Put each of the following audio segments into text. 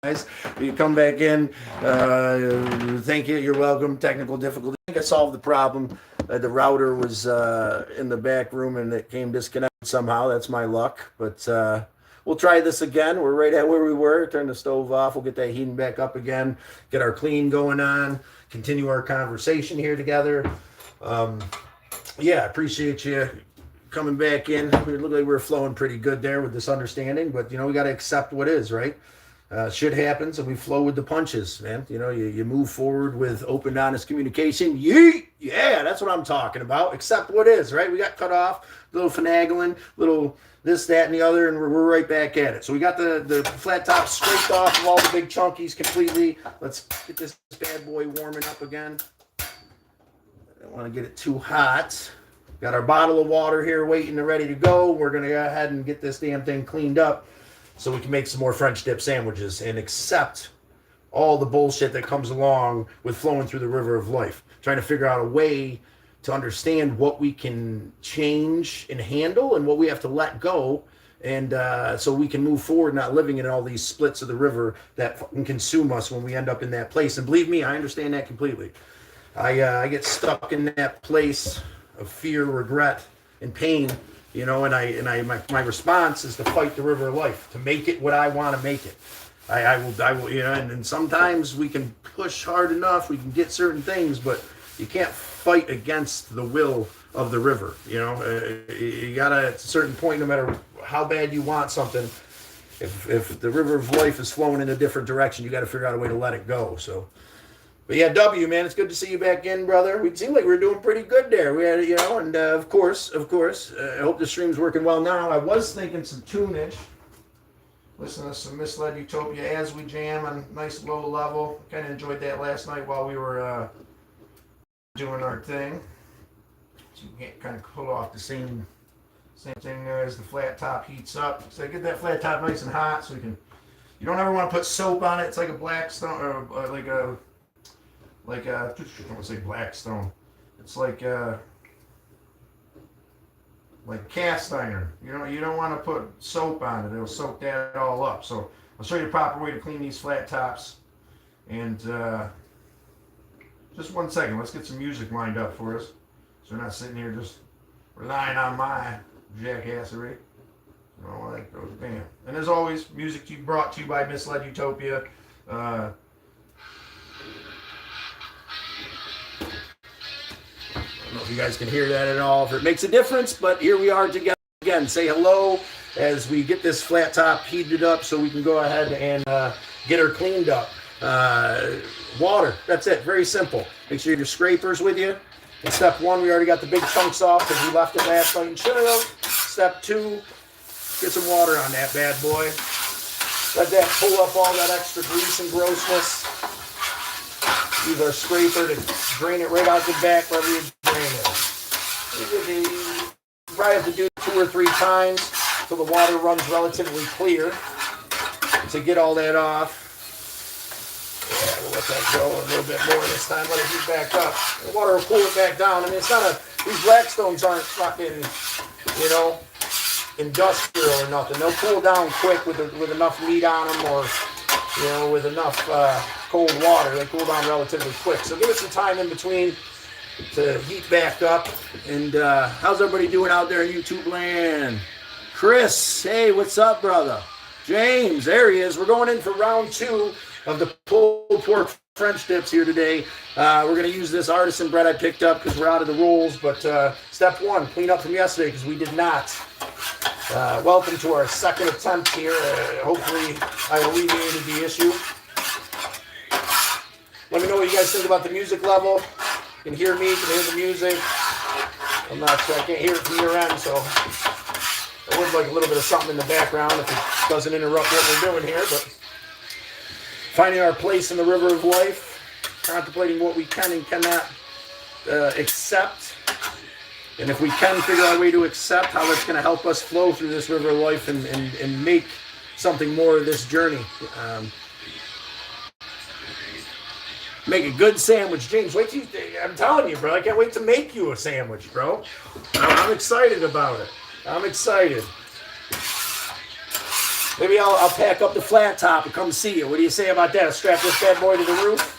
guys. You come back in. Thank you. You're welcome. Technical difficulty. I think I solved the problem. The router was in the back room and it came disconnected somehow. That's my luck. But we'll try this again. We're right at where we were. Turn the stove off. We'll get that heating back up again. Get our clean going on. Continue our conversation here together. Yeah, appreciate you coming back in. We look like we're flowing pretty good there with this understanding, but we got to accept what is, right? Shit happens and we flow with the punches, man. You move forward with open, honest communication. Yeet! Yeah, that's what I'm talking about. Accept what is, right? We got cut off, a little finagling, little this, that, and the other, and we're right back at it. So we got the flat top scraped off of all the big chunkies completely. Let's get this bad boy warming up again. I don't want to get it too hot. Got our bottle of water here waiting and ready to go. We're going to go ahead and get this damn thing cleaned up so we can make some more French dip sandwiches and accept all the bullshit that comes along with flowing through the river of life. Trying to figure out a way to understand what we can change and handle and what we have to let go, and so we can move forward, not living in all these splits of the river that fucking consume us when we end up in that place. And believe me, I understand that completely. I get stuck in that place of fear, regret, and pain, and my response is to fight the river of life, to make it what I want to make it. I will, and sometimes we can push hard enough, we can get certain things, but you can't fight against the will of the river. You gotta, at a certain point, no matter how bad you want something, if the river of life is flowing in a different direction, you got to figure out a way to let it go. So. But yeah, W, man, it's good to see you back in, brother. We seemed like we were doing pretty good there. We had, and of course, I hope the stream's working well now. I was thinking some tunage. Listen to some Misled Utopia as we jam on nice low level. Kind of enjoyed that last night while we were doing our thing. So you can kind of pull off the same thing there as the flat top heats up. So I get that flat top nice and hot so we can. You don't ever want to put soap on it. It's like a black stone or like a. I don't want to say black stone. It's like cast iron. You don't want to put soap on it. It'll soak that all up. So I'll show you the proper way to clean these flat tops. And just 1 second. Let's get some music lined up for us, so we're not sitting here just relying on my jackassery. I like those. Bam. And as always, music brought to you by Misled Utopia. I don't know if you guys can hear that at all, if it makes a difference, but here we are together again. Say hello as we get this flat top heated up so we can go ahead and get her cleaned up. Water, that's it, very simple. Make sure you have your scrapers with you. In step 1, we already got the big chunks off because we left it last night and should have. Step 2, get some water on that bad boy. Let that pull up all that extra grease and grossness. Use our scraper to drain it right out the back wherever you drain it. You probably have to do it 2 or 3 times until the water runs relatively clear to get all that off. Yeah, we'll let that go a little bit more this time. Let it heat back up. The water will cool it back down. I mean, it's not these Blackstones aren't fucking, industrial or nothing. They'll cool down quick with enough meat on them or, with enough cold water. They cool down relatively quick. So give it some time in between to heat back up. And how's everybody doing out there in YouTube land? Chris, hey, what's up, brother? James, there he is. We're going in for round 2 of the pulled pork French dips here today. We're going to use this artisan bread I picked up because we're out of the rolls. But step 1, clean up from yesterday because we did not. Welcome to our second attempt here. Hopefully I alleviated the issue. Let me know what you guys think about the music level. You can hear me, you can hear the music. I'm not sure, I can't hear it from your end, so I would like a little bit of something in the background if it doesn't interrupt what we're doing here. But finding our place in the river of life, contemplating what we can and cannot accept. And if we can figure out a way to accept how that's going to help us flow through this river of life and make something more of this journey. Make a good sandwich. James, wait till I'm telling you, bro, I can't wait to make you a sandwich, bro. I'm excited about it. I'm excited. Maybe I'll pack up the flat top and come see you. What do you say about that? I'll strap this bad boy to the roof.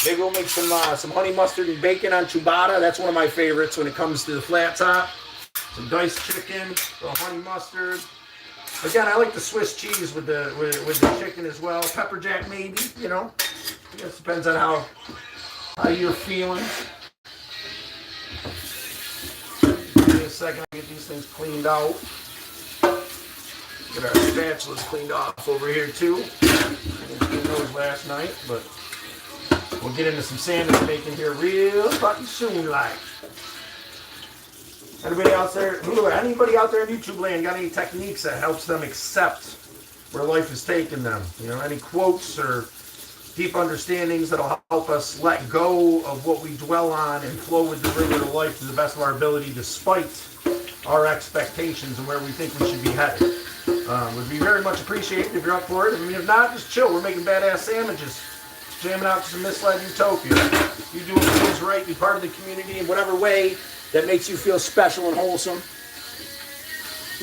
Maybe we'll make some honey mustard and bacon on ciabatta. That's one of my favorites when it comes to the flat top. Some diced chicken, a little honey mustard. Again, I like the Swiss cheese with the chicken as well. Pepper jack maybe, you know. I guess it depends on how you're feeling. Give me a second, I'll get these things cleaned out. Get our spatulas cleaned off over here too. I didn't clean those last night, but we'll get into some sandwich making here real fucking soon, like. Anybody out there in YouTube land got any techniques that helps them accept where life is taking them? You know, any quotes or deep understandings that'll help us let go of what we dwell on and flow with the river of life to the best of our ability, despite our expectations and where we think we should be headed. Would be very much appreciated if you're up for it. I mean, if not, just chill. We're making badass sandwiches, jamming out to some misled utopia. You doing things right, be part of the community in whatever way that makes you feel special and wholesome.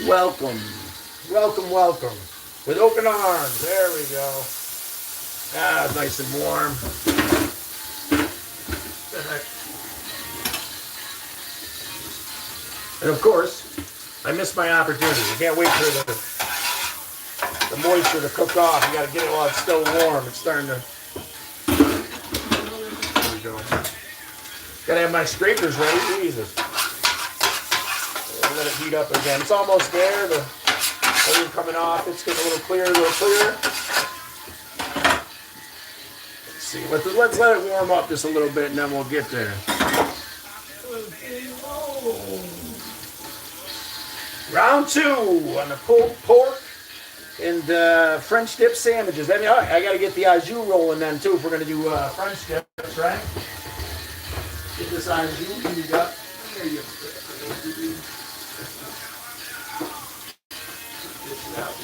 Welcome, welcome, welcome. With open arms. There we go. Ah, nice and warm. And of course, I missed my opportunity. I can't wait for the moisture to cook off. You got to get it while it's still warm. It's starting to. There we go. Got to have my scrapers ready. Jesus. Let it heat up again. It's almost there. The oil coming off. It's getting a little clearer, a little clearer. Let's see. Let's let it warm up just a little bit, and then we'll get there. Round 2 on the pulled pork and French dip sandwiches. I mean, I got to get the au jus rolling then too if we're going to do French dips, right? Get this au jus heated up. There you go.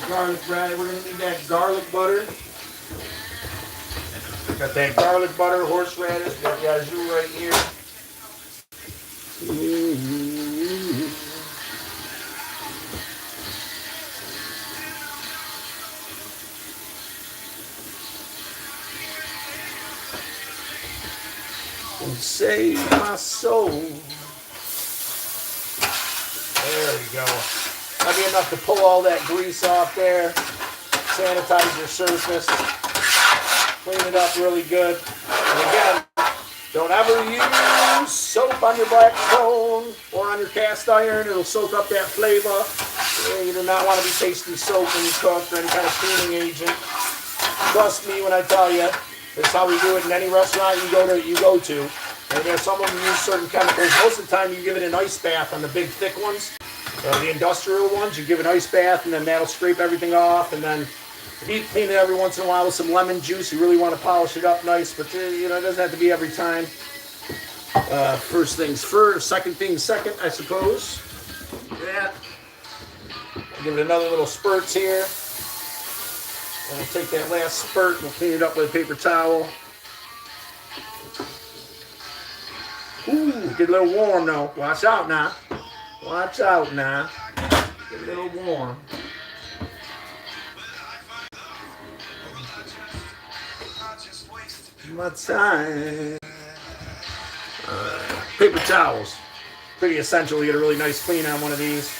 Garlic bread. We're going to need that garlic butter. Got that garlic butter, horseradish. Got the au jus right here. And save my soul. There we go. That'll be enough to pull all that grease off there. Sanitize your surface. Clean it up really good. And again, don't ever use soap on your black stone or on your cast iron. It'll soak up that flavor. You do not want to be tasting soap when you cook or any kind of cleaning agent. Trust me when I tell you, this is how we do it in any restaurant you go to. And there's some of them use certain chemicals. Most of the time you give it an ice bath on the big thick ones. The industrial ones, you give an ice bath and then that'll scrape everything off, and then deep clean it every once in a while with some lemon juice. You really want to polish it up nice, but you know, it doesn't have to be every time. First things first, second things second, I suppose. Yeah. Give it another little spurts here. And we'll take that last spurt and we'll clean it up with a paper towel. Ooh, get a little warm though. Watch out now. Watch out now. Get a little warm. My time. Paper towels. Pretty essential to get a really nice clean on one of these.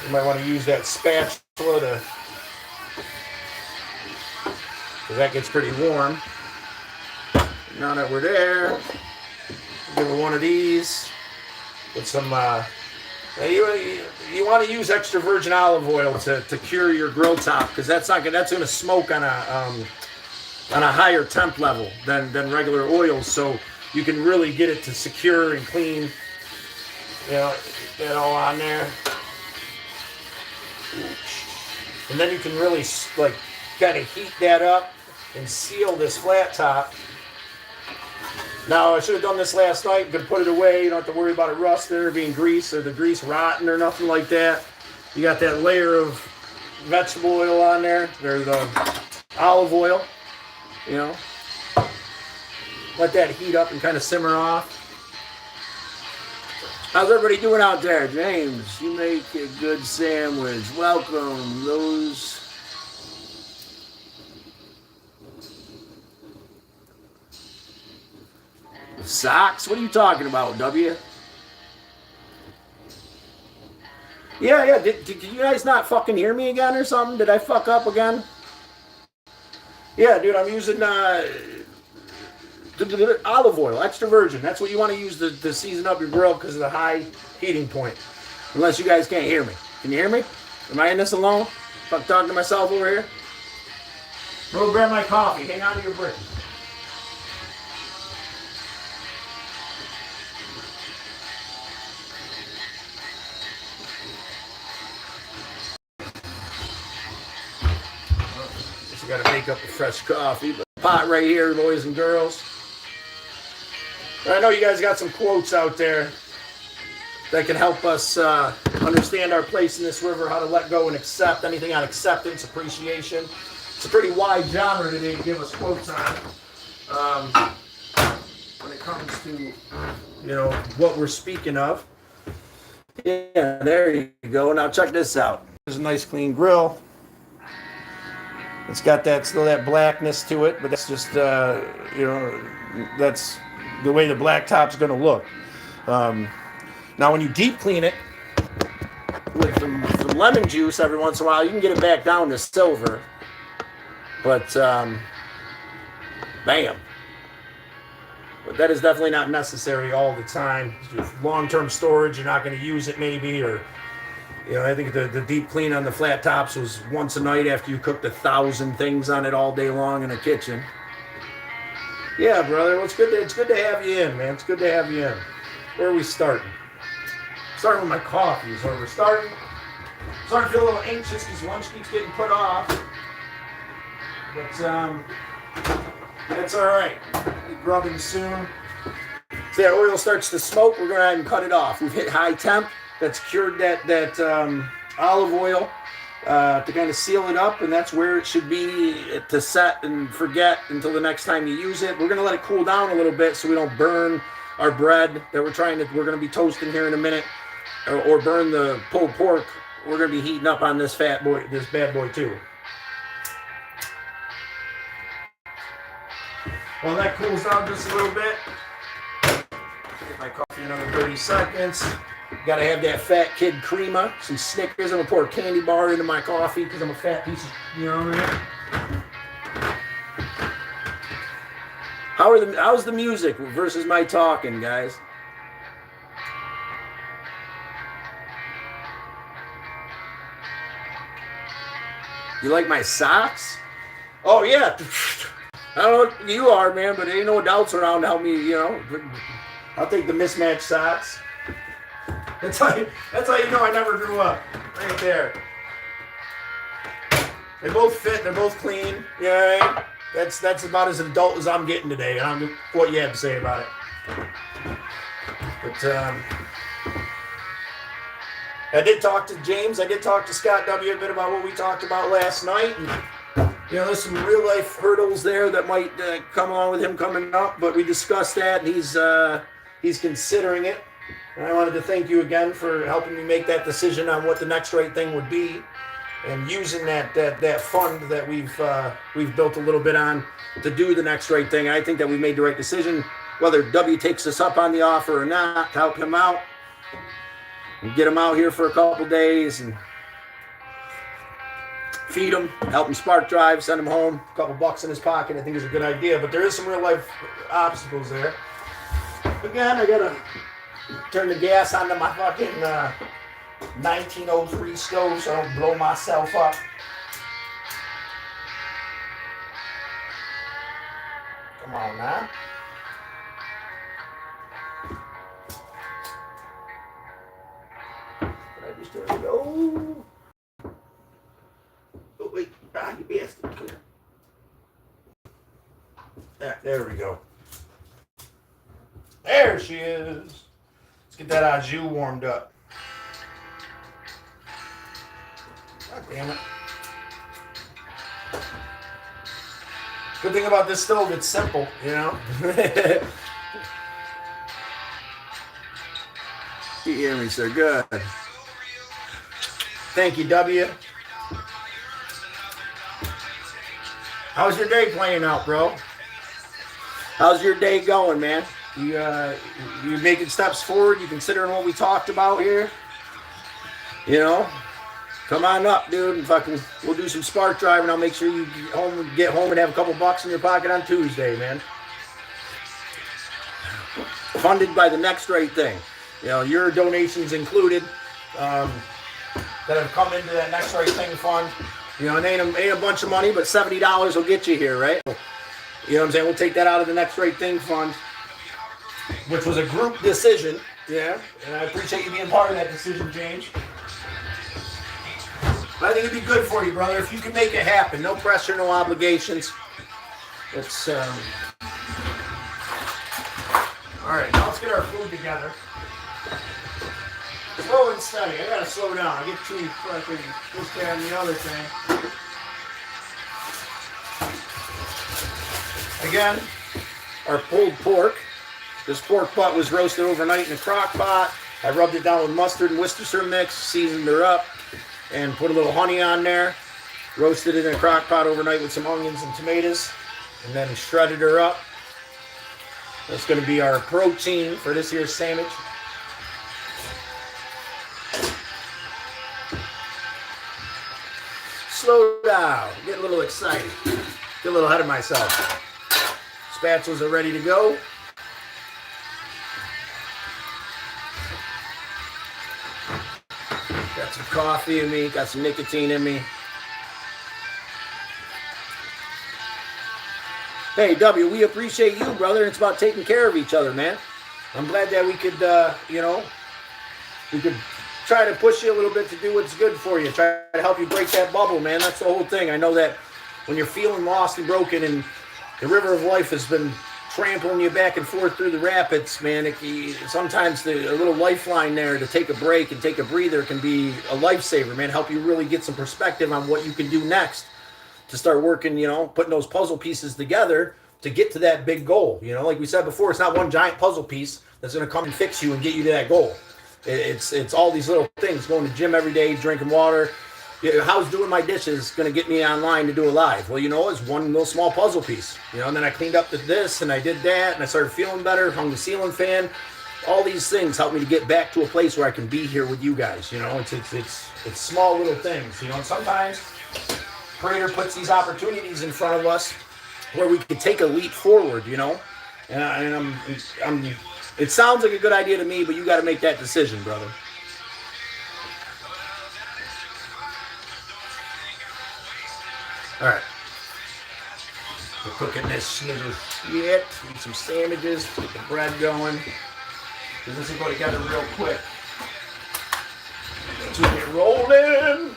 You might want to use that spatula to, because that gets pretty warm. Now that we're there, give it one of these with some. You want to use extra virgin olive oil to cure your grill top, because that's going to smoke on a higher temp level than regular oils, so you can really get it to secure and clean. You know, get it all on there. And then you can really like kind of heat that up and seal this flat top. Now I should have done this last night, but put it away. You don't have to worry about it rusting or being grease or the grease rotting or nothing like that. You got that layer of vegetable oil on there. There's the olive oil. You know, let that heat up and kind of simmer off. How's everybody doing out there? James, you make a good sandwich. Welcome. Those socks? What are you talking about, W? Yeah. Did you guys not fucking hear me again or something? Did I fuck up again? Yeah, dude, I'm using olive oil, extra virgin. That's what you want to use to season up your grill because of the high heating point. Unless you guys can't hear me. Can you hear me? Am I in this alone? Fuck talking to myself over here? Go grab my coffee. Hang on to your brick. Just got to make up a fresh coffee. But pot right here, boys and girls. I know you guys got some quotes out there that can help us understand our place in this river, how to let go and accept anything on acceptance, appreciation. It's a pretty wide genre today to give us quotes on when it comes to, what we're speaking of. Yeah, there you go. Now check this out. There's a nice clean grill. It's got still that blackness to it, but that's just, that's the way the black top's going to look. Now, when you deep clean it with some lemon juice every once in a while, you can get it back down to silver. But, bam. But that is definitely not necessary all the time. Long-term storage, you're not going to use it maybe, or, I think the deep clean on the flat tops was once a night after you cooked 1,000 things on it all day long in a kitchen. Yeah, brother, well, it's good to have you in, man. It's good to have you in. Where are we starting? Starting with my coffee is where we're starting. Starting to feel a little anxious because lunch keeps getting put off. But, that's all right. Be grubbing soon. So that oil starts to smoke, we're going to go ahead and cut it off. We've hit high temp. That's cured that olive oil to kind of seal it up, and that's where it should be to set and forget until the next time you use it. We're going to let it cool down a little bit so we don't burn our bread that we're going to be toasting here in a minute, or burn the pulled pork we're going to be heating up on this bad boy too. While that cools down just a little bit, get my coffee another 30 seconds. Got to have that fat kid crema, some Snickers. I'm going to pour a candy bar into my coffee because I'm a fat piece of, How's the music versus my talking, guys? You like my socks? Oh, yeah. I don't know what you are, man, but there ain't no adults around to help me, I'll take the mismatched socks. That's how you know I never grew up. Right there. They both fit. They're both clean. Yeah, right? That's about as adult as I'm getting today. And I'm what you have to say about it. But I did talk to James. I did talk to Scott W. a bit about what we talked about last night. And, there's some real life hurdles there that might come along with him coming up. But we discussed that, and he's considering it. And I wanted to thank you again for helping me make that decision on what the next right thing would be, and using that fund that we've built a little bit on to do the next right thing. I think that we made the right decision, whether W takes us up on the offer or not, to help him out and get him out here for a couple days and feed him, help him spark drive, send him home, a couple bucks in his pocket. I think is a good idea, but there is some real life obstacles there. Again, I gotta turn the gas onto my fucking 1903 stove so I don't blow myself up. Come on now. Did I just turn it? Oh, wait. You bastard. Come here. There we go. There she is. Let's get that au jus warmed up. God damn it. Good thing about this stove, it's simple, You hear me, sir? Good. Thank you, W. How's your day playing out, bro? How's your day going, man? You making steps forward? You considering what we talked about here? You know, come on up, dude, and fucking we'll do some spark driving. I'll make sure you get home and have a couple bucks in your pocket on Tuesday, man. Funded by the next right thing. You know, your donations included that have come into that next right thing fund. You know, it ain't a bunch of money, but $70 will get you here, right? You know what I'm saying? We'll take that out of the next right thing fund, which was a group decision. Yeah, and I appreciate you being part of that decision, James. But I think it'd be good for you, brother, if you can make it happen. No pressure, no obligations. It's all right. Now let's get our food together. Slow and steady. I gotta slow down. I get too fucking this guy and the other thing. Again, our pulled pork. This pork butt was roasted overnight in a crock pot. I rubbed it down with mustard and Worcestershire mix, seasoned her up, and put a little honey on there. Roasted it in a crock pot overnight with some onions and tomatoes, and then shredded her up. That's going to be our protein for this year's sandwich. Slow down. Get a little excited. Get a little ahead of myself. Spatulas are ready to go. Got some coffee in me. Got some nicotine in me. Hey, W, we appreciate you, brother. It's about taking care of each other, man. I'm glad that we could, we could try to push you a little bit to do what's good for you. Try to help you break that bubble, man. That's the whole thing. I know that when you're feeling lost and broken and the river of life has been trampling you back and forth through the rapids, man, sometimes a little lifeline there to take a break and take a breather can be a lifesaver, man. Help you really get some perspective on what you can do next to start working, putting those puzzle pieces together to get to that big goal. Like we said before, it's not one giant puzzle piece that's going to come and fix you and get you to that goal. It's all these little things, going to the gym every day, drinking water. How's doing my dishes going to get me online to do a live? Well, it's one little small puzzle piece, and then I cleaned up this and I did that and I started feeling better, hung the ceiling fan. All these things help me to get back to a place where I can be here with you guys. It's small little things, and sometimes Creator puts these opportunities in front of us where we can take a leap forward, and it sounds like a good idea to me, but you got to make that decision, brother. All right. We're cooking this little shit. Need some sandwiches. Get the bread going. Because this will go together real quick. To get rolling.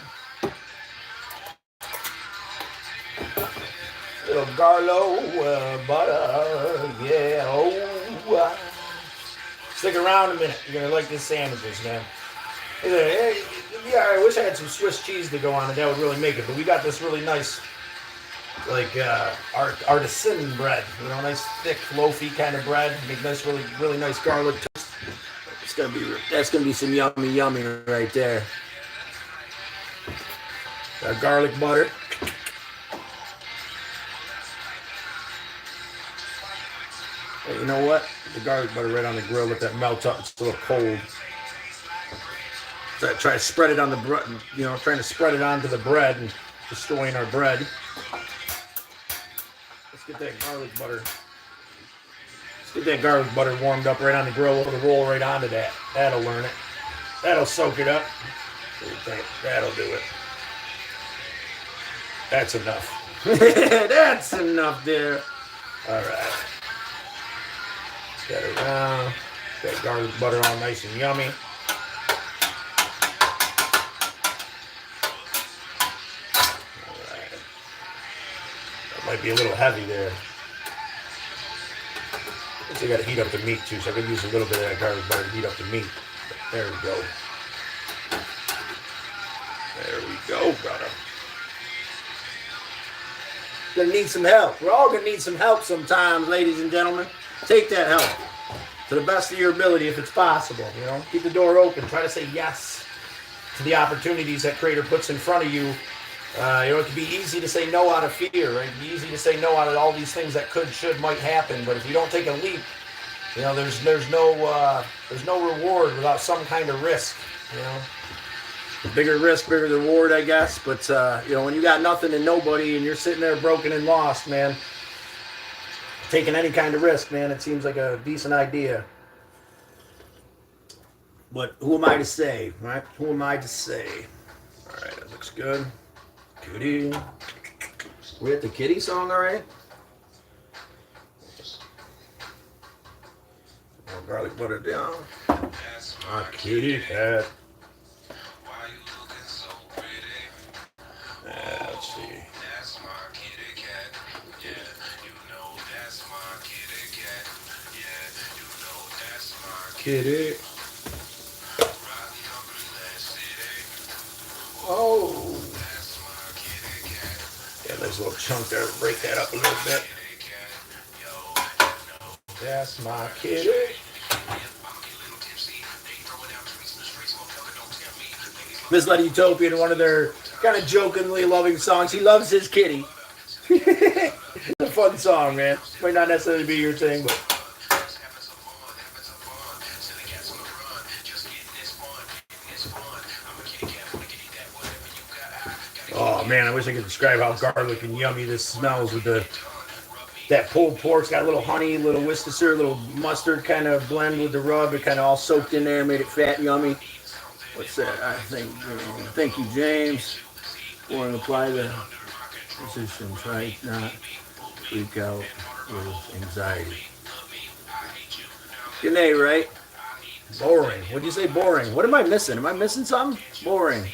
Little Garlo butter. Yeah. Oh. Stick around a minute. You're going to like these sandwiches, man. Yeah, I wish I had some Swiss cheese to go on it. That would really make it. But we got this really nice, artisan bread. Nice, thick, loafy kind of bread. Make nice, really, really nice garlic toast. That's gonna be some yummy right there. Got garlic butter. Hey, you know what? The garlic butter right on the grill. Let that melt up. It's a little cold. So I try to spread it on the bread, trying to spread it onto the bread and destroying our bread. Let's get that garlic butter. Let's get that garlic butter warmed up right on the grill. We'll roll right onto that. That'll learn it. That'll soak it up. That'll do it. That's enough. That's enough there. All right. Get it around. That garlic butter all nice and yummy. Might be a little heavy there. I got to heat up the meat too, so I could use a little bit of that garlic butter to heat up the meat. There we go. There we go, brother. Gonna need some help. We're all gonna need some help sometimes, ladies and gentlemen. Take that help. to the best of your ability if it's possible. You know, keep the door open. Try to say yes to the opportunities that Creator puts in front of you. It can be easy to say no out of fear, right? It can be easy to say no out of all these things that could, should, might happen. But if you don't take a leap, there's no reward without some kind of risk. Bigger risk, bigger reward, I guess. But when you got nothing and nobody, and you're sitting there broken and lost, man, taking any kind of risk, man, it seems like a decent idea. But who am I to say, right? Who am I to say? All right, that looks good. Kitty. We at the kitty song already? Garlic butter down. My kitty cat. Let's see. That's my kitty cat. Yeah, you know that's my kitty cat. Yeah, you know that's my kitty. Oh. Yeah, there's a little chunk there. Break that up a little bit. That's my kitty. Miss Letty Utopian, one of their kind of jokingly loving songs. He loves his kitty. It's a fun song, man. Might not necessarily be your thing, but. Oh man, I wish I could describe how garlic and yummy this smells with that pulled pork. It's got a little honey, a little Worcestershire, a little mustard kind of blend with the rub. It kind of all soaked in there, made it fat and yummy. What's that? I think. Thank you, James. Or apply the position. Try not freak out with anxiety. Good day, right? Boring. What'd you say? Boring. What am I missing? Am I missing something? Boring.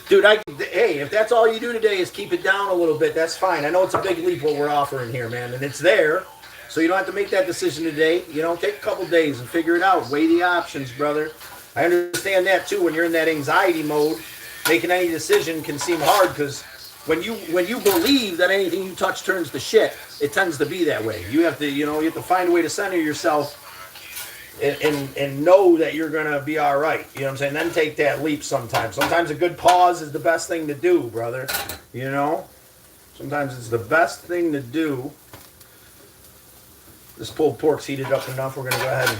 Dude, hey, if that's all you do today is keep it down a little bit, that's fine. I know it's a big leap what we're offering here, man, and it's there. So you don't have to make that decision today. Take a couple days and figure it out. Weigh the options, brother. I understand that too. When you're in that anxiety mode, making any decision can seem hard because when you believe that anything you touch turns to shit, it tends to be that way. You have to find a way to center yourself and know that you're gonna be all right. You know what I'm saying? Then take that leap sometimes. Sometimes a good pause is the best thing to do, brother. Sometimes it's the best thing to do. This pulled pork's heated up enough. We're gonna go ahead and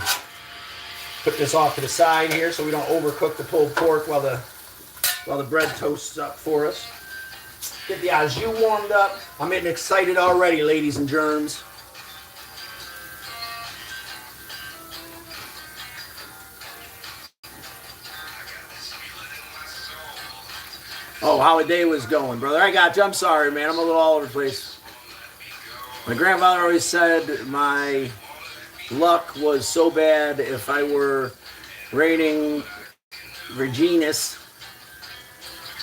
put this off to the side here so we don't overcook the pulled pork while the bread toasts up for us. Get the au jus warmed up. I'm getting excited already, ladies and germs. Oh, how a day was going, brother. I got you. I'm sorry, man. I'm a little all over the place. My grandfather always said my luck was so bad if I were raining Reginus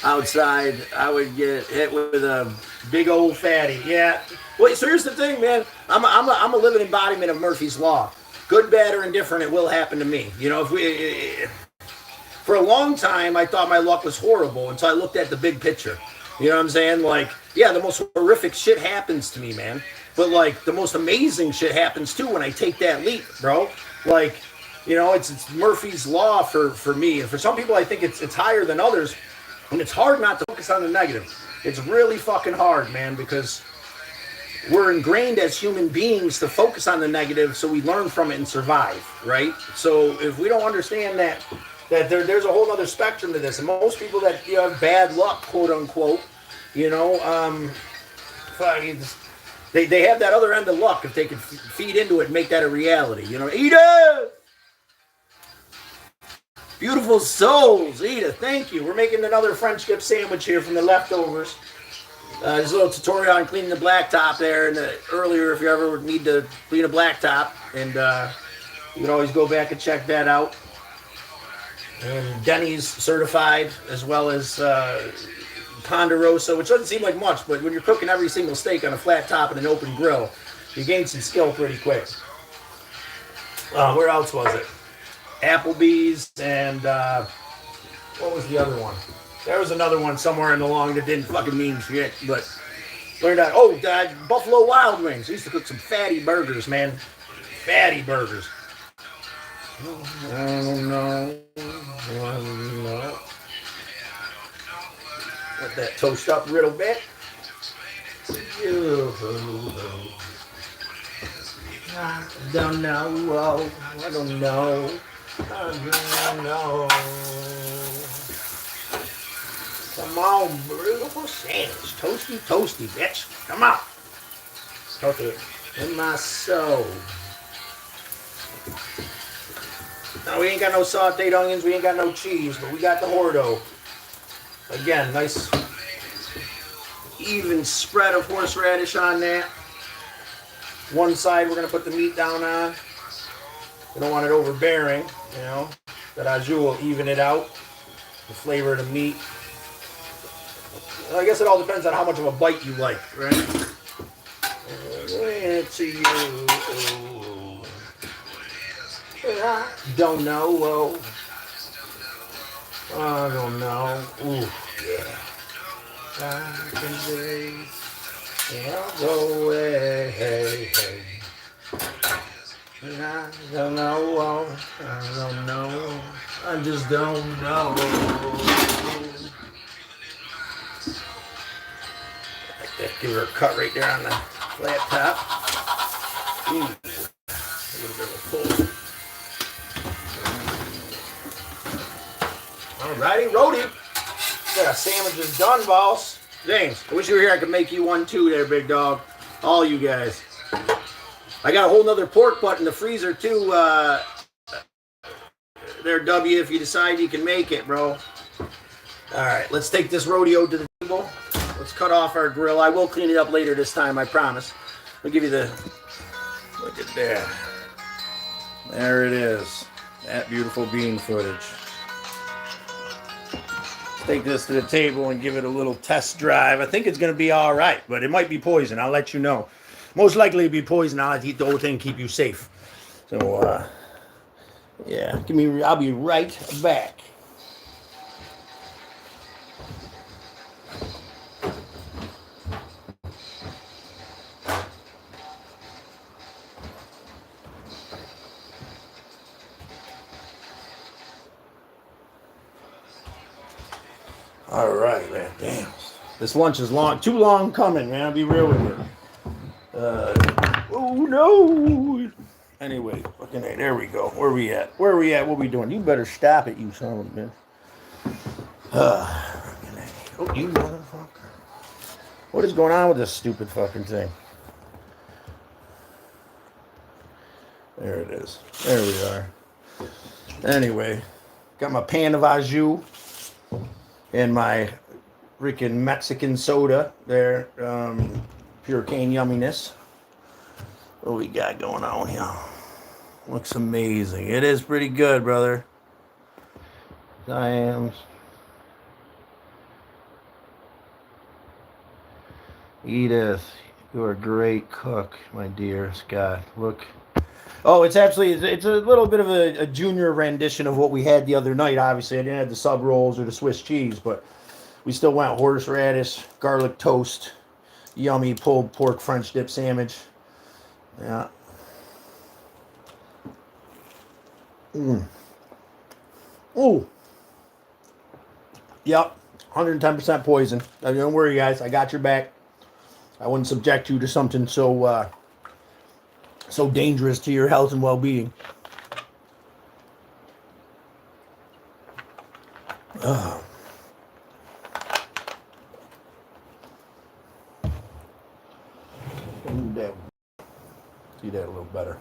outside, I would get hit with a big old fatty. Yeah. Wait, so here's the thing, man. I'm a living embodiment of Murphy's Law. Good, bad, or indifferent, it will happen to me. For a long time, I thought my luck was horrible until I looked at the big picture. You know what I'm saying? The most horrific shit happens to me, man. But, the most amazing shit happens, too, when I take that leap, bro. It's Murphy's Law for me. And for some people, I think it's higher than others. And it's hard not to focus on the negative. It's really fucking hard, man, because we're ingrained as human beings to focus on the negative so we learn from it and survive, right? So if we don't understand that there's a whole other spectrum to this. And most people that have bad luck, quote unquote, they have that other end of luck if they can feed into it and make that a reality. Edith! Beautiful souls, Edith, thank you. We're making another French dip sandwich here from the leftovers. There's a little tutorial on cleaning the blacktop there earlier if you ever need to clean a blacktop. And you can always go back and check that out. And Denny's certified, as well as Ponderosa, which doesn't seem like much, but when you're cooking every single steak on a flat top and an open grill, you gain some skill pretty quick. Where else was it? Applebee's and what was the other one? There was another one somewhere in the long that didn't fucking mean shit, but Learned that. Oh, Buffalo Wild Wings. I used to cook some fatty burgers, man. Fatty burgers. Oh no. Oh no. Let that toast up a little bit. I don't know. I don't know. I don't know. Come on, beautiful sandwich. Toasty, toasty, bitch. Come on. Toast it in my soul. No, we ain't got no sauteed onions. We ain't got no cheese, but we got the Hordo. Again, nice even spread of horseradish on that. One side we're going to put the meat down on. We don't want it overbearing, you know. That au jus will even it out. The flavor of the meat. I guess it all depends on how much of a bite you like, right? To you. I don't know. I don't know. Ooh, yeah. I can say, I'll go away. Hey. I don't know. I don't know. I just don't know. Like that, give her a cut right there on the flat top. Ooh, a little bit of a pull. Alrighty, roadie. Yeah, sandwich is done, boss. James, I wish you were here. I could make you one too there, big dog. All you guys. I got a whole nother pork butt in the freezer too. There, W, if you decide you can make it, bro. Alright, let's take this rodeo to the table. Let's cut off our grill. I will clean it up later this time, I promise. I'll give you the... Look at that. There it is. That beautiful bean footage. Take this to the table and give it a little test drive. I think it's going to be all right, but it might be poison. I'll let you know. Most likely it'll be poison. I'll eat the whole thing, keep you safe. So, yeah, I'll be right back. All right, man. Damn. This lunch is too long coming, man. I'll be real with you. Oh, no. Anyway, fucking hey, there we go. Where we at? What we doing? You better stop it, you son of a bitch. Oh, you motherfucker. What is going on with this stupid fucking thing? There it is. There we are. Anyway, got my pan of au jus and my freaking Mexican soda there. Pure cane yumminess. What we got going on here? Looks amazing. It is pretty good, brother. I am. Edith, you're a great cook, my dear Scott. Look. Oh, it's a little bit of a junior rendition of what we had the other night. Obviously, I didn't have the sub rolls or the Swiss cheese, but we still went horseradish, garlic toast, yummy pulled pork French dip sandwich. Yeah. Ooh. Yep. 110% poison. Don't worry, guys. I got your back. I wouldn't subject you to something so dangerous to your health and well-being. See that a little better.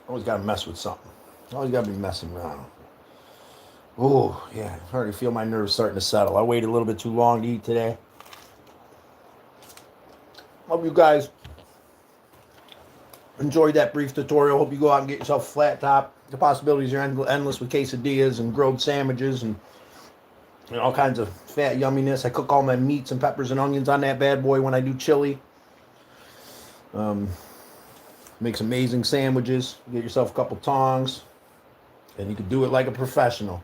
Always got to mess with something. Always got to be messing around. Oh, yeah. I already feel my nerves starting to settle. I waited a little bit too long to eat today. Hope you guys enjoyed that brief tutorial. Hope you go out and get yourself a flat top. The possibilities are endless with quesadillas and grilled sandwiches and all kinds of fat yumminess. I cook all my meats and peppers and onions on that bad boy when I do chili. Makes amazing sandwiches. Get yourself a couple tongs, and you can do it like a professional.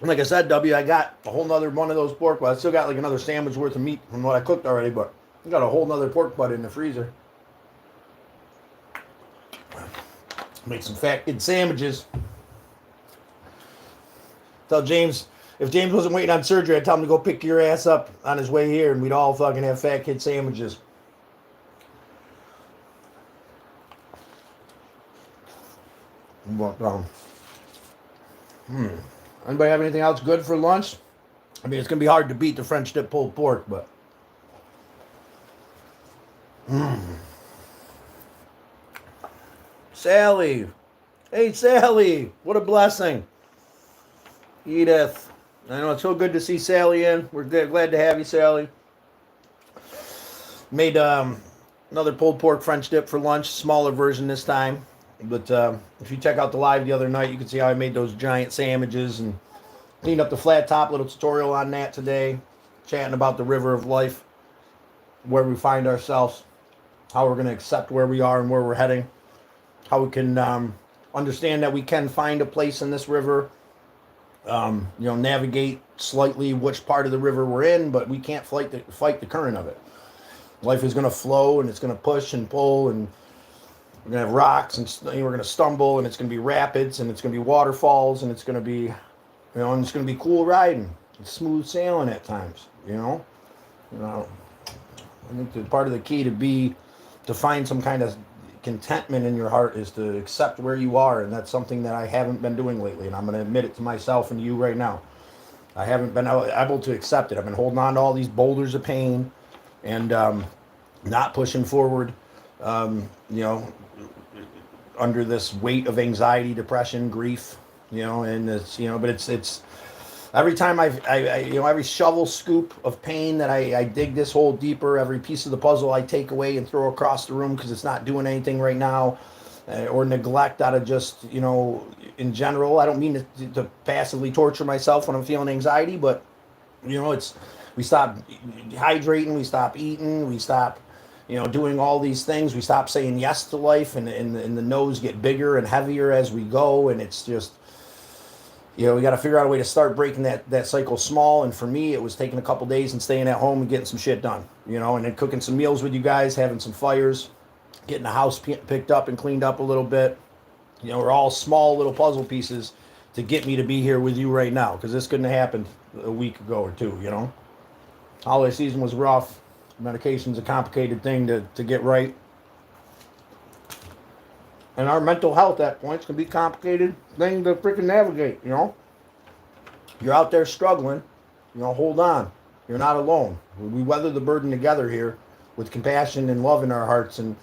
And like I said, W, I got a whole nother one of those pork butts. I still got like another sandwich worth of meat from what I cooked already, but I got a whole nother pork butt in the freezer. Make some fat kid sandwiches. Tell James, if James wasn't waiting on surgery, I'd tell him to go pick your ass up on his way here and we'd all fucking have fat kid sandwiches. But, anybody have anything else good for lunch? I mean, it's going to be hard to beat the French dip pulled pork, but. Sally. Hey, Sally. What a blessing. Edith. I know it's so good to see Sally in. We're glad to have you, Sally. Made another pulled pork French dip for lunch. Smaller version this time. But if you check out the live the other night, you can see how I made those giant sandwiches and cleaned up the flat top. Little tutorial on that today. Chatting about the river of life. Where we find ourselves. How we're going to accept where we are and where we're heading. How we can understand that we can find a place in this river. Navigate slightly which part of the river we're in, but we can't fight the current of it. Life is going to flow and it's going to push and pull, and we're going to have rocks and we're going to stumble, and it's going to be rapids and it's going to be waterfalls, and it's going to be, and it's going to be cool riding, and smooth sailing at times. I think the part of the key to find some kind of contentment in your heart is to accept where you are, and that's something that I haven't been doing lately, and I'm going to admit it to myself and you right now. I haven't been able to accept it. I've been holding on to all these boulders of pain and not pushing forward, under this weight of anxiety, depression, grief, and it's, but it's every time every shovel scoop of pain that I dig this hole deeper, every piece of the puzzle I take away and throw across the room because it's not doing anything right now, or neglect out of just, in general. I don't mean to passively torture myself when I'm feeling anxiety, but, we stop hydrating, we stop eating, we stop, doing all these things. We stop saying yes to life, and the no's get bigger and heavier as we go, and it's just, we got to figure out a way to start breaking that cycle small. And for me, it was taking a couple days and staying at home and getting some shit done, and then cooking some meals with you guys, having some fires, getting the house picked up and cleaned up a little bit. We're all small little puzzle pieces to get me to be here with you right now, because this couldn't have happened a week ago or two, Holiday season was rough. Medication's a complicated thing to get right. And our mental health at points can be a complicated thing to freaking navigate, You're out there struggling, hold on. You're not alone. We weather the burden together here with compassion and love in our hearts. And,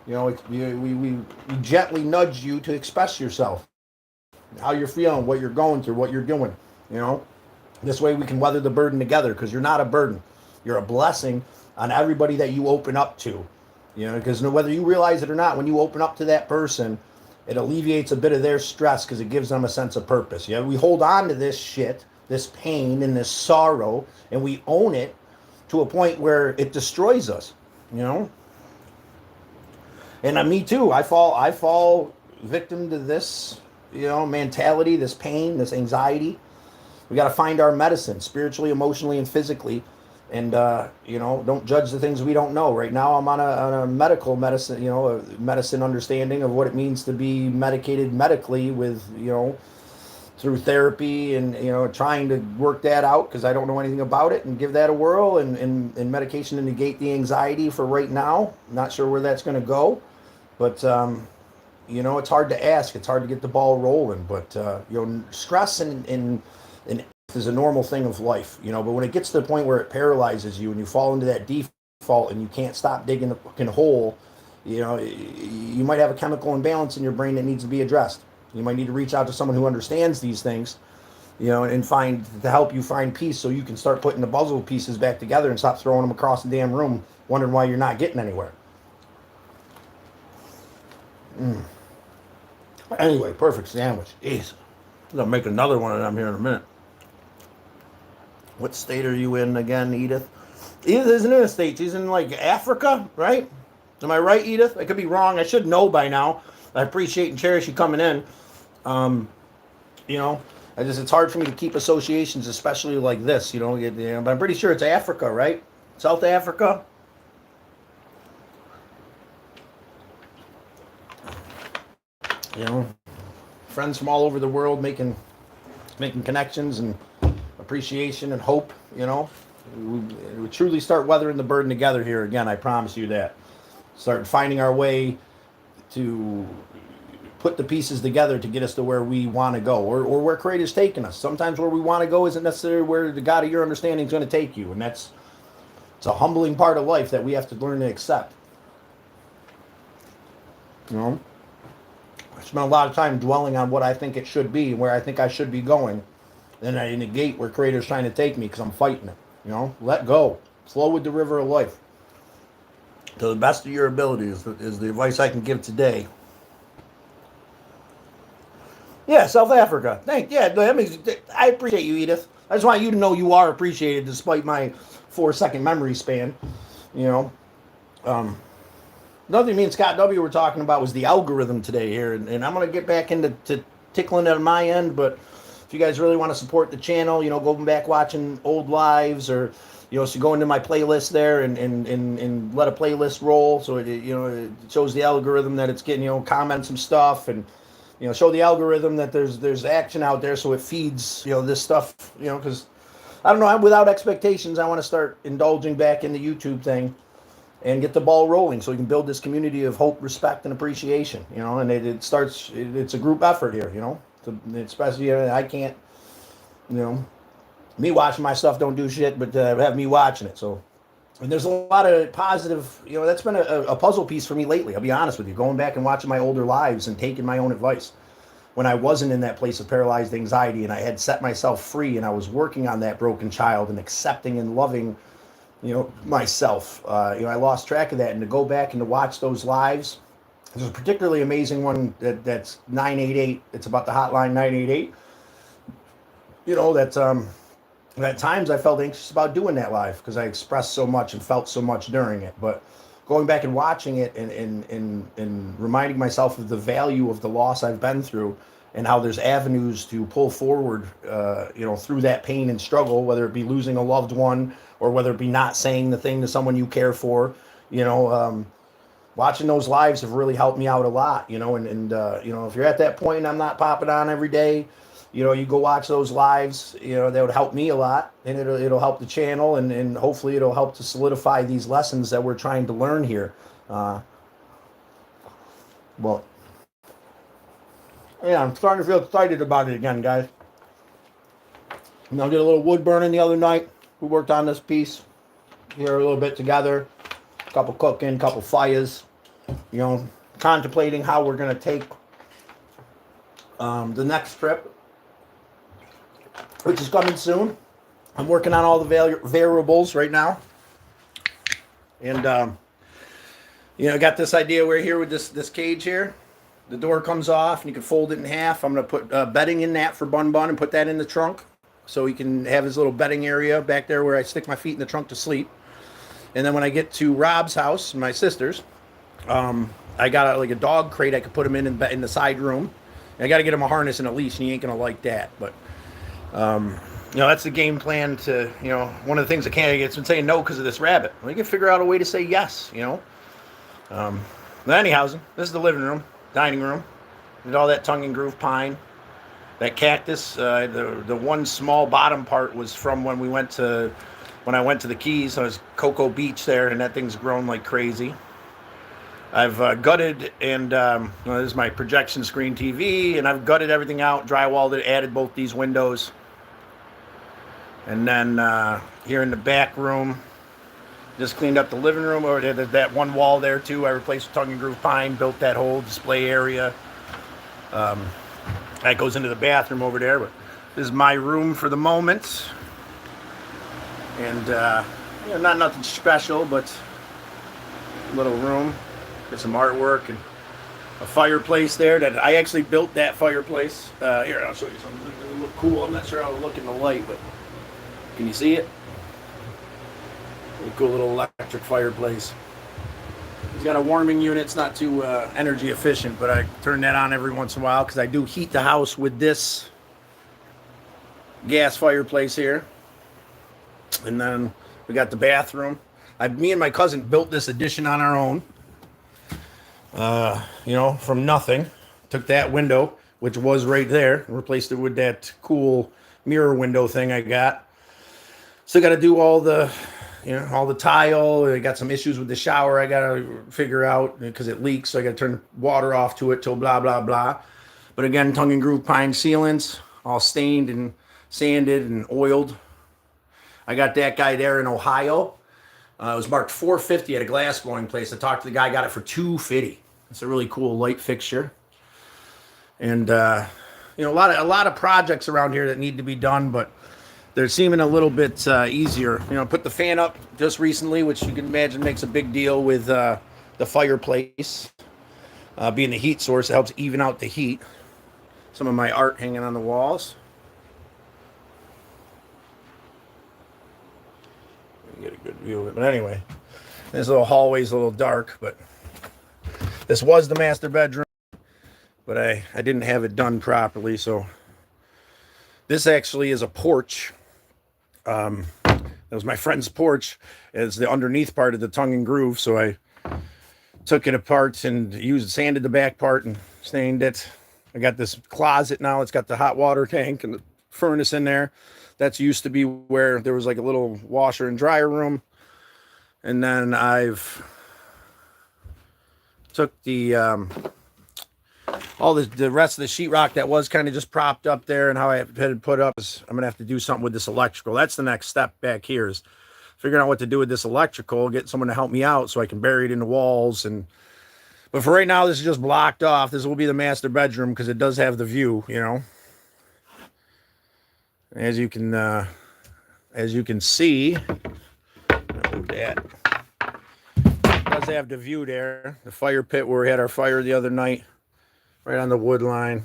we gently nudge you to express yourself, how you're feeling, what you're going through, what you're doing, This way we can weather the burden together, because you're not a burden. You're a blessing on everybody that you open up to. Because whether you realize it or not, when you open up to that person, it alleviates a bit of their stress because it gives them a sense of purpose. We hold on to this shit, this pain and this sorrow, and we own it to a point where it destroys us, And me too. I fall victim to this, mentality, this pain, this anxiety. We got to find our medicine, spiritually, emotionally, and physically. And, don't judge the things we don't know. Right now I'm on a medical medicine, a medicine understanding of what it means to be medicated medically with, through therapy and, trying to work that out because I don't know anything about it, and give that a whirl, and medication to negate the anxiety for right now. Not sure where that's going to go, but, it's hard to ask. It's hard to get the ball rolling, but, stress and is a normal thing of life, but when it gets to the point where it paralyzes you and you fall into that default and you can't stop digging the fucking hole, you might have a chemical imbalance in your brain that needs to be addressed. You might need to reach out to someone who understands these things, and to help you find peace, so you can start putting the puzzle pieces back together and stop throwing them across the damn room, wondering why you're not getting anywhere. Anyway, perfect sandwich. Jeez. I'm gonna make another one of them here in a minute. What state are you in again, Edith? Edith isn't in a state. She's in like Africa, right? Am I right, Edith? I could be wrong. I should know by now. I appreciate and cherish you coming in. And it's hard for me to keep associations, especially like this, you know. But I'm pretty sure it's Africa, right? South Africa. You know, friends from all over the world making connections and appreciation and hope. You know, we truly start weathering the burden together here again. I promise you that. Start finding our way to put the pieces together to get us to where we want to go, or where Creator's taking us. Sometimes where we want to go isn't necessarily where the God of your understanding is going to take you, and it's a humbling part of life that we have to learn to accept. You know, I spent a lot of time dwelling on what I think it should be and where I think I should be going, and I negate where Creator's trying to take me because I'm fighting it. You know, let go, flow with the river of life to the best of your ability is the advice I can give today. Yeah, South Africa. I appreciate you, Edith. I just want you to know you are appreciated despite my 4-second memory span. You know, another thing me and Scott W. were talking about was the algorithm today here, and I'm gonna get back into tickling it on my end. But if you guys really want to support the channel, you know, go back watching old lives, or you know, so go into my playlist there and let a playlist roll, so it shows the algorithm that it's getting, you know, comment some stuff, and you know, show the algorithm that there's action out there, so it feeds, you know, this stuff, you know, because I don't know, I'm without expectations. I want to start indulging back in the YouTube thing and get the ball rolling so we can build this community of hope, respect, and appreciation, you know. And it's a group effort here, you know, especially I can't, you know, me watching my stuff don't do shit, but have me watching it. So, and there's a lot of positive, you know, that's been a puzzle piece for me lately. I'll be honest with you, going back and watching my older lives and taking my own advice when I wasn't in that place of paralyzed anxiety, and I had set myself free, and I was working on that broken child and accepting and loving, you know, myself. You know, I lost track of that, and to go back and to watch those lives. There's a particularly amazing one that's 988. It's about the hotline 988. You know, that's at times I felt anxious about doing that live because I expressed so much and felt so much during it. But going back and watching it and reminding myself of the value of the loss I've been through and how there's avenues to pull forward, you know, through that pain and struggle, whether it be losing a loved one or whether it be not saying the thing to someone you care for, you know, watching those lives have really helped me out a lot, you know, and you know, if you're at that point and I'm not popping on every day, you know, you go watch those lives, you know, that would help me a lot, and it'll help the channel, and hopefully it'll help to solidify these lessons that we're trying to learn here. Well, yeah, I'm starting to feel excited about it again, guys. You know, did a little wood burning the other night. We worked on this piece here a little bit together, a couple cooking, a couple fires, you know, contemplating how we're going to take the next trip, which is coming soon. I'm working on all the variables right now. And, you know, I got this idea. We're here with this cage here. The door comes off and you can fold it in half. I'm going to put bedding in that for Bun Bun and put that in the trunk so he can have his little bedding area back there where I stick my feet in the trunk to sleep. And then when I get to Rob's house, my sister's, I got like a dog crate I could put him in the side room. And I got to get him a harness and a leash, and he ain't going to like that. But you know, that's the game plan to, you know, one of the things the candidate's been saying no because of this rabbit. We can figure out a way to say yes, you know. But anyhow, this is the living room, dining room. Did all that tongue and groove pine. That cactus, the one small bottom part was from when I went to the Keys. So it was Cocoa Beach there, and that thing's grown like crazy. I've gutted, and this is my projection screen TV, and I've gutted everything out, drywalled it, added both these windows. And then here in the back room, just cleaned up the living room. Or there's that one wall there too. I replaced tongue and groove pine, built that whole display area. That goes into the bathroom over there. But this is my room for the moment. And you know, not nothing special, but a little room. Got some artwork and a fireplace there that I actually built that fireplace. Here, I'll show you something. It'll look cool. I'm not sure how it'll look in the light, but can you see it? A cool little electric fireplace. It's got a warming unit. It's not too energy efficient, but I turn that on every once in a while because I do heat the house with this gas fireplace here. And then we got the bathroom. Me and my cousin built this addition on our own, from nothing. Took that window, which was right there, and replaced it with that cool mirror window thing I got. Still got to do all the tile. I got some issues with the shower I got to figure out because it leaks, so I got to turn the water off to it till blah, blah, blah. But again, tongue and groove pine sealants, all stained and sanded and oiled. I got that guy there in Ohio. It was marked $450 at a glass blowing place. I talked to the guy, got it for $250. It's a really cool light fixture. And a lot of projects around here that need to be done, but they're seeming a little bit easier. Put the fan up just recently, which you can imagine makes a big deal with the fireplace being the heat source. It helps even out the heat. Some of my art hanging on the walls. Get a good view of it. But anyway, this little hallway's a little dark, but this was the master bedroom, but I didn't have it done properly. So this actually is a porch. That was my friend's porch. It's the underneath part of the tongue and groove. So I took it apart and sanded the back part and stained it. I got this closet now. It's got the hot water tank and the furnace in there. That's used to be where there was like a little washer and dryer room. And then I've took the all the rest of the sheetrock that was kind of just propped up there, and how I had it put up is I'm going to have to do something with this electrical. That's the next step back here, is figuring out what to do with this electrical, get someone to help me out so I can bury it in the walls. But for right now, this is just blocked off. This will be the master bedroom because it does have the view, As you can see, that it does have the view there. The fire pit where we had our fire the other night, right on the wood line.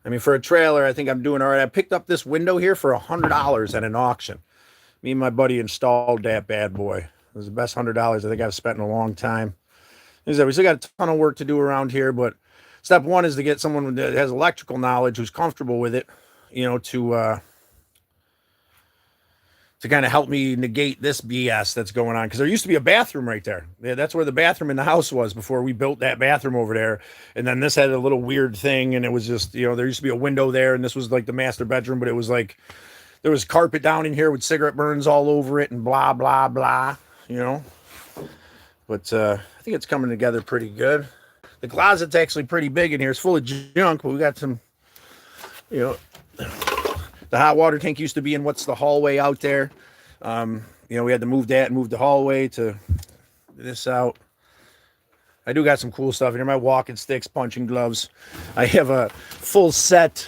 I mean, for a trailer, I think I'm doing all right. I picked up this window here for $100 at an auction. Me and my buddy installed that bad boy. It was the best $100 I think I've spent in a long time. We still got a ton of work to do around here, but step one is to get someone that has electrical knowledge, who's comfortable with it, to kind of help me negate this BS that's going on. Because there used to be a bathroom right there. Yeah, that's where the bathroom in the house was before we built that bathroom over there. And then this had a little weird thing, and it was just, there used to be a window there, and this was like the master bedroom, but it was like, there was carpet down in here with cigarette burns all over it and blah, blah, blah, But I think it's coming together pretty good. The closet's actually pretty big in here. It's full of junk, but we got some, the hot water tank used to be in what's the hallway out there. We had to move that and move the hallway to this out. I do got some cool stuff in here. My walking sticks, punching gloves. I have a full set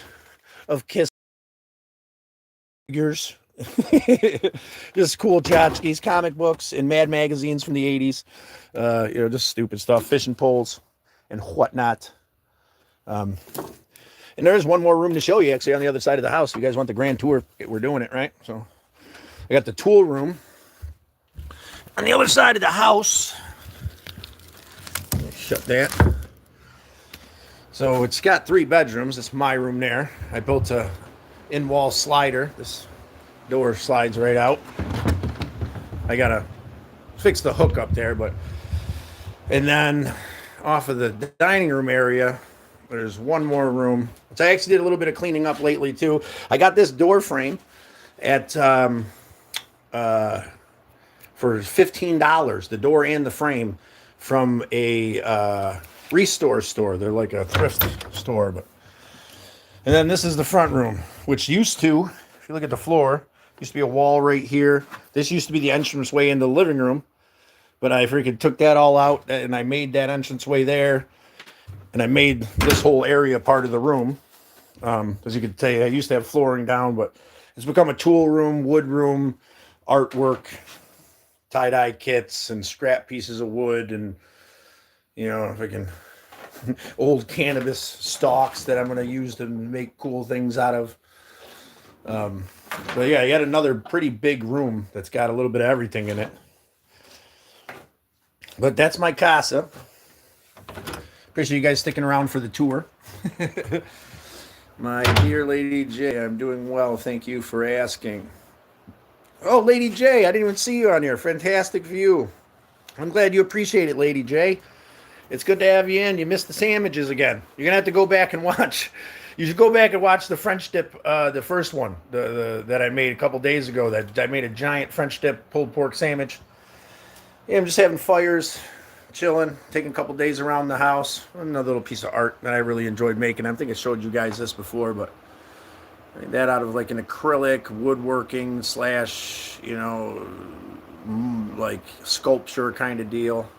of Kiss figures. Just cool tchotchkes, comic books, and Mad magazines from the 80s. Just stupid stuff, fishing poles and whatnot. And there's one more room to show you, actually, on the other side of the house. If you guys want the grand tour, we're doing it, right? So I got the tool room on the other side of the house. Shut that. So it's got 3 bedrooms. It's my room there. I built a in-wall slider. This door slides right out. I gotta fix the hook up there, and then off of the dining room area, there's one more room, which I actually did a little bit of cleaning up lately too. I got this door frame at for $15, the door and the frame, from a restore store. They're like a thrift store, and then this is the front room, which used to, if you look at the floor, used to be a wall right here. This used to be the entranceway into the living room, but I freaking took that all out, and I made that entranceway there, and I made this whole area part of the room. As you can tell, I used to have flooring down, but it's become a tool room, wood room, artwork, tie-dye kits, and scrap pieces of wood, and freaking old cannabis stalks that I'm going to use to make cool things out of. But yeah, I got another pretty big room that's got a little bit of everything in it. But that's my casa. Appreciate you guys sticking around for the tour. My dear Lady J, I'm doing well. Thank you for asking. Oh, Lady J, I didn't even see you on here. Fantastic view. I'm glad you appreciate it, Lady J. It's good to have you in. You missed the sandwiches again. You're gonna have to go back and watch. You should go back and watch the French dip, the first one, that I made a couple days ago. That I made a giant French dip pulled pork sandwich. Yeah, I'm just having fires, chilling, taking a couple days around the house. Another little piece of art that I really enjoyed making. I think I showed you guys this before, but I made that out of like an acrylic woodworking slash, like sculpture kind of deal.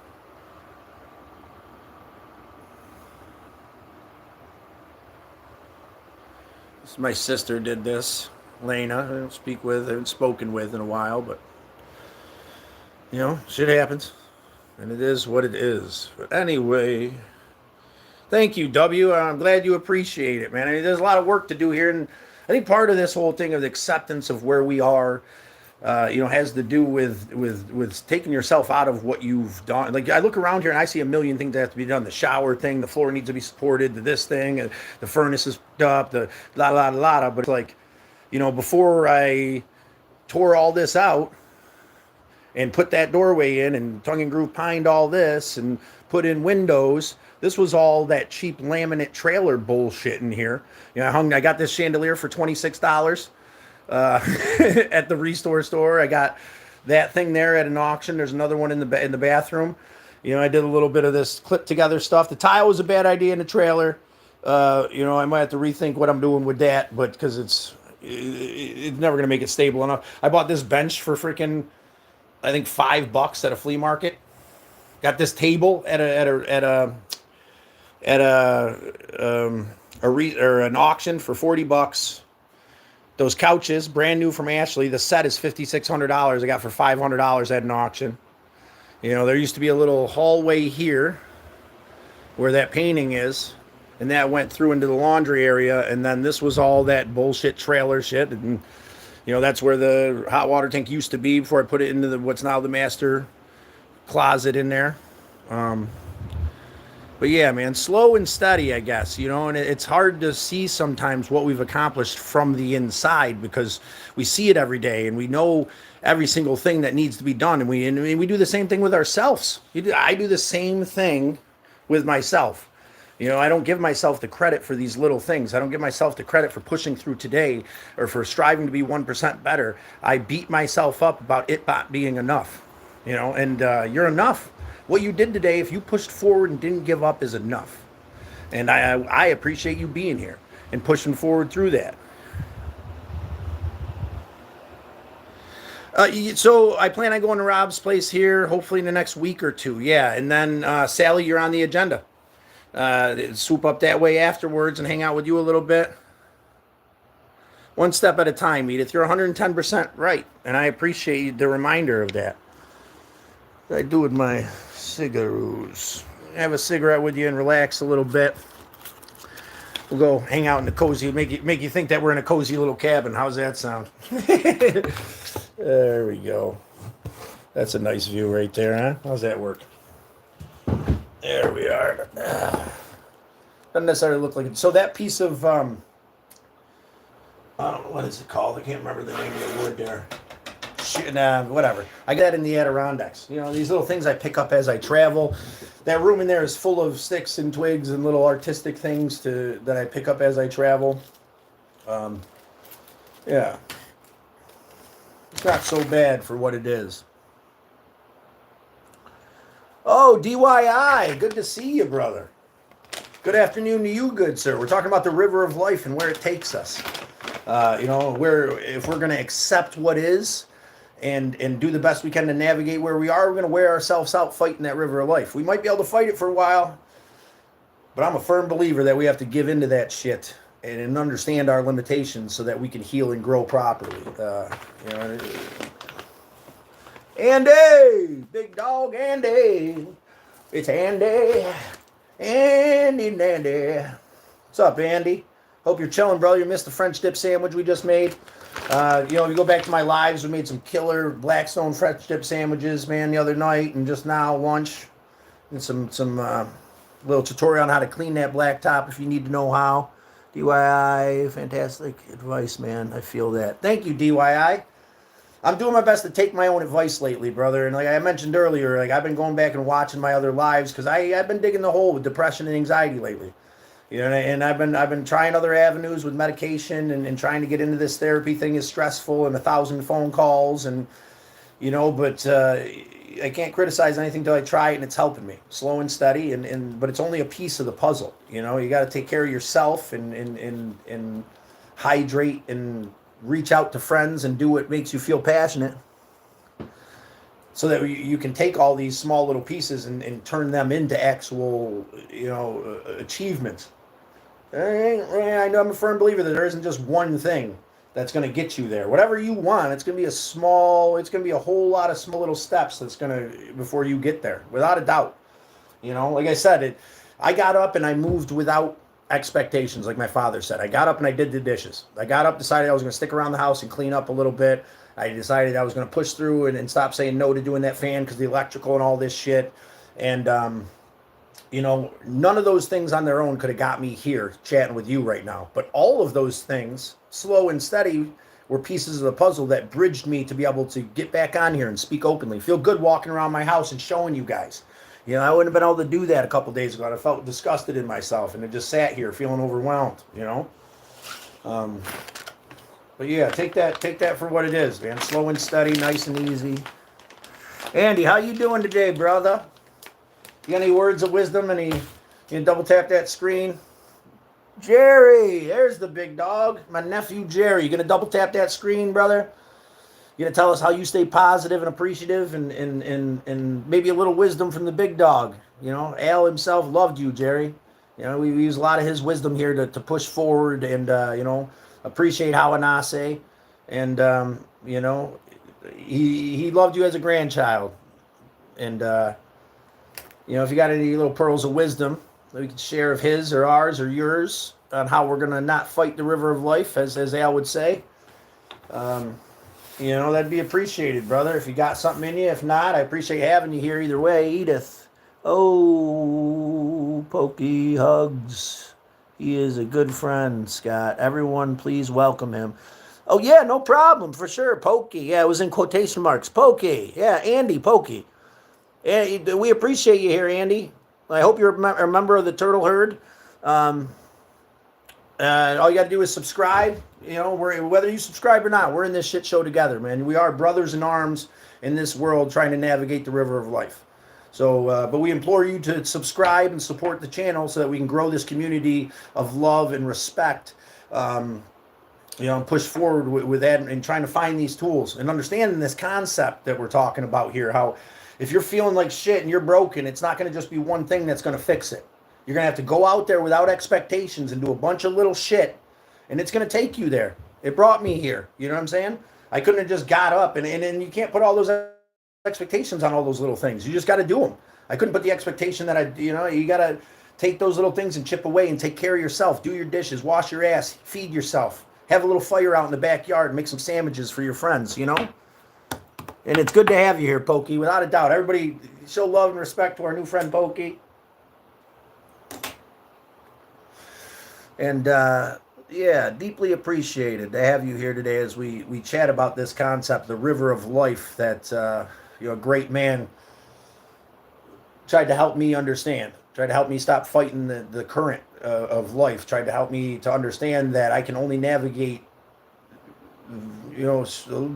My sister did this. Lena, I don't speak with, I haven't spoken with in a while, but shit happens. And it is what it is. But anyway, thank you, W. I'm glad you appreciate it, man. I mean, there's a lot of work to do here, and I think part of this whole thing of the acceptance of where we are, has to do with taking yourself out of what you've done. Like I look around here and I see a million things that have to be done. The shower thing, the floor needs to be supported, this thing, the furnace is up, the la. But it's like, before I tore all this out and put that doorway in and tongue and groove pined all this and put in windows. This was all that cheap laminate trailer bullshit in here. I got this chandelier for $26 at the Restore store. I got that thing there at an auction. There's another one in the bathroom. I did a little bit of this clip together stuff. The tile was a bad idea in the trailer. I might have to rethink what I'm doing with that, but because it's never gonna make it stable enough. I bought this bench for freaking, I think $5 at a flea market. Got this table at an auction for $40. Those couches, brand new from Ashley. The set is $5,600. I got for $500 at an auction. There used to be a little hallway here where that painting is, and that went through into the laundry area, and then this was all that bullshit trailer shit, and that's where the hot water tank used to be before I put it into what's now the master closet in there. But yeah, man, slow and steady, I guess, and it's hard to see sometimes what we've accomplished from the inside because we see it every day and we know every single thing that needs to be done. And we do the same thing with ourselves. I do the same thing with myself. I don't give myself the credit for these little things. I don't give myself the credit for pushing through today or for striving to be 1% better. I beat myself up about it not being enough, and you're enough. What you did today, if you pushed forward and didn't give up, is enough. And I appreciate you being here and pushing forward through that. So I plan on going to Rob's place here, hopefully in the next week or two. Yeah, and then Sally, you're on the agenda. Swoop up that way afterwards and hang out with you a little bit. One step at a time, Edith. You're 110% right, and I appreciate the reminder of that. What I do with my cigarettes. Have a cigarette with you and relax a little bit. We'll go hang out in the cozy, make you think that we're in a cozy little cabin. How's that sound? There we go. That's a nice view right there, huh? How's that work? There we are. Doesn't necessarily look like it. So that piece of, I don't know, what is it called? I can't remember the name of the wood there. Whatever. I got that in the Adirondacks. These little things I pick up as I travel. That room in there is full of sticks and twigs and little artistic things that I pick up as I travel. Yeah. It's not so bad for what it is. Oh, DYI. Good to see you, brother. Good afternoon to you, good sir. We're talking about the river of life and where it takes us. If we're going to accept what is, and do the best we can to navigate where we are, we're going to wear ourselves out fighting that river of life. We might be able to fight it for a while, but I'm a firm believer that we have to give into that shit and understand our limitations so that we can heal and grow properly. Andy! Big dog Andy! It's Andy! Andy! What's up, Andy? Hope you're chilling, brother. You missed the French dip sandwich we just made. If you go back to my lives, we made some killer Blackstone French dip sandwiches, man, the other night, and just now lunch, and some little tutorial on how to clean that black top if you need to know how. DYI, fantastic advice, man. I feel that. Thank you, DYI. I'm doing my best to take my own advice lately, brother. And like I mentioned earlier, like I've been going back and watching my other lives because I've been digging the hole with depression and anxiety lately. You know, and I've been trying other avenues with medication and trying to get into this therapy thing is stressful and 1,000 phone calls and but I can't criticize anything till I try it and it's helping me slow and steady but it's only a piece of the puzzle. You got to take care of yourself and hydrate and reach out to friends and do what makes you feel passionate so that you can take all these small little pieces and turn them into actual achievements. I know I'm a firm believer that there isn't just one thing that's going to get you there. Whatever you want, it's going to be it's going to be a whole lot of small little steps before you get there, without a doubt. Like I said, I got up and I moved without expectations, like my father said. I got up and I did the dishes. I got up, decided I was going to stick around the house and clean up a little bit. I decided I was going to push through and stop saying no to doing that fan because the electrical and all this shit. And, none of those things on their own could have got me here chatting with you right now. But all of those things, slow and steady, were pieces of the puzzle that bridged me to be able to get back on here and speak openly. Feel good walking around my house and showing you guys. I wouldn't have been able to do that a couple days ago. I felt disgusted in myself and I just sat here feeling overwhelmed, But yeah, take that for what it is, man. Slow and steady, nice and easy. Andy, how you doing today, brother? You got any words of wisdom? You double tap that screen? Jerry, there's the big dog. My nephew, Jerry. You going to double tap that screen, brother? You going to tell us how you stay positive and appreciative and maybe a little wisdom from the big dog? Al himself loved you, Jerry. We use a lot of his wisdom here to push forward and, appreciate Hawanase. And, he loved you as a grandchild. And, if you got any little pearls of wisdom that we could share of his or ours or yours on how we're going to not fight the river of life, as Al would say, that'd be appreciated, brother. If you got something in you. If not, I appreciate having you here either way. Edith. Oh, Pokey hugs. He is a good friend, Scott. Everyone, please welcome him. Oh, yeah, no problem, for sure. Pokey. Yeah, it was in quotation marks. Pokey. Yeah, Andy Pokey. Yeah, we appreciate you here, Andy. I hope you're a member of the Turtle Herd. All you got to do is subscribe. Whether you subscribe or not, we're in this shit show together, man. We are brothers in arms in this world trying to navigate the river of life. So, but we implore you to subscribe and support the channel so that we can grow this community of love and respect. And push forward with that and trying to find these tools and understanding this concept that we're talking about here. How if you're feeling like shit and you're broken, it's not going to just be one thing that's going to fix it. You're going to have to go out there without expectations and do a bunch of little shit, and it's going to take you there. It brought me here. You know what I'm saying? I couldn't have just got up, and you can't put all those expectations on all those little things. You just got to do them. I couldn't put the expectation that you got to take those little things and chip away and take care of yourself. Do your dishes, wash your ass, feed yourself, have a little fire out in the backyard, and make some sandwiches for your friends, And it's good to have you here, Pokey, without a doubt. Everybody show love and respect to our new friend, Pokey. And, deeply appreciated to have you here today as we chat about this concept, the river of life, that, a great man tried to help me understand, tried to help me stop fighting the current of life, tried to help me to understand that I can only navigate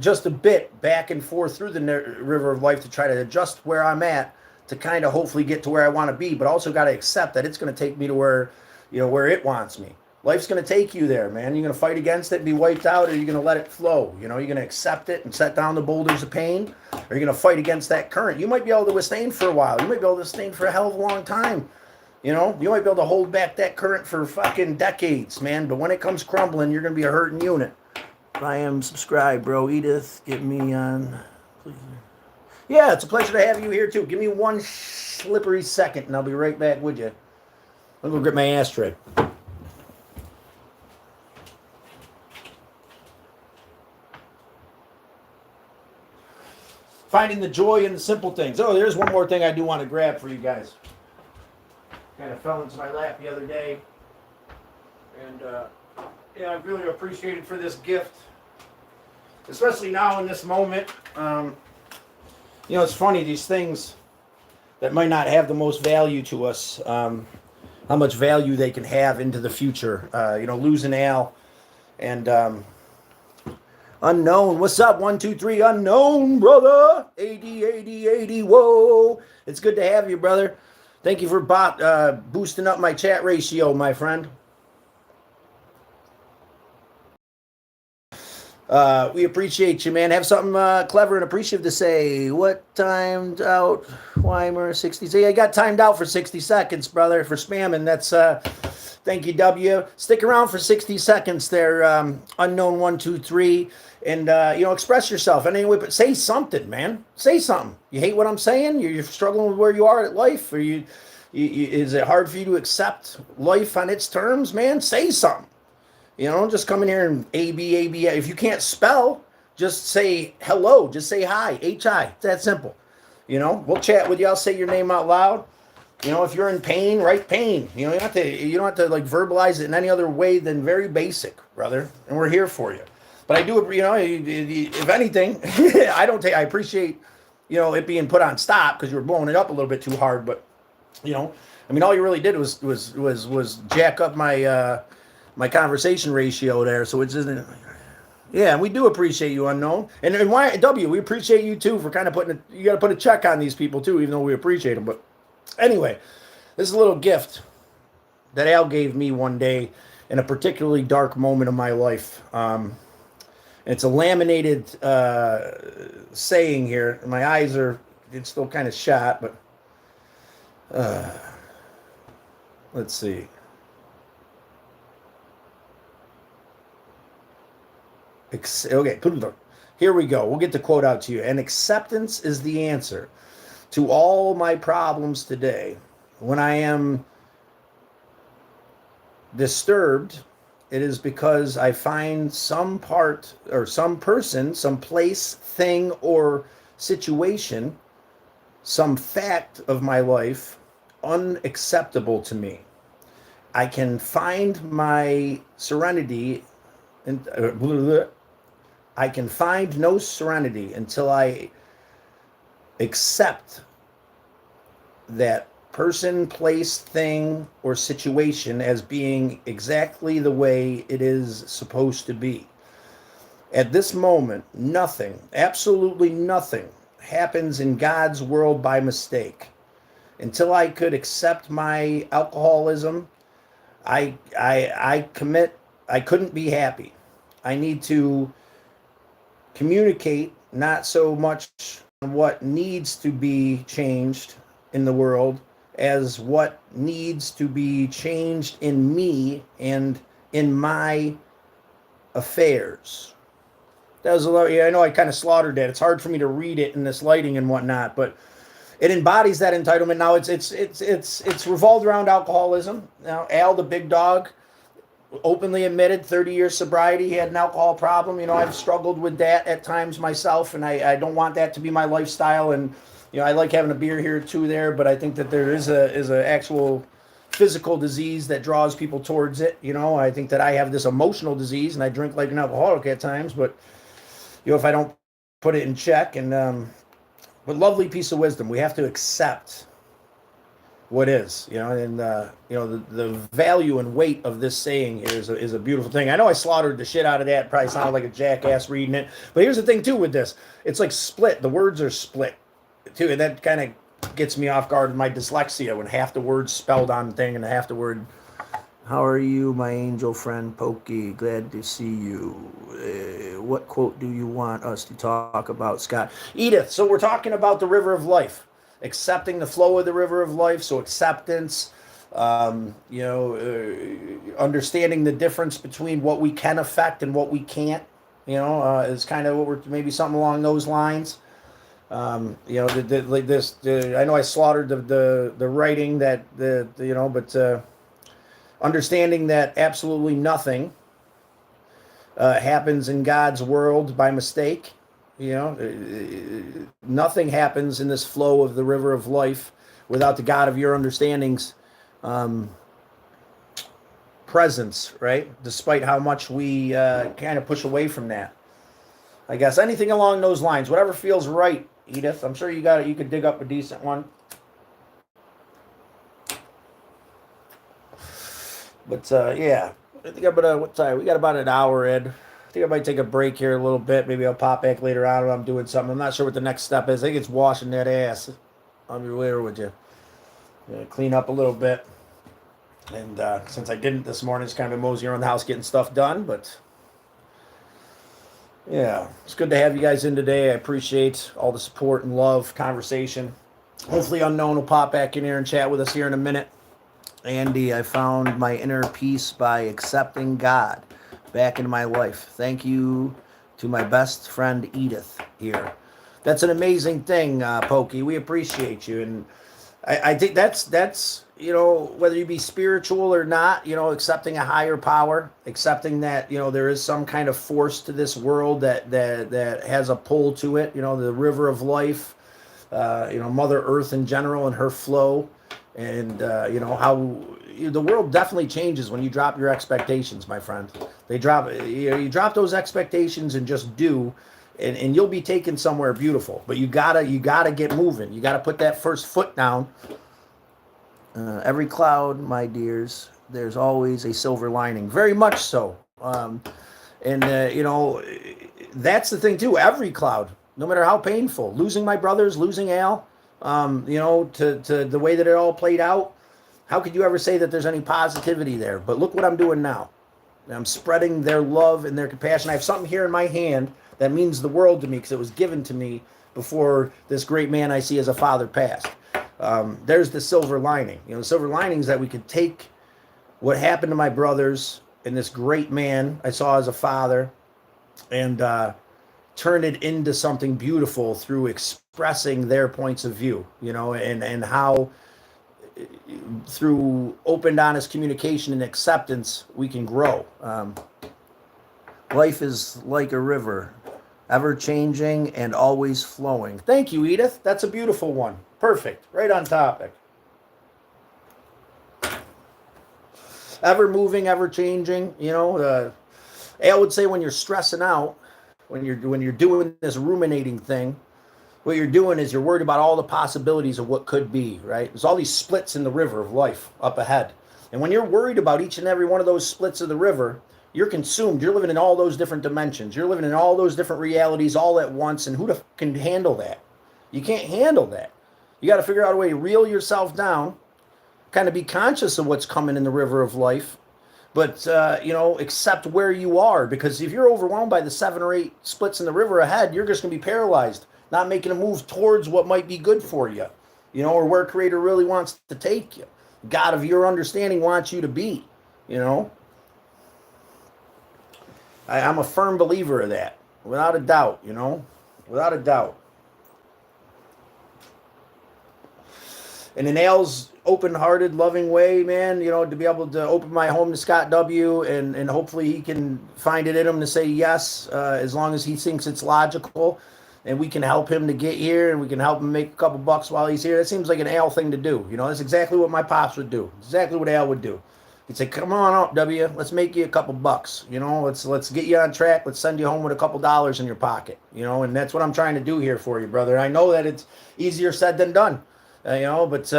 just a bit back and forth through the river of life to try to adjust where I'm at to kind of hopefully get to where I want to be, but also got to accept that it's going to take me to where it wants me. Life's going to take you there, man. You're going to fight against it and be wiped out, or you're going to let it flow. You're going to accept it and set down the boulders of pain, or you're going to fight against that current. You might be able to withstand for a while. You might be able to withstand for a hell of a long time. You might be able to hold back that current for fucking decades, man. But when it comes crumbling, you're going to be a hurting unit. I am subscribed, bro. Edith, get me on, please. Yeah, it's a pleasure to have you here, too. Give me one slippery second, and I'll be right back with you. I'll go get my ashtray. Finding the joy in the simple things. Oh, there's one more thing I do want to grab for you guys. Kind of fell into my lap the other day. And yeah, I really appreciate it for this gift, especially now in this moment. It's funny, these things that might not have the most value to us, how much value they can have into the future. Losing Al and Unknown. What's up? 1, 2, 3. Unknown, brother. 80, 80, 80. Whoa. It's good to have you, brother. Thank you for boosting up my chat ratio, my friend. We appreciate you, man. Have something clever and appreciative to say. What timed out? Weimer 60. So I got timed out for 60 seconds, brother, for spamming. That's thank you, W. Stick around for 60 seconds there, Unknown 1, 2, 3, and express yourself anyway. But say something, man. Say something. You hate what I'm saying? You're struggling with where you are at life, or is it hard for you to accept life on its terms, man? Say something. Just come in here and A, B, A, B. If you can't spell, just say hello. Just say hi, H-I. It's that simple. We'll chat with you. I'll say your name out loud. If you're in pain, write pain. You don't have to like verbalize it in any other way than very basic, brother. And we're here for you. But I do, if anything, I appreciate, it being put on stop because you were blowing it up a little bit too hard. But, all you really did was jack up my conversation ratio there, so it's just, yeah, we do appreciate you, Unknown, and why W, we appreciate you too for kind of you got to put a check on these people too, even though we appreciate them. But anyway, this is a little gift that Al gave me one day in a particularly dark moment of my life. It's a laminated saying here. My eyes it's still kind of shot, but let's see. Okay, here we go. We'll get the quote out to you. And acceptance is the answer to all my problems today. When I am disturbed, it is because I find some part or some person, some place, thing, or situation, some fact of my life unacceptable to me. I can find my serenity and I can find no serenity until I accept that person, place, thing, or situation as being exactly the way it is supposed to be. At this moment, nothing, absolutely nothing, happens in God's world by mistake. Until I could accept my alcoholism, I couldn't be happy. I need to communicate not so much on what needs to be changed in the world as what needs to be changed in me and in my affairs. That was a lot. Yeah, I know I kind of slaughtered that. It's hard for me to read it in this lighting and whatnot, but it embodies that entitlement. Now it's revolved around alcoholism. Now Al, the big dog, openly admitted 30 years sobriety, he had an alcohol problem. I've struggled with that at times myself, and I don't want that to be my lifestyle. And I like having a beer here too there, but I think that there is a actual physical disease that draws people towards it. I think that I have this emotional disease, and I drink like an alcoholic at times, but if I don't put it in check. And but lovely piece of wisdom. We have to accept what is, and the value and weight of this saying here is a beautiful thing. I know I slaughtered the shit out of that. Probably sounded like a jackass reading it. But here's the thing too with this. It's like split. The words are split too. And that kind of gets me off guard with my dyslexia when half the words spelled on the thing and half the word. How are you, my angel friend Pokey? Glad to see you. What quote do you want us to talk about, Scott? Edith, so we're talking about the river of life. Accepting the flow of the river of life. So acceptance, understanding the difference between what we can affect and what we can't, is kind of what we're, maybe something along those lines. I know I slaughtered the writing but understanding that absolutely nothing happens in God's world by mistake. Nothing happens in this flow of the river of life without the God of your understandings presence, right? Despite how much we kind of push away from that. I guess anything along those lines, whatever feels right, Edith. I'm sure you got it. You could dig up a decent one. But yeah, I think I'm gonna. What time? We got about an hour in. I think I might take a break here a little bit. Maybe I'll pop back later on when I'm doing something. I'm not sure what the next step is. I think it's washing that ass. I'll be there with you. Clean up a little bit. And since I didn't this morning, it's kind of been moseying around the house getting stuff done. But yeah, it's good to have you guys in today. I appreciate all the support and love, conversation. Hopefully Unknown will pop back in here and chat with us here in a minute. Andy, I found my inner peace by accepting God back into my life. Thank you to my best friend Edith here. That's an amazing thing, Pokey. We appreciate you. And I think that's whether you be spiritual or not, accepting a higher power, accepting that, there is some kind of force to this world that has a pull to it, the river of life, Mother Earth in general and her flow. And, how the world definitely changes when you drop your expectations, my friend. They drop, you drop those expectations and just do, and you'll be taken somewhere beautiful. But you gotta get moving. You gotta put that first foot down. Every cloud, my dears, there's always a silver lining. Very much so. That's the thing too. Every cloud, no matter how painful, losing my brothers, losing Al, to the way that it all played out, how could you ever say that there's any positivity there? But look what I'm doing now. I'm spreading their love and their compassion. I have something here in my hand that means the world to me because it was given to me before this great man I see as a father passed. There's the silver lining. The silver lining is that we could take what happened to my brothers and this great man I saw as a father and turn it into something beautiful through expressing their points of view, and how through open, honest communication and acceptance, we can grow. Life is like a river, ever changing and always flowing. Thank you, Edith. That's a beautiful one. Perfect. Right on topic. Ever moving, ever changing. Al would say when you're stressing out, when you're doing this ruminating thing, what you're doing is you're worried about all the possibilities of what could be, right? There's all these splits in the river of life up ahead. And when you're worried about each and every one of those splits of the river, you're consumed. You're living in all those different dimensions. You're living in all those different realities all at once. And who can handle that? You can't handle that. You got to figure out a way to reel yourself down, kind of be conscious of what's coming in the river of life, but, accept where you are. Because if you're overwhelmed by the 7 or 8 splits in the river ahead, you're just going to be paralyzed, not making a move towards what might be good for you, or where Creator really wants to take you. God of your understanding wants you to be, I'm a firm believer of that, without a doubt, without a doubt. And in Al's open-hearted, loving way, man, to be able to open my home to Scott W. and hopefully he can find it in him to say yes, as long as he thinks it's logical, and we can help him to get here, and we can help him make a couple bucks while he's here. That seems like an Al thing to do. That's exactly what my pops would do. Exactly what Al would do. He'd say, "Come on up, W. Let's make you a couple bucks. Let's get you on track. Let's send you home with a couple dollars in your pocket. And that's what I'm trying to do here for you, brother. I know that it's easier said than done. But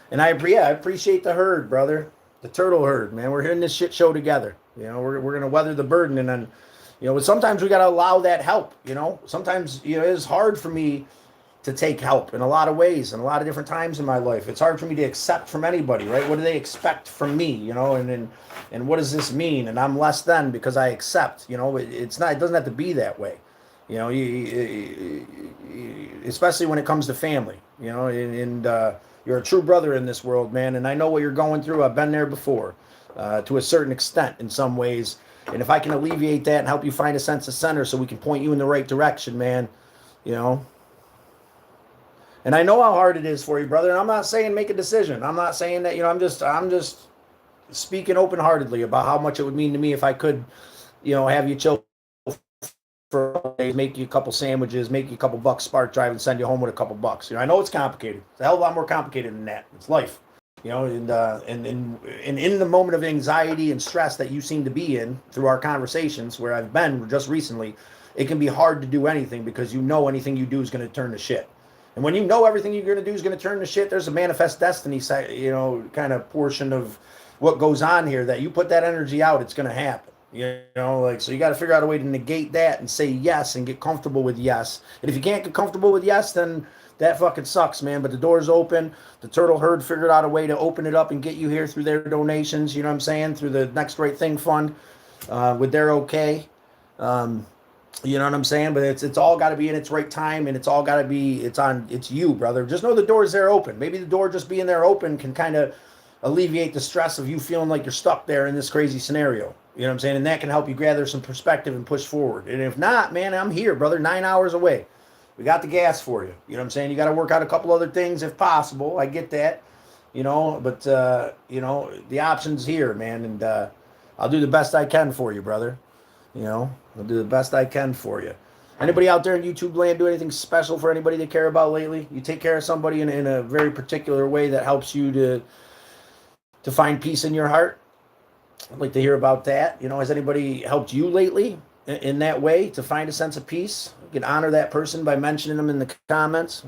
and I appreciate the herd, brother, the turtle herd, man. We're in this shit show together. We're gonna weather the burden, and then, sometimes we gotta allow that help. Sometimes it is hard for me to take help in a lot of ways, in a lot of different times in my life. It's hard for me to accept from anybody, right? What do they expect from me? And what does this mean? And I'm less than because I accept. It's not. It doesn't have to be that way. Especially when it comes to family, and you're a true brother in this world, man. And I know what you're going through. I've been there before, to a certain extent in some ways. And if I can alleviate that and help you find a sense of center so we can point you in the right direction, man, and I know how hard it is for you, brother. And I'm not saying make a decision. I'm not saying that, I'm just speaking open-heartedly about how much it would mean to me if I could, have you chill for days, make you a couple sandwiches, make you a couple bucks, spark drive, and send you home with a couple bucks. I know it's complicated. It's a hell of a lot more complicated than that. It's life. You know, and in the moment of anxiety and stress that you seem to be in through our conversations, where I've been just recently, it can be hard to do anything because you know anything you do is going to turn to shit. And when you know everything you're going to do is going to turn to shit, there's a manifest destiny, you know, kind of portion of what goes on here that you put that energy out, it's going to happen. You know, like, so you got to figure out a way to negate that and say yes and get comfortable with yes. And if you can't get comfortable with yes, then that fucking sucks, man. But the door's open. The Turtle Herd figured out a way to open it up and get you here through their donations. You know what I'm saying? Through the Next Right Thing Fund, with their okay. Um, you know what I'm saying? But it's all got to be in its right time, and it's all got to be it's you, brother. Just know the door's there open. Maybe the door just being there open can kind of alleviate the stress of you feeling like you're stuck there in this crazy scenario. You know what I'm saying? And that can help you gather some perspective and push forward. And if not, man, I'm here, brother. 9 hours away. We got the gas for you. You know what I'm saying? You got to work out a couple other things if possible. I get that, you know, but, you know, the option's here, man. And I'll do the best I can for you, brother. You know, I'll do the best I can for you. Anybody out there in YouTube land do anything special for anybody they care about lately? You take care of somebody in a very particular way that helps you to find peace in your heart? I'd like to hear about that. You know, has anybody helped you lately in that way to find a sense of peace? You can honor that person by mentioning them in the comments.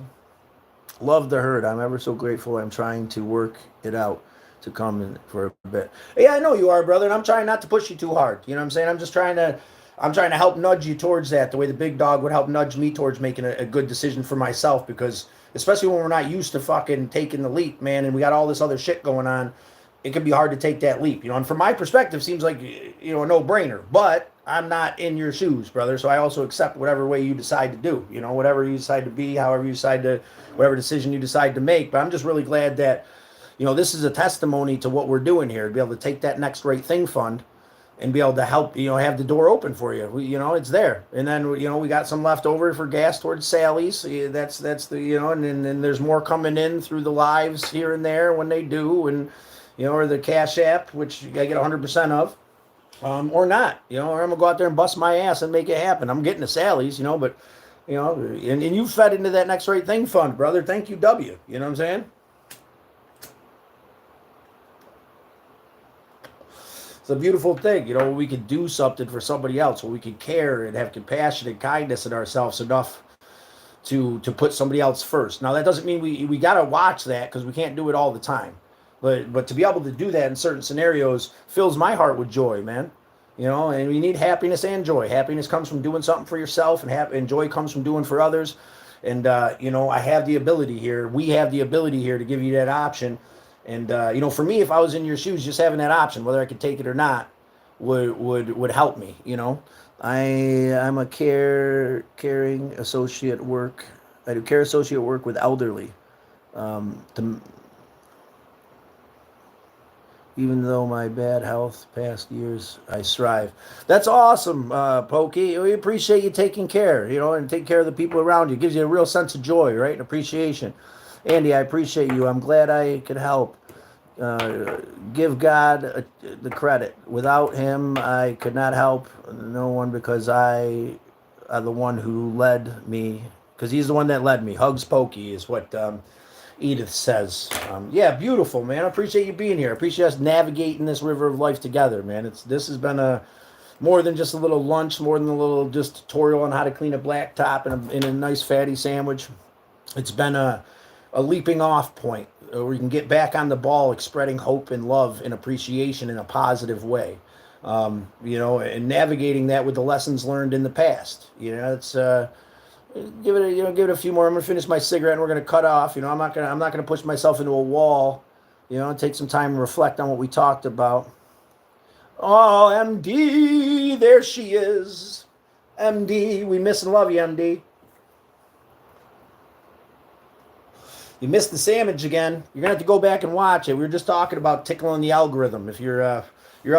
Love the herd. I'm ever so grateful. I'm trying to work it out to come in for a bit. Yeah, I know you are, brother, and I'm trying not to push you too hard. You know what I'm saying? I'm trying to help nudge you towards that, the way the big dog would help nudge me towards making a good decision for myself, because especially when we're not used to fucking taking the leap, man, and we got all this other shit going on, it can be hard to take that leap, you know. And from my perspective, seems like, you know, a no-brainer. But I'm not in your shoes, brother. So I also accept whatever way you decide to do, you know, whatever you decide to be, however you decide to, whatever decision you decide to make. But I'm just really glad that, you know, this is a testimony to what we're doing here, to be able to take that Next Right Thing Fund and be able to help, you know, have the door open for you. You know, it's there. And then, you know, we got some left over for gas towards Sally's. That's the, you know, and then there's more coming in through the lives here and there when they do. And, you know, or the Cash App, which I get 100% of, or not, you know, or I'm going to go out there and bust my ass and make it happen. I'm getting to Sally's, you know, but, you know, and you fed into that Next Right Thing Fund, brother. Thank you, W. You know what I'm saying? It's a beautiful thing, you know, we could do something for somebody else, where we could care and have compassion and kindness in ourselves enough to put somebody else first. Now, that doesn't mean we got to watch that, because we can't do it all the time. But to be able to do that in certain scenarios fills my heart with joy, man. You know, and we need happiness and joy. Happiness comes from doing something for yourself, and joy comes from doing for others. And, you know, I have the ability here. We have the ability here to give you that option. And, you know, for me, if I was in your shoes, just having that option, whether I could take it or not, would help me, you know. I'm a caring associate work. I do care associate work with elderly. To Even though my bad health past years, I strive. That's awesome, Pokey. We appreciate you taking care, you know, and take care of the people around you. It gives you a real sense of joy, right, and appreciation. Andy, I appreciate you. I'm glad I could help. Give God the credit. Without him, I could not help no one, because I am the one who led me, because he's the one that led me. Hugs Pokey is what Edith says. Yeah, beautiful, man. I appreciate you being here. I appreciate us navigating this river of life together, man. This has been a more than just a little lunch, more than a little just tutorial on how to clean a blacktop in a nice fatty sandwich. It's been a leaping off point where you can get back on the ball, spreading hope and love and appreciation in a positive way. You know, and navigating that with the lessons learned in the past. You know, it's give it a few more. I'm gonna finish my cigarette and we're gonna cut off. You know, I'm not gonna push myself into a wall. You know, take some time and reflect on what we talked about. Oh, MD, there she is. MD, we miss and love you, MD. You missed the sandwich again. You're gonna have to go back and watch it. We were just talking about tickling the algorithm. If you're up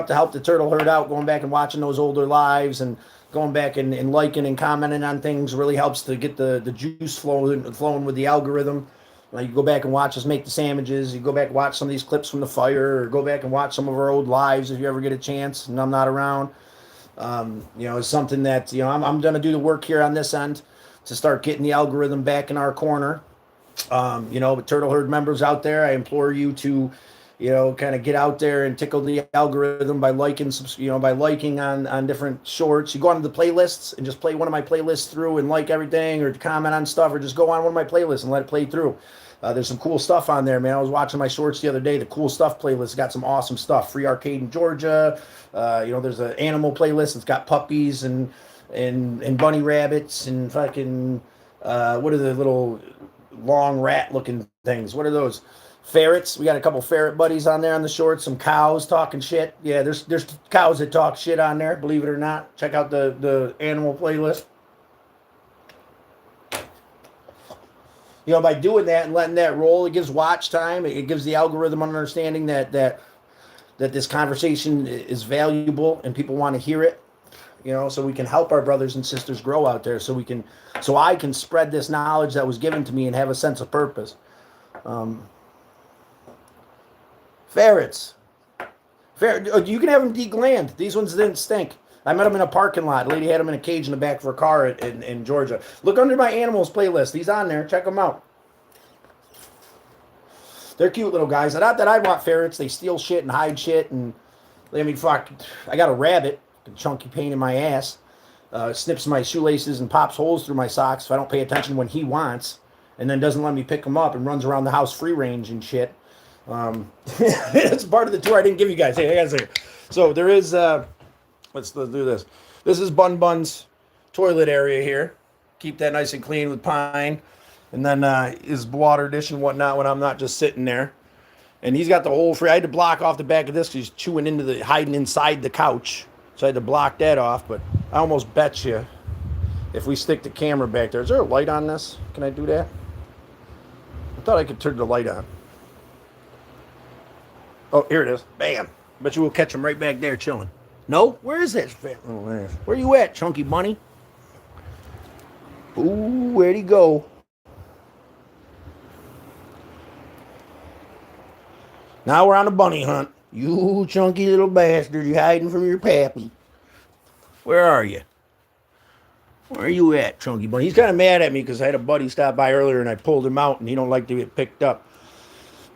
to help the turtle herd out, going back and watching those older lives and going back and liking and commenting on things really helps to get the juice flowing with the algorithm. You go back and watch us make the sandwiches. You go back and watch some of these clips from the fire, or go back and watch some of our old lives if you ever get a chance and I'm not around. You know, it's something that, you know, I'm going to do the work here on this end to start getting the algorithm back in our corner. But Turtle Herd members out there, I implore you to, kind of get out there and tickle the algorithm by liking, by liking on different shorts. You go onto the playlists and just play one of my playlists through and like everything, or comment on stuff, or just go on one of my playlists and let it play through. There's some cool stuff on there, man. I was watching my shorts the other day. The cool stuff playlist got some awesome stuff. Free arcade in Georgia. There's an animal playlist. It's got puppies and bunny rabbits and fucking what are the little long rat looking things? What are those? Ferrets. We got a couple ferret buddies on there on the shorts. Some cows talking shit. Yeah, there's cows that talk shit on there. Believe it or not. Check out the animal playlist. By doing that and letting that roll, it gives watch time. It gives the algorithm an understanding that this conversation is valuable and people want to hear it. So we can help our brothers and sisters grow out there. So I can spread this knowledge that was given to me and have a sense of purpose. Ferrets. You can have them degland. These ones didn't stink. I met them in a parking lot. A lady had them in a cage in the back of her car in Georgia. Look under my animals playlist. These on there. Check them out. They're cute little guys. Not that I want ferrets. They steal shit and hide shit. And fuck. I got a rabbit, a chunky pain in my ass. Snips my shoelaces and pops holes through my socks if I don't pay attention when he wants. And then doesn't let me pick him up and runs around the house free range and shit. That's part of the tour I didn't give you guys. Hey, I gotta say. So there is... Let's do this. This is Bun Bun's toilet area here. Keep that nice and clean with pine. And then his water dish and whatnot when I'm not just sitting there. And he's got the whole free. I had to block off the back of this because he's hiding inside the couch. So I had to block that off. But I almost bet you if we stick the camera back there. Is there a light on this? Can I do that? I thought I could turn the light on. Oh, here it is. Bam. Bet you we'll catch him right back there chilling. No? Where is that? Oh, man. Where you at, chunky bunny? Ooh, where'd he go? Now we're on a bunny hunt. You chunky little bastard. You're hiding from your pappy. Where are you? Where are you at, chunky bunny? He's kind of mad at me because I had a buddy stop by earlier and I pulled him out and he don't like to get picked up.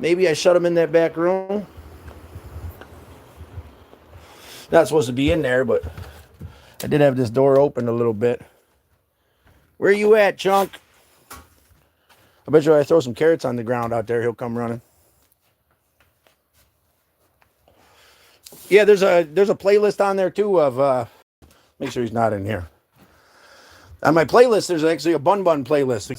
Maybe I shut him in that back room. Not supposed to be in there, but I did have this door open a little bit. Where you at, chunk? I bet you I throw some carrots on the ground out there, he'll come running. Yeah, there's a playlist on there too of make sure he's not in here. On my playlist, there's actually a Bun playlist.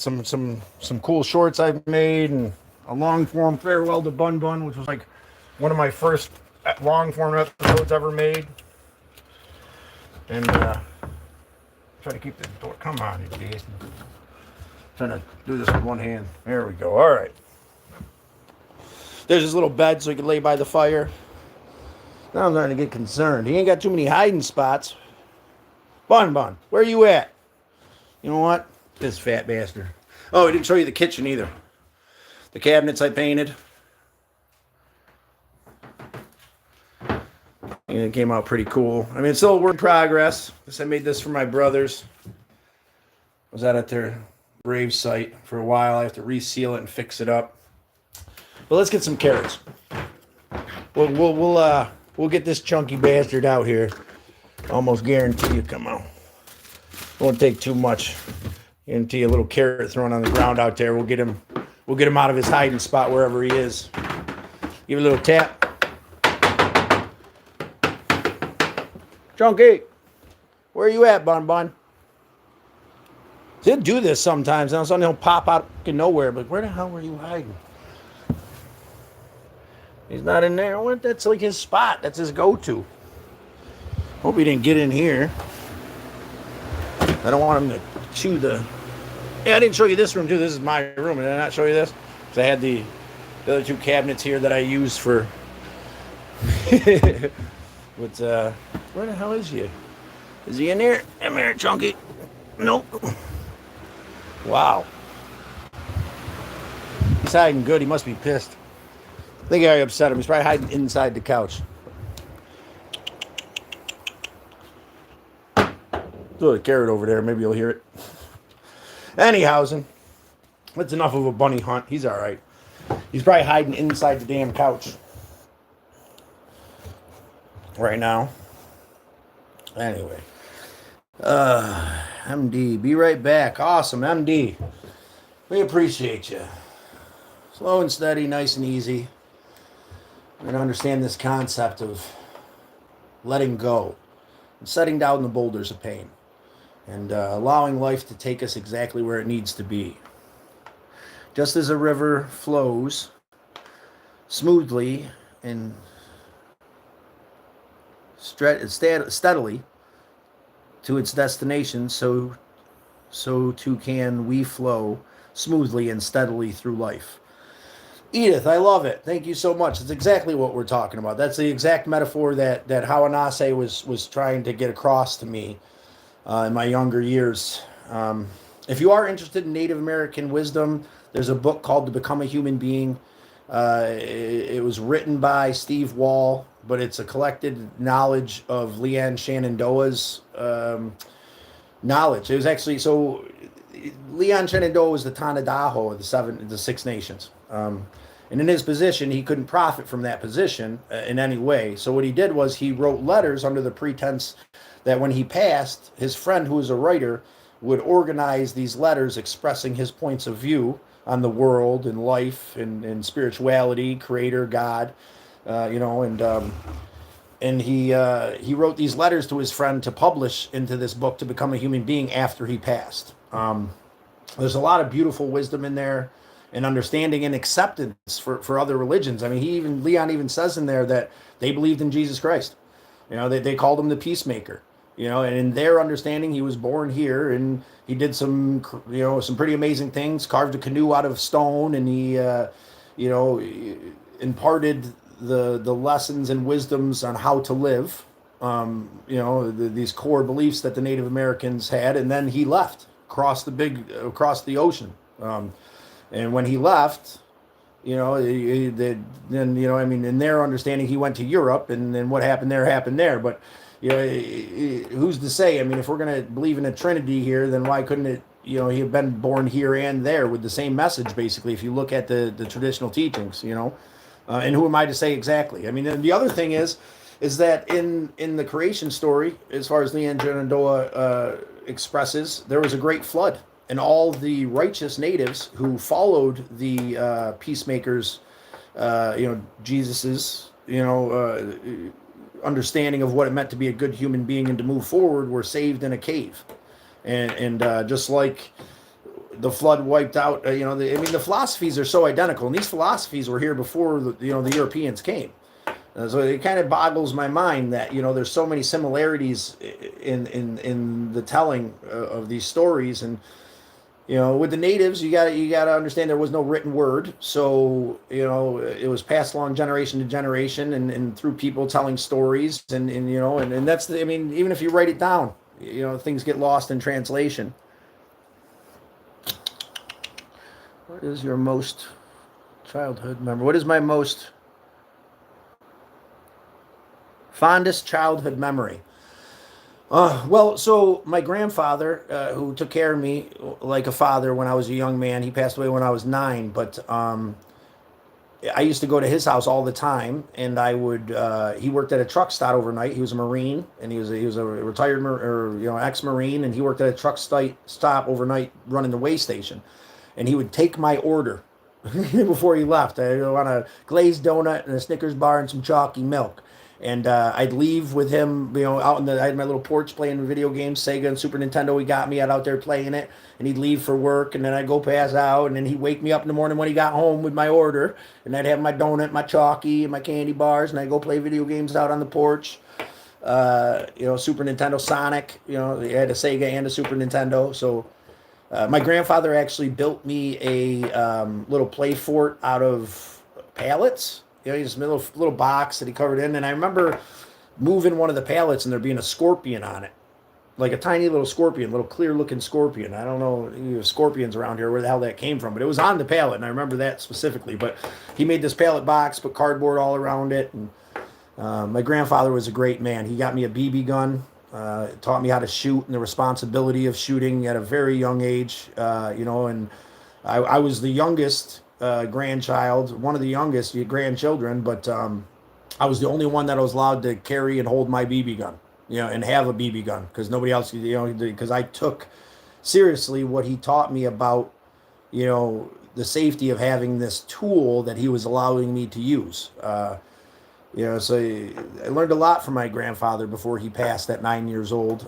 Some cool shorts I've made and a long form farewell to Bun, which was like one of my first long form episodes ever made. And try to keep the door. Come on, you idiot. Trying to do this with one hand. There we go. All right. There's his little bed so he can lay by the fire. Now I'm starting to get concerned. He ain't got too many hiding spots. Bun, where you at? You know what? This fat bastard. Oh, I didn't show you the kitchen either. The cabinets I painted. And it came out pretty cool. I mean, it's still a work in progress. I made this for my brothers. I was out at their grave site for a while. I have to reseal it and fix it up. But let's get some carrots. We'll get this chunky bastard out here. Almost guarantee you. Come on. Won't take too much. Guarantee a little carrot thrown on the ground out there. We'll get him out of his hiding spot wherever he is. Give it a little tap. Chunky, where you at, Bun? He'll do this sometimes. Now something he'll pop out of nowhere. But where the hell were you hiding? He's not in there. What? That's like his spot. That's his go-to. Hope he didn't get in here. I don't want him to chew the... Yeah, I didn't show you this room, too. This is my room. Did I not show you this? Because I had the other two cabinets here that I use for... But, where the hell is he? Is he in there? Come here, chunky. Nope. Wow. He's hiding good. He must be pissed. I think I upset him. He's probably hiding inside the couch. Throw the carrot over there. Maybe you'll hear it. Anyhowsen. That's enough of a bunny hunt. He's all right. He's probably hiding inside the damn couch right now. Anyway. MD, be right back. Awesome, MD. We appreciate you. Slow and steady, nice and easy. And understand this concept of letting go and setting down the boulders of pain and allowing life to take us exactly where it needs to be. Just as a river flows smoothly and steadily to its destination, so too can we flow smoothly and steadily through life. Edith, I love it. Thank you so much. It's exactly what we're talking about. That's the exact metaphor that Hawanase was trying to get across to me in my younger years. If you are interested in Native American wisdom, there's a book called To Become a Human Being. It was written by Steve Wall, but it's a collected knowledge of Leanne Shenandoah's knowledge. It was actually, so Leon Shenandoah was the Tanadaho of the Six Nations. And in his position, he couldn't profit from that position in any way. So what he did was he wrote letters under the pretense that when he passed, his friend, who was a writer, would organize these letters expressing his points of view on the world and life and spirituality, creator, God, and he wrote these letters to his friend to publish into this book To Become a Human Being after he passed. There's a lot of beautiful wisdom in there and understanding and acceptance for other religions. I mean, Leon even says in there that they believed in Jesus Christ. They called him the peacemaker. And in their understanding, he was born here and he did some pretty amazing things, carved a canoe out of stone, and he, imparted the lessons and wisdoms on how to live, these core beliefs that the Native Americans had. And then he left across the ocean. And when he left, in their understanding, he went to Europe, and then what happened there. But, who's to say? I mean, if we're going to believe in a Trinity here, then why couldn't it, he had been born here and there with the same message, basically, if you look at the traditional teachings, and who am I to say exactly? I mean, and the other thing is that in the creation story, as far as Leanne Shenandoah expresses, there was a great flood. And all the righteous natives who followed the peacemakers, Jesus's, understanding of what it meant to be a good human being and to move forward, were saved in a cave. And just like the flood wiped out, the philosophies are so identical, and these philosophies were here before the Europeans came. So it kind of boggles my mind that there's so many similarities in the telling of these stories. And with the natives, you got to understand there was no written word, so it was passed along generation to generation, and through people telling stories, and that's even if you write it down, things get lost in translation. What is your most childhood memory? What is my most fondest childhood memory? Well, so my grandfather, who took care of me like a father when I was a young man, he passed away when I was 9, but I used to go to his house all the time, and he worked at a truck stop overnight. He was a Marine, and he was a retired ex-Marine, and he worked at a truck stop overnight running the way station. And he would take my order before he left. I want a glazed donut and a Snickers bar and some chalky milk. And I'd leave with him, out I had my little porch playing video games, Sega and Super Nintendo. He got me out there playing it, and he'd leave for work, and then I'd go pass out, and then he'd wake me up in the morning when he got home with my order, and I'd have my donut, my chalky, and my candy bars, and I'd go play video games out on the porch. Super Nintendo, Sonic, he had a Sega and a Super Nintendo. So my grandfather actually built me a little play fort out of pallets. Just a little box that he covered in. And I remember moving one of the pallets and there being a scorpion on it. Like a tiny little scorpion, little clear-looking scorpion. I don't know, scorpions around here, where the hell that came from. But it was on the pallet, and I remember that specifically. But he made this pallet box, put cardboard all around it. And my grandfather was a great man. He got me a BB gun, taught me how to shoot and the responsibility of shooting at a very young age, and I was the youngest grandchild, one of the youngest grandchildren, but I was the only one that was allowed to carry and hold my BB gun, and have a BB gun because nobody else, because I took seriously what he taught me about, the safety of having this tool that he was allowing me to use. So I learned a lot from my grandfather before he passed at 9 years old.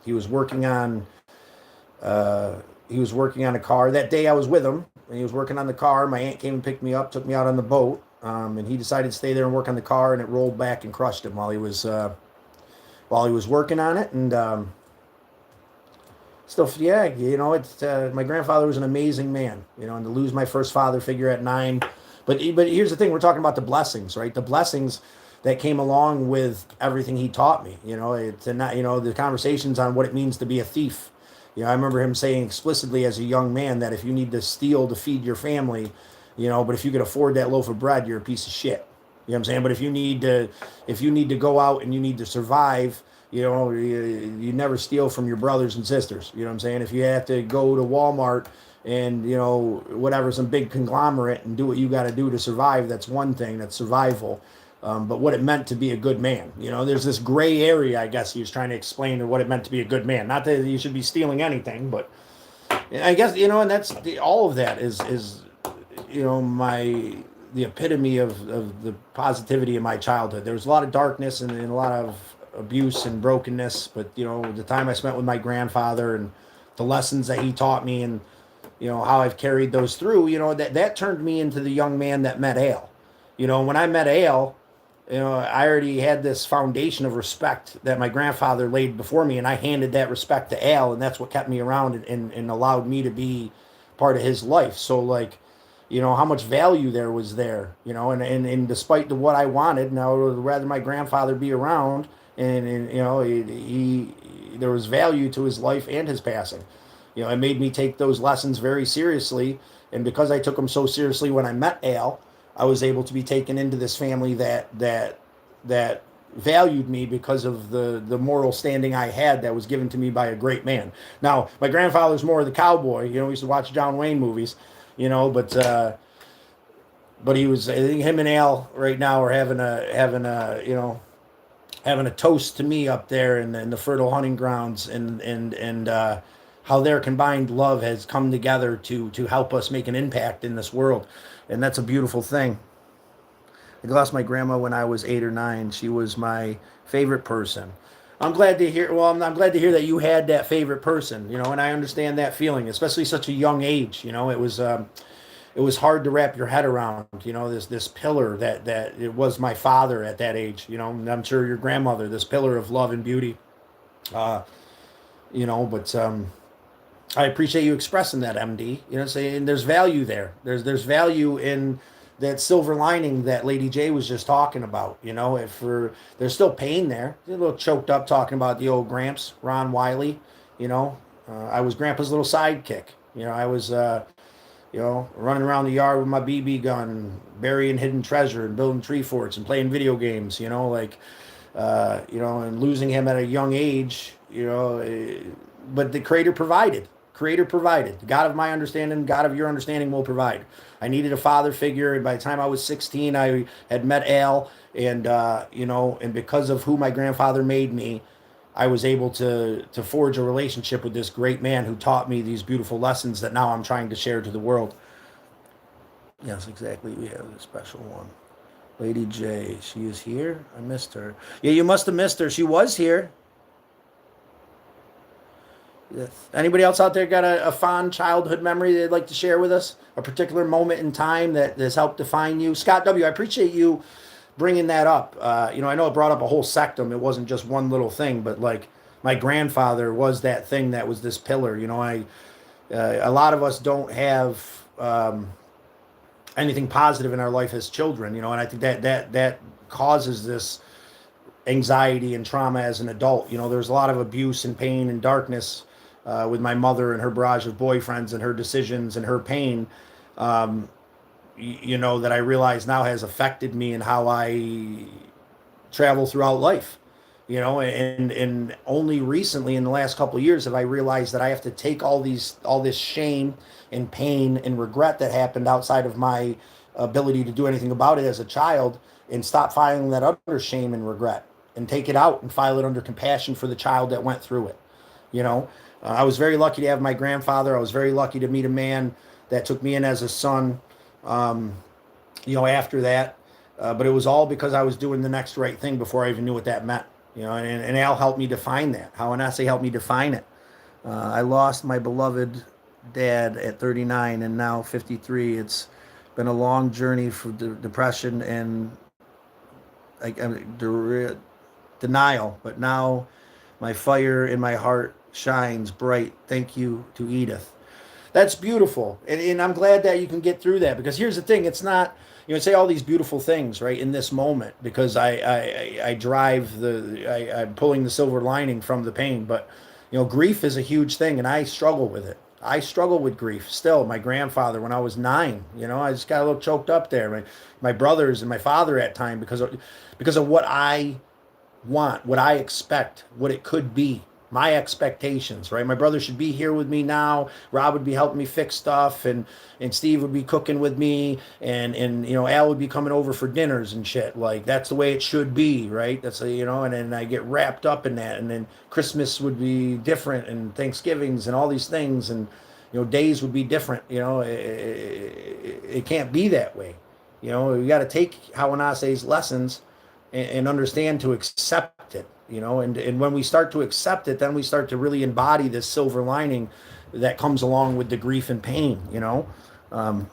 He was working on he was working on a car. That day I was with him, and he was working on the car. My aunt came and picked me up, took me out on the boat, and he decided to stay there and work on the car, and it rolled back and crushed him while he was working on it. And still, yeah, it's my grandfather was an amazing man, and to lose my first father figure at 9. But here's the thing: we're talking about the blessings, right? The blessings that came along with everything he taught me. It's not, the conversations on what it means to be a thief. I remember him saying explicitly as a young man that if you need to steal to feed your family, but if you could afford that loaf of bread, you're a piece of shit. You know what I'm saying? But if you need to go out and you need to survive, you never steal from your brothers and sisters. You know what I'm saying? If you have to go to Walmart and, whatever, some big conglomerate and do what you got to do to survive, that's one thing, that's survival. But what it meant to be a good man, there's this gray area, I guess he was trying to explain what it meant to be a good man. Not that you should be stealing anything, but I guess, and that's all of that is, the epitome of the positivity of my childhood. There was a lot of darkness and a lot of abuse and brokenness, but, the time I spent with my grandfather and the lessons that he taught me and, how I've carried those through, that turned me into the young man that met Ale. When I met Ale, I already had this foundation of respect that my grandfather laid before me, and I handed that respect to Al, and that's what kept me around and allowed me to be part of his life. So, like, how much value there was there, and despite what I wanted, now I would rather my grandfather be around, and he there was value to his life and his passing. It made me take those lessons very seriously, and because I took them so seriously when I met Al, I was able to be taken into this family that valued me because of the moral standing I had that was given to me by a great man. Now, my grandfather's more of the cowboy. We used to watch John Wayne movies, but he was. I think him and Al right now are having a toast to me up there in the fertile hunting grounds, and how their combined love has come together to help us make an impact in this world. And that's a beautiful thing. I lost my grandma when I was 8 or 9. She was my favorite person. I'm glad to hear. Well, I'm glad to hear that you had that favorite person. And I understand that feeling, especially such a young age. It was hard to wrap your head around. This pillar that it was my father at that age. And I'm sure your grandmother, this pillar of love and beauty. But I appreciate you expressing that, MD. Saying there's value there. There's value in that silver lining that Lady J was just talking about. There's still pain there. A little choked up talking about the old Gramps, Ron Wiley. I was Grandpa's little sidekick. I was running around the yard with my BB gun, burying hidden treasure and building tree forts and playing video games. And losing him at a young age. But the Creator provided. Creator provided. The God of my understanding, God of your understanding will provide. I needed a father figure, and by the time I was 16, I had met Al, and and because of who my grandfather made me, I was able to forge a relationship with this great man who taught me these beautiful lessons that now I'm trying to share to the world. Yes, exactly. We have a special one. Lady J, she is here. I missed her. Yeah, you must have missed her. She was here. Yes. Anybody else out there got a fond childhood memory they'd like to share with us? A particular moment in time that has helped define you? Scott W., I appreciate you bringing that up. I know it brought up a whole sectum. It wasn't just one little thing, but like my grandfather was that thing that was this pillar. A lot of us don't have anything positive in our life as children, and I think that causes this anxiety and trauma as an adult. There's a lot of abuse and pain and darkness with my mother and her barrage of boyfriends and her decisions and her pain, that I realize now has affected me and how I travel throughout life. and only recently in the last couple of years have I realized that I have to take all this shame and pain and regret that happened outside of my ability to do anything about it as a child, and stop filing that under shame and regret, and take it out and file it under compassion for the child that went through it. I was very lucky to have my grandfather. I was very lucky to meet a man that took me in as a son. After that, but it was all because I was doing the next right thing before I even knew what that meant. And Al helped me define that. How Anase helped me define it. I lost my beloved dad at 39 and now 53. It's been a long journey for depression and denial, but now my fire in my heart shines bright. Thank you to Edith. That's beautiful. And I'm glad that you can get through that, because here's the thing. It's not, say all these beautiful things, right, in this moment, because I drive I'm pulling the silver lining from the pain. But, grief is a huge thing, and I struggle with it. I struggle with grief still. My grandfather, when I was 9, I just got a little choked up there. My brothers and my father at time, because of what I want, what I expect, what it could be, my expectations, right? My brother should be here with me now. Rob would be helping me fix stuff, and Steve would be cooking with me, and Al would be coming over for dinners and shit. Like, that's the way it should be, right? That's and then I get wrapped up in that, and then Christmas would be different, and Thanksgivings and all these things, and days would be different. It can't be that way. You got to take Hawanase's lessons and understand to accept it. And when we start to accept it, then we start to really embody this silver lining that comes along with the grief and pain. Long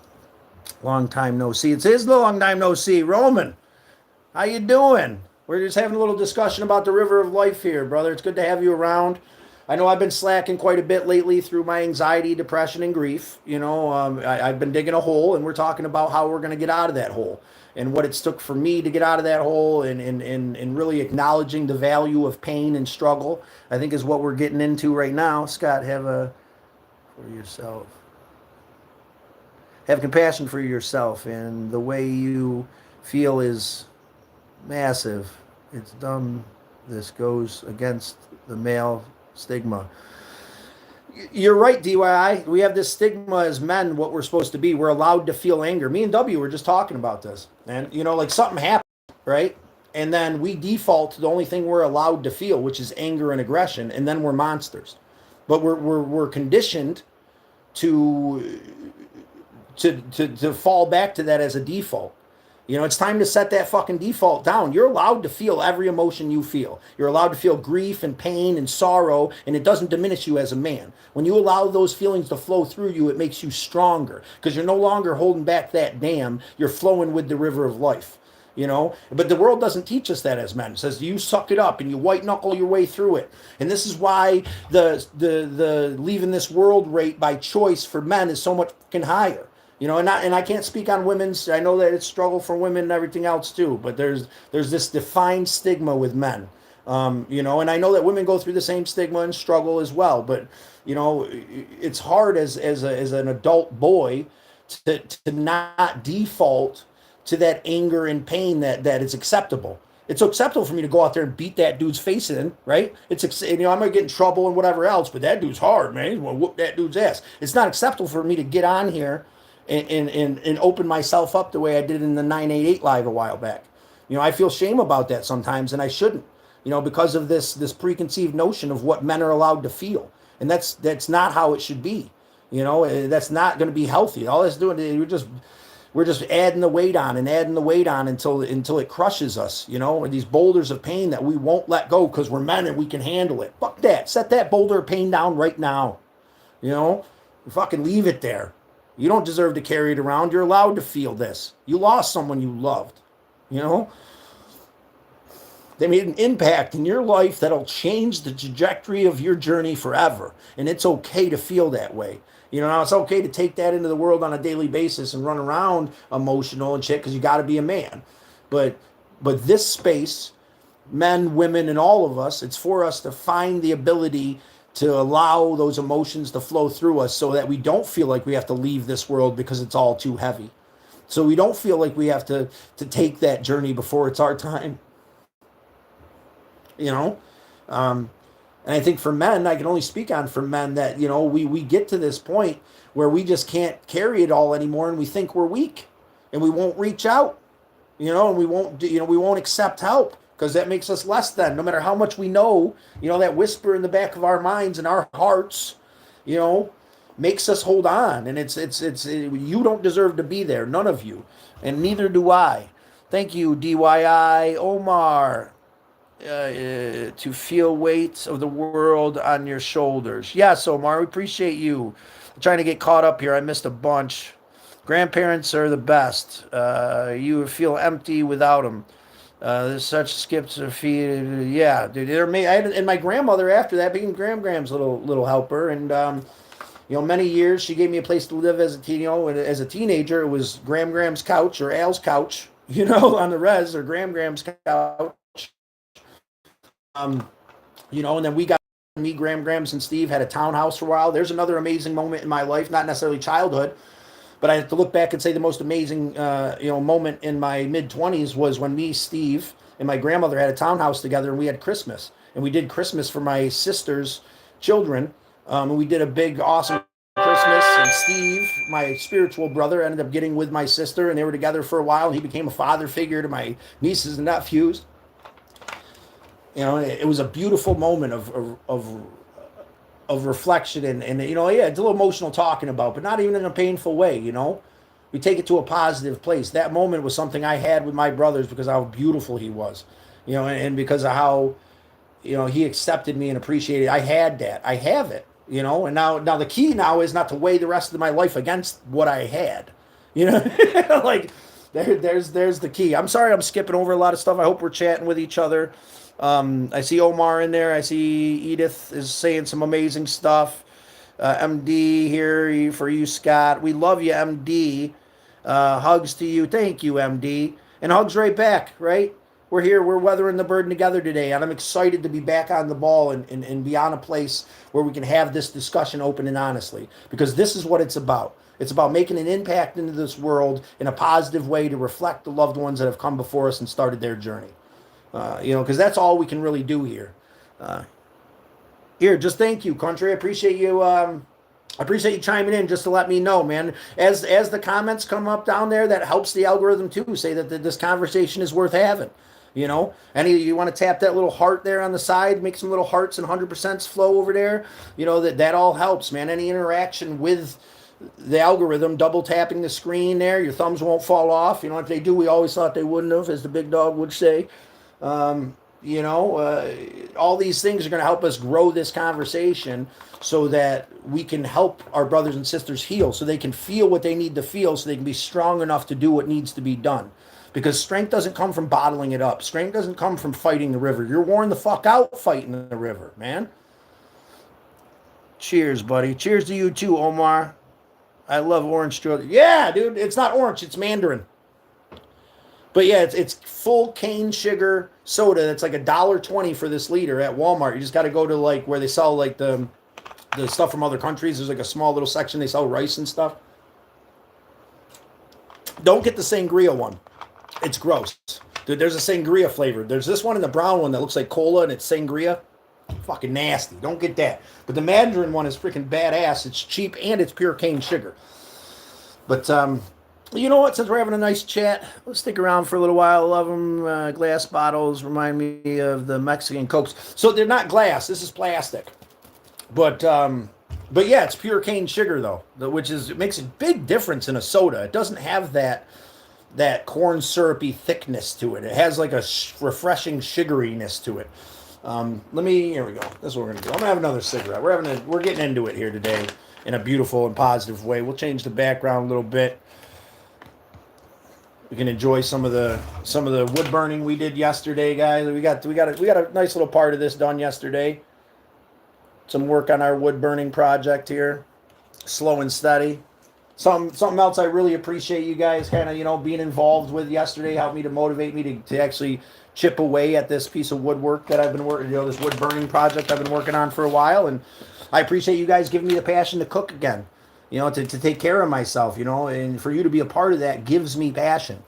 time no see. It is a long time no see. Roman, how you doing? We're just having a little discussion about the river of life here, brother. It's good to have you around. I know I've been slacking quite a bit lately through my anxiety, depression, and grief. I've been digging a hole, and we're talking about how we're going to get out of that hole, and what it's took for me to get out of that hole, and really acknowledging the value of pain and struggle, I think, is what we're getting into right now. Scott, for yourself. Have compassion for yourself, and the way you feel is massive. It's dumb. This goes against the male stigma. You're right, DYI. We have this stigma as men, what we're supposed to be. We're allowed to feel anger. Me and W were just talking about this. And, like something happened, right? And then we default to the only thing we're allowed to feel, which is anger and aggression. And then we're monsters. But we're conditioned to fall back to that as a default. It's time to set that fucking default down. You're allowed to feel every emotion you feel. You're allowed to feel grief and pain and sorrow, and it doesn't diminish you as a man. When you allow those feelings to flow through you, it makes you stronger, because you're no longer holding back that dam. You're flowing with the river of life. But the world doesn't teach us that as men. It says you suck it up and you white knuckle your way through it. And this is why the leaving this world rate by choice for men is so much fucking higher. And I can't speak on women's. I know that it's struggle for women and everything else too. But there's this defined stigma with men. And I know that women go through the same stigma and struggle as well. But it's hard as an adult boy to not default to that anger and pain that is acceptable. It's acceptable for me to go out there and beat that dude's face in, right? I'm gonna get in trouble and whatever else, but that dude's hard, man. He's gonna whoop that dude's ass. It's not acceptable for me to get on here and open myself up the way I did in the 988 live a while back. I feel shame about that sometimes, and I shouldn't, because of this preconceived notion of what men are allowed to feel. And that's not how it should be. That's not going to be healthy. All that's doing, we're just adding the weight on until it crushes us, these boulders of pain that we won't let go because we're men and we can handle it. Fuck that. Set that boulder of pain down right now. Fucking leave it there. You don't deserve to carry it around. You're allowed to feel this. You lost someone you loved. They made an impact in your life that'll change the trajectory of your journey forever. And it's okay to feel that way. Now it's okay to take that into the world on a daily basis and run around emotional and shit, because you got to be a man. But this space, men, women, and all of us, it's for us to find the ability to allow those emotions to flow through us so that we don't feel like we have to leave this world because it's all too heavy. So we don't feel like we have to take that journey before it's our time. you know. And I think for men, I can only speak on for men that, we get to this point where we just can't carry it all anymore and we think we're weak and we won't reach out, and we won't accept help because that makes us less than, no matter how much we know, that whisper in the back of our minds and our hearts, you know, makes us hold on. And you don't deserve to be there. None of you. And neither do I. Thank you, DYI Omar. To feel weight of the world on your shoulders. Yes, Omar, we appreciate you. I'm trying to get caught up here. I missed a bunch. Grandparents are the best. You feel empty without them. There's such skips of feet. Yeah, dude. And my grandmother after that became Gram's little helper. And many years she gave me a place to live as a as a teenager. It was Gram's couch or Al's couch, on the res, or Gram's couch. And then me, Grams, and Steve had a townhouse for a while. There's another amazing moment in my life, not necessarily childhood, but I have to look back and say the most amazing, moment in my mid-20s was when me, Steve, and my grandmother had a townhouse together, and we had Christmas. And we did Christmas for my sister's children. And we did a big, awesome Christmas. And Steve, my spiritual brother, ended up getting with my sister, and they were together for a while. And he became a father figure to my nieces and nephews. It was a beautiful moment of reflection and it's a little emotional talking about, but not even in a painful way. We take it to a positive place. That moment was something I had with my brothers because of how beautiful he was, and because of how, he accepted me and appreciated. I had that. I have it, and now the key now is not to weigh the rest of my life against what I had, like there's the key. I'm sorry I'm skipping over a lot of stuff. I hope we're chatting with each other. I see Omar in there. I see Edith is saying some amazing stuff. MD here for you, Scott. We love you, MD. Hugs to you. Thank you, MD. And hugs right back, right? We're here. We're weathering the burden together today. And I'm excited to be back on the ball and be on a place where we can have this discussion open and honestly. Because this is what it's about. It's about making an impact into this world in a positive way to reflect the loved ones that have come before us and started their journey. Because that's all we can really do here. Just thank you, country. I appreciate you. I appreciate you chiming in just to let me know, man. As the comments come up down there, that helps the algorithm too. Say that this conversation is worth having. You want to tap that little heart there on the side, make some little hearts and 100% flow over there. That all helps, man. Any interaction with the algorithm, double tapping the screen there, your thumbs won't fall off. If they do, we always thought they wouldn't have, as the big dog would say. All these things are going to help us grow this conversation so that we can help our brothers and sisters heal, so they can feel what they need to feel, so they can be strong enough to do what needs to be done. Because strength doesn't come from bottling it up. Strength doesn't come from fighting the river. You're worn the fuck out fighting the river, man. Cheers, buddy. Cheers to you too, Omar. I love orange strudel. Yeah, dude. It's not orange. It's mandarin. But yeah, it's full cane sugar soda. That's like $1.20 for this liter at Walmart. You just got to go to like where they sell like the stuff from other countries. There's like a small little section they sell rice and stuff. Don't get the sangria one. It's gross. Dude, there's a sangria flavor. There's this one and the brown one that looks like cola and it's sangria. Fucking nasty. Don't get that. But the mandarin one is freaking badass. It's cheap and it's pure cane sugar. But you know what? Since we're having a nice chat, let's stick around for a little while. Love them. Glass bottles remind me of the Mexican Cokes. So they're not glass. This is plastic. But yeah, it's pure cane sugar though, which it makes a big difference in a soda. It doesn't have that corn syrupy thickness to it. It has like a refreshing sugariness to it. Here we go. This is what we're gonna do. I'm gonna have another cigarette. We're getting into it here today in a beautiful and positive way. We'll change the background a little bit. We can enjoy some of the wood burning we did yesterday, guys. We got a nice little part of this done yesterday. Some work on our wood burning project here, slow and steady. Something else I really appreciate you guys kind of being involved with yesterday helped me to motivate me to actually chip away at this piece of woodwork that I've been working, this wood burning project I've been working on for a while, and I appreciate you guys giving me the passion to cook again. To take care of myself, and for you to be a part of that gives me passion.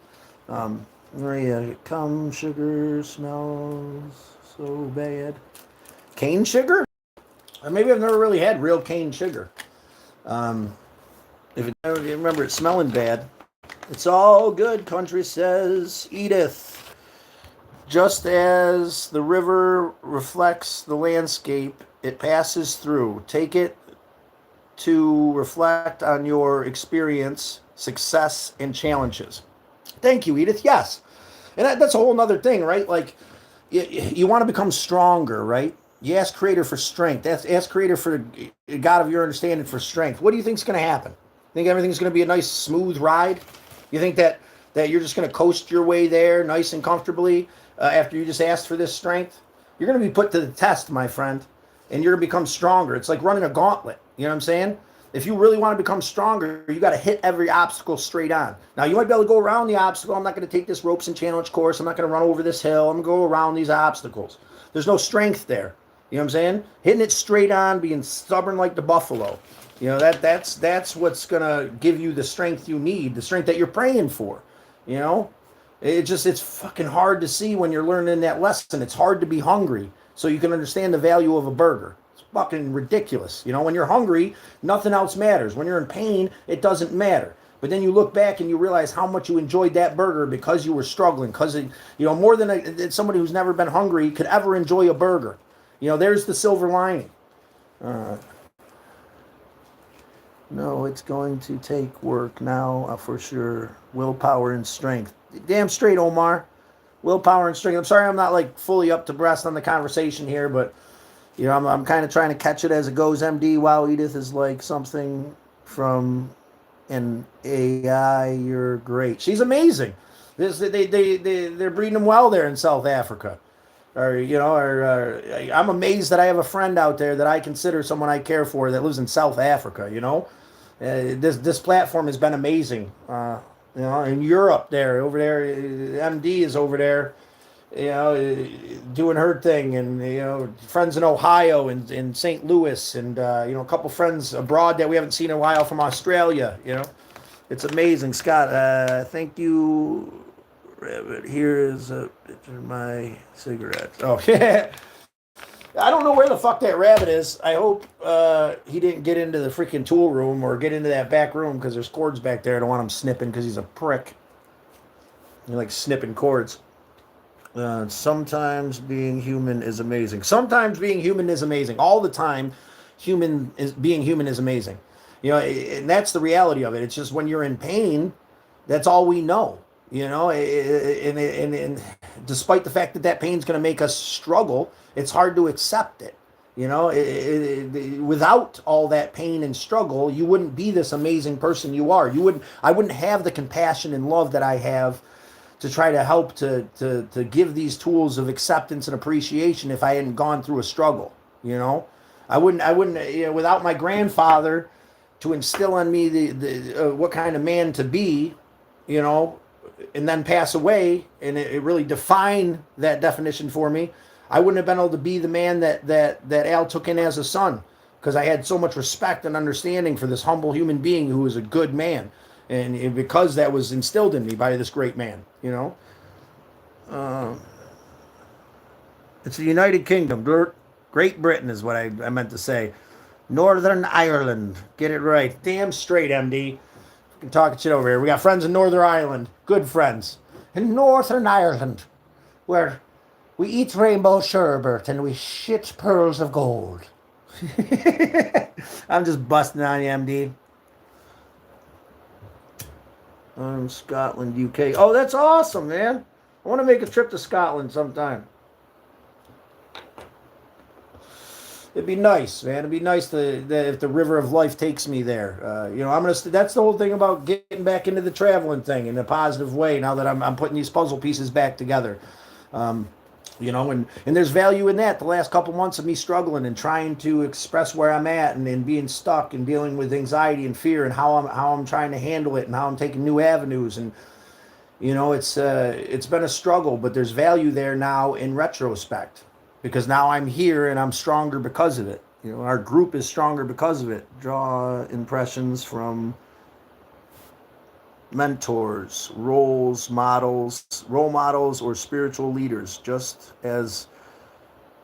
Come, sugar smells So bad. Cane sugar? Maybe I've never really had real cane sugar. If you remember it smelling bad, it's all good, country says Edith. Just as the river reflects the landscape it passes through, take it to reflect on your experience, success, and challenges. Thank you, Edith. Yes. And that's a whole other thing, right? Like, you want to become stronger, right? You ask Creator for strength. Ask Creator for God of your understanding for strength. What do you think's going to happen? Think everything's going to be a nice, smooth ride? You think that you're just going to coast your way there, nice and comfortably, after you just asked for this strength? You're going to be put to the test, my friend, and you're going to become stronger. It's like running a gauntlet. You know what I'm saying? If you really want to become stronger, you got to hit every obstacle straight on. Now, you might be able to go around the obstacle. I'm not going to take this ropes and challenge course. I'm not going to run over this hill. I'm going to go around these obstacles. There's no strength there. You know what I'm saying? Hitting it straight on, being stubborn like the buffalo. You know, that's what's going to give you the strength you need, the strength that you're praying for. You know? It's fucking hard to see when you're learning that lesson. It's hard to be hungry so you can understand the value of a burger. Fucking ridiculous. You know, when you're hungry, nothing else matters. When you're in pain, it doesn't matter. But then you look back and you realize how much you enjoyed that burger because you were struggling. Because, more than somebody who's never been hungry could ever enjoy a burger. You know, there's the silver lining. No, it's going to take work now, for sure. Willpower and strength. Damn straight, Omar. Willpower and strength. I'm sorry I'm not like fully up to breast on the conversation here, but I'm kind of trying to catch it as it goes, MD. Wow, Edith is like something from an AI. You're great. She's amazing. They're breeding them well there in South Africa. I'm amazed that I have a friend out there that I consider someone I care for that lives in South Africa. This platform has been amazing. In Europe over there, MD is over there. Doing her thing, and friends in Ohio and in St. Louis, and a couple friends abroad that we haven't seen in a while from Australia. It's amazing, Scott. Thank you. Rabbit, here is a picture of my cigarette. Oh yeah, I don't know where the fuck that rabbit is. I hope he didn't get into the freaking tool room or get into that back room because there's cords back there. I don't want him snipping because he's a prick. You like snipping cords. Sometimes being human is amazing. Sometimes being human is amazing. All the time, being human is amazing. And that's the reality of it. It's just when you're in pain, that's all we know. And despite the fact that pain's going to make us struggle, it's hard to accept it. Without all that pain and struggle, you wouldn't be this amazing person you are. I wouldn't have the compassion and love that I have to try to help to give these tools of acceptance and appreciation if I hadn't gone through a struggle. I wouldn't without my grandfather to instill on me the what kind of man to be, and then pass away, and it really defined that definition for me. I wouldn't have been able to be the man that Al took in as a son, because I had so much respect and understanding for this humble human being who was a good man. And because that was instilled in me by this great man, it's the United Kingdom. Great Britain is what I meant to say. Northern Ireland. Get it right. Damn straight, MD. Fucking talking shit over here. We got friends in Northern Ireland. Good friends. In Northern Ireland, where we eat rainbow sherbet and we shit pearls of gold. I'm just busting on you, MD. Scotland, UK. Oh, that's awesome, man. I want to make a trip to Scotland sometime. It'd be nice, man. It'd be nice if the river of life takes me there. That's the whole thing about getting back into the traveling thing in a positive way. Now that I'm putting these puzzle pieces back together, and there's value in that. The last couple months of me struggling and trying to express where I'm at and being stuck and dealing with anxiety and fear and how I'm trying to handle it and how I'm taking new avenues, and it's been a struggle, but there's value there now in retrospect, because now I'm here and I'm stronger because of it. Our group is stronger because of it. Draw impressions from mentors, role models, or spiritual leaders, just as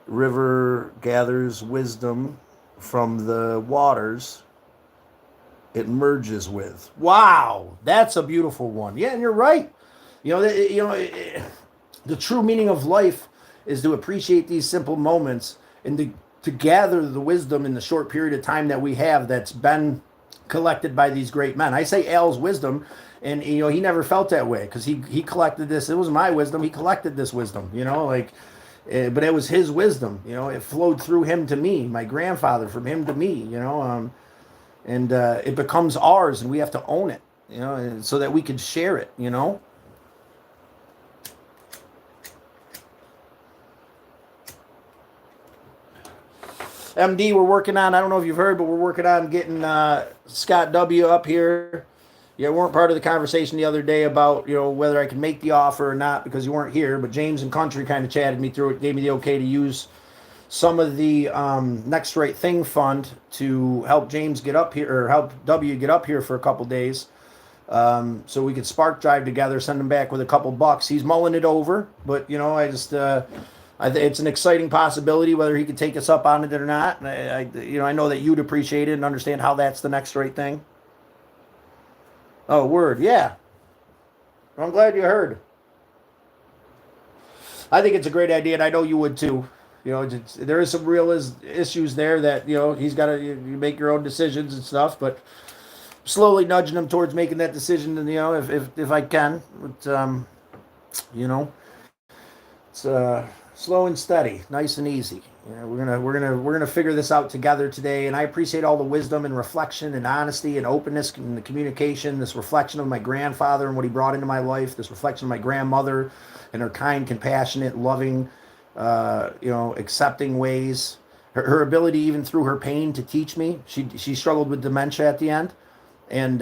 river gathers wisdom from the waters it merges with. Wow, that's a beautiful one. Yeah, and you're right. The true meaning of life is to appreciate these simple moments and to gather the wisdom in the short period of time that we have that's been collected by these great men. I say Al's wisdom, and he never felt that way because he collected this. It was my wisdom. He collected this wisdom. But it was his wisdom. It flowed through him to me, my grandfather, from him to me. And it becomes ours, and we have to own it. So that we can share it. MD, we're working on, I don't know if you've heard, but we're working on getting Scott W. up here. You weren't part of the conversation the other day about, whether I can make the offer or not because you weren't here, but James and Country kind of chatted me through it, gave me the okay to use some of the Next Right Thing fund to help James get up here, or help W get up here for a couple days. So we could spark drive together, send him back with a couple bucks. He's mulling it over, but, it's an exciting possibility whether he could take us up on it or not. I know that you'd appreciate it and understand how that's the next right thing. Oh, word, yeah. I'm glad you heard. I think it's a great idea, and I know you would too. There is some real issues there that he's got to you make your own decisions and stuff, but slowly nudging him towards making that decision, and if I can, but it's slow and steady, nice and easy. We're gonna figure this out together today, and I appreciate all the wisdom and reflection and honesty and openness and the communication. This reflection of my grandfather and what he brought into my life. This reflection of my grandmother and her kind, compassionate, loving, accepting ways. Her ability, even through her pain, to teach me. She struggled with dementia at the end, and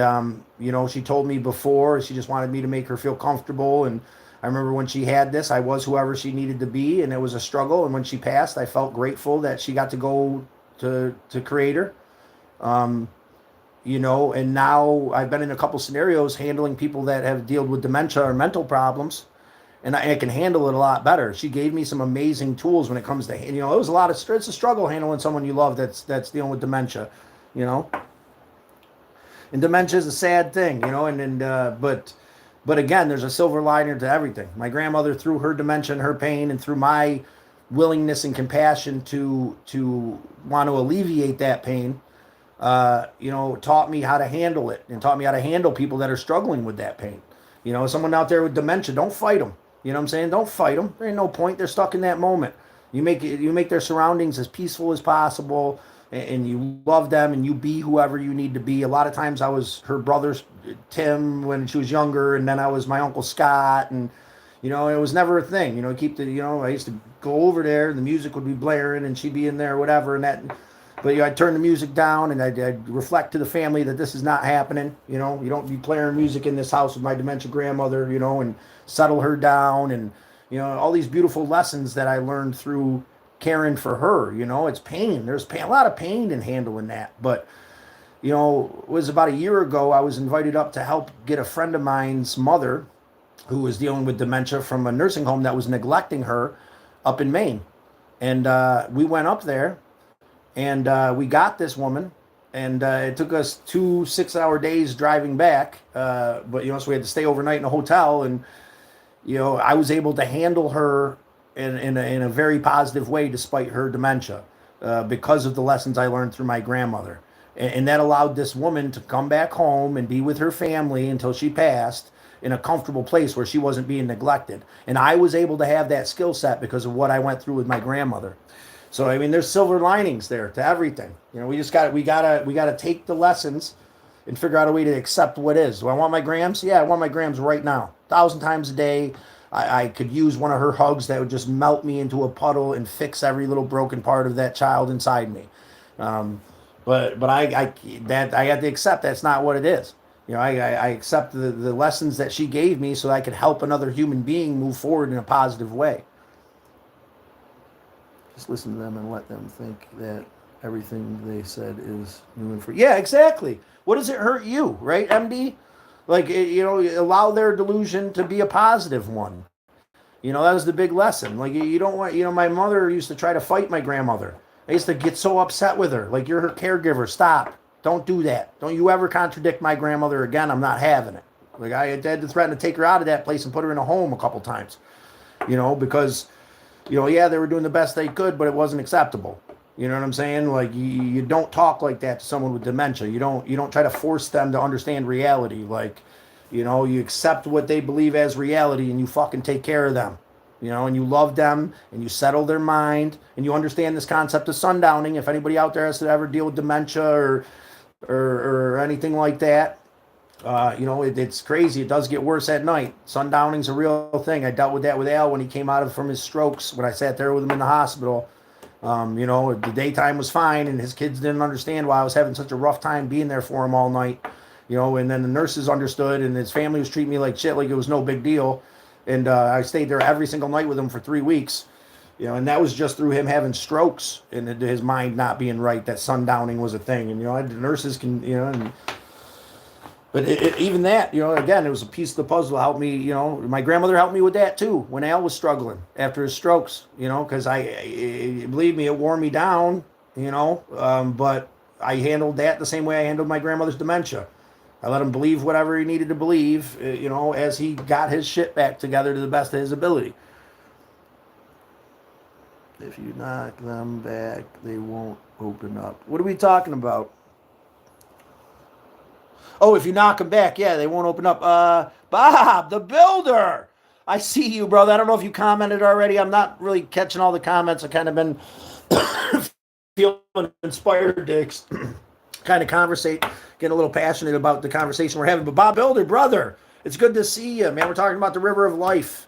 she told me before she just wanted me to make her feel comfortable. And I remember when she had this, I was whoever she needed to be, and it was a struggle. And when she passed, I felt grateful that she got to go to Creator. And now I've been in a couple scenarios handling people that have dealt with dementia or mental problems, and I can handle it a lot better. She gave me some amazing tools when it comes to, it was it's a struggle handling someone you love that's dealing with dementia, And dementia is a sad thing, But again, there's a silver lining to everything. My grandmother, through her dementia and her pain, and through my willingness and compassion to want to alleviate that pain, taught me how to handle it and taught me how to handle people that are struggling with that pain. Someone out there with dementia, don't fight them. You know what I'm saying? Don't fight them. There ain't no point. They're stuck in that moment. You make their surroundings as peaceful as possible, and you love them, and you be whoever you need to be. A lot of times I was her brother Tim when she was younger, and then I was my Uncle Scott, and it was never a thing. I used to go over there, the music would be blaring, and she'd be in there, whatever, and that. But I'd turn the music down, and I'd reflect to the family that this is not happening. You don't be playing music in this house with my dementia grandmother. And settle her down, and all these beautiful lessons that I learned through caring for her. It's pain. There's pain, a lot of pain in handling that. But it was about a year ago, I was invited up to help get a friend of mine's mother, who was dealing with dementia, from a nursing home that was neglecting her up in Maine. And we went up there, and we got this woman, and it took us 2 6-hour days driving back. But so we had to stay overnight in a hotel, and I was able to handle her in a very positive way despite her dementia, because of the lessons I learned through my grandmother. And that allowed this woman to come back home and be with her family until she passed in a comfortable place where she wasn't being neglected. And I was able to have that skill set because of what I went through with my grandmother. So, there's silver linings there to everything. We gotta take the lessons and figure out a way to accept what is. Do I want my grams? Yeah, I want my grams right now. 1,000 times a day. I could use one of her hugs that would just melt me into a puddle and fix every little broken part of that child inside me. But I had to accept that's not what it is. I accept the lessons that she gave me so I could help another human being move forward in a positive way. Just listen to them and let them think that everything they said is new and free. Yeah, exactly. What does it hurt you, right, MD? Allow their delusion to be a positive one. You know, that was the big lesson. Like, you don't want, you know, my mother used to try to fight my grandmother. I used to get so upset with her. Like, you're her caregiver. Stop. Don't do that. Don't you ever contradict my grandmother again. I'm not having it. Like, I had to threaten to take her out of that place and put her in a home a couple times, you know, because, you know, yeah, they were doing the best they could, but it wasn't acceptable. You know what I'm saying? Like, you don't talk like that to someone with dementia. You don't try to force them to understand reality. Like, you know, you accept what they believe as reality and you fucking take care of them. You know, and you love them and you settle their mind and you understand this concept of sundowning. If anybody out there has to ever deal with dementia or anything like that, you know, it's crazy. It does get worse at night. Sundowning's a real thing. I dealt with that with Al when he came out from his strokes, when I sat there with him in the hospital. You know, the daytime was fine and his kids didn't understand why I was having such a rough time being there for him all night. You know, and then the nurses understood and his family was treating me like shit, like it was no big deal. And I stayed there every single night with him for 3 weeks. You know, and that was just through him having strokes and his mind not being right, that sundowning was a thing. And, you know, the nurses can, you know, but even that, you know, again, it was a piece of the puzzle to help me, you know. My grandmother helped me with that too when Al was struggling after his strokes, you know, because believe me, it wore me down, you know, but I handled that the same way I handled my grandmother's dementia. I let him believe whatever he needed to believe, you know, as he got his shit back together to the best of his ability. If you knock them back, they won't open up. What are we talking about? Oh, if you knock them back, yeah, they won't open up. Bob, the builder. I see you, brother. I don't know if you commented already. I'm not really catching all the comments. I've kind of been feeling inspired to kind of conversate, getting a little passionate about the conversation we're having. But Bob Builder, brother, it's good to see you, man. We're talking about the river of life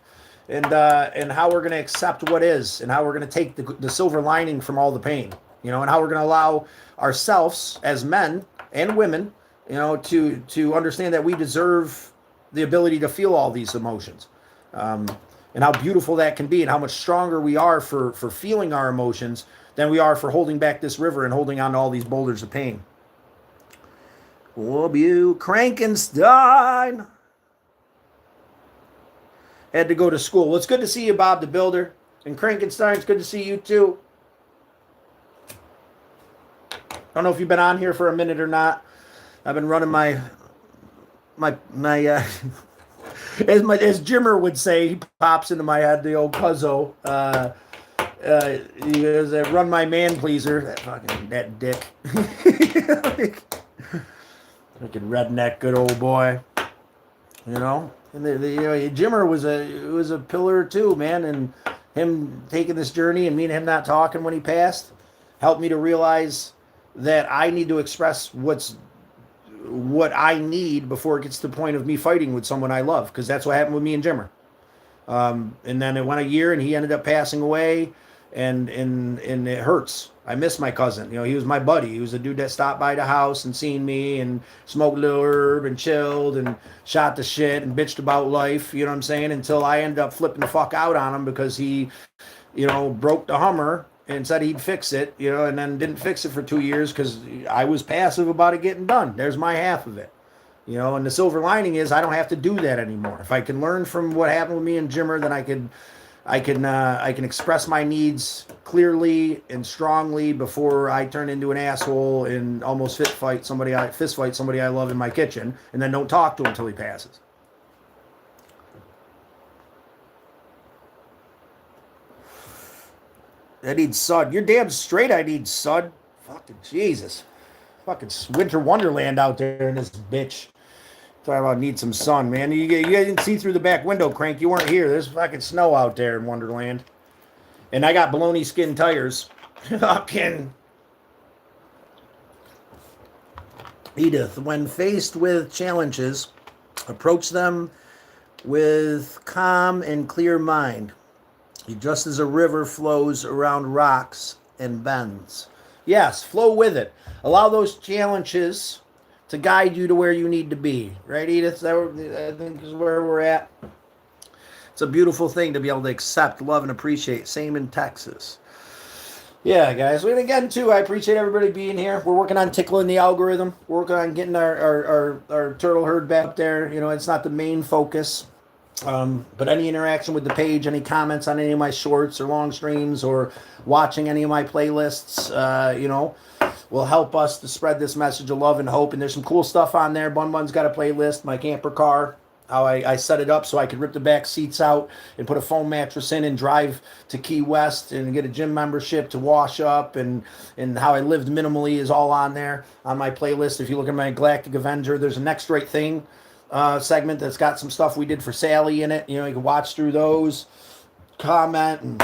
and how we're going to accept what is and how we're going to take the silver lining from all the pain, you know, and how we're going to allow ourselves as men and women, you know, to understand that we deserve the ability to feel all these emotions, and how beautiful that can be and how much stronger we are for feeling our emotions than we are for holding back this river and holding on to all these boulders of pain. Oh, you Krankenstein. Had to go to school. Well, it's good to see you, Bob the Builder. And Krankenstein, it's good to see you too. I don't know if you've been on here for a minute or not. I've been running my as Jimmer would say, he pops into my head, the old cuzzo. He goes, run my man pleaser. That dick. Fucking redneck, good old boy. You know? And you know, Jimmer was a pillar too, man. And him taking this journey and me and him not talking when he passed helped me to realize that I need to express what I need before it gets to the point of me fighting with someone I love, because that's what happened with me and Jimmer. And then it went a year and he ended up passing away, and it hurts. I miss my cousin. You know, he was my buddy. He was a dude that stopped by the house and seen me and smoked a little herb and chilled and shot the shit and bitched about life, you know what I'm saying, until I ended up flipping the fuck out on him because he, you know, broke the Hummer and said he'd fix it, you know, and then didn't fix it for 2 years because I was passive about it getting done. There's my half of it, you know, and the silver lining is I don't have to do that anymore. If I can learn from what happened with me and Jimmer, then I can express my needs clearly and strongly before I turn into an asshole and almost fist fight somebody I love in my kitchen, and then don't talk to him until he passes. I need sun. You're damn straight I need sun. Fucking Jesus. Fucking winter wonderland out there in this bitch. Talking about need some sun, man. You didn't see through the back window, Crank. You weren't here. There's fucking snow out there in Wonderland. And I got baloney skin tires. Fucking Edith, when faced with challenges, approach them with calm and clear mind. Just as a river flows around rocks and bends. Yes, flow with it. Allow those challenges to guide you to where you need to be. Right, Edith? I think is where we're at. It's a beautiful thing to be able to accept, love, and appreciate. Same in Texas. Yeah, guys. And again, too, I appreciate everybody being here. We're working on tickling the algorithm. We're working on getting our turtle herd back up there. You know, it's not the main focus. But any interaction with the page, any comments on any of my shorts or long streams or watching any of my playlists, will help us to spread this message of love and hope. And there's some cool stuff on there. Bun Bun's got a playlist, my camper car, how I set it up so I could rip the back seats out and put a foam mattress in and drive to Key West and get a gym membership to wash up, and how I lived minimally is all on there on my playlist. If you look at my Galactic Avenger, there's a Next Right Thing segment that's got some stuff we did for Sally in it. You can watch through those, comment, and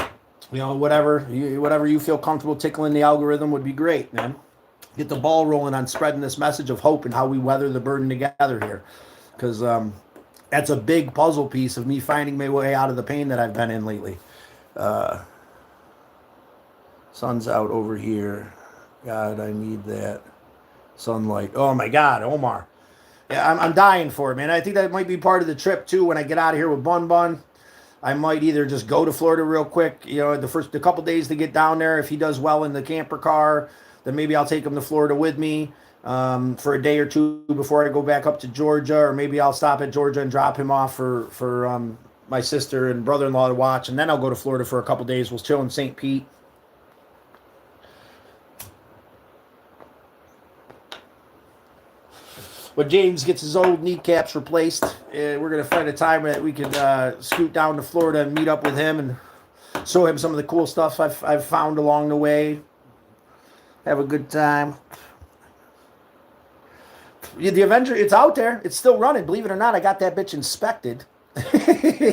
whatever you feel comfortable tickling the algorithm would be great, man. Get the ball rolling on spreading this message of hope and how we weather the burden together here, because that's a big puzzle piece of me finding my way out of the pain that I've been in lately. Sun's out over here. God, I need that sunlight. Oh my God, Omar. Yeah, I'm dying for it, man. I think that might be part of the trip too. When I get out of here with Bun Bun, I might either just go to Florida real quick, the couple days to get down there. If he does well in the camper car, then maybe I'll take him to Florida with me for a day or two before I go back up to Georgia, or maybe I'll stop at Georgia and drop him off for my sister and brother-in-law to watch, and then I'll go to Florida for a couple days. We'll chill in St. Pete. When James gets his old kneecaps replaced, we're going to find a time that we can scoot down to Florida and meet up with him and show him some of the cool stuff I've found along the way. Have a good time. The Avenger, it's out there. It's still running. Believe it or not, I got that bitch inspected.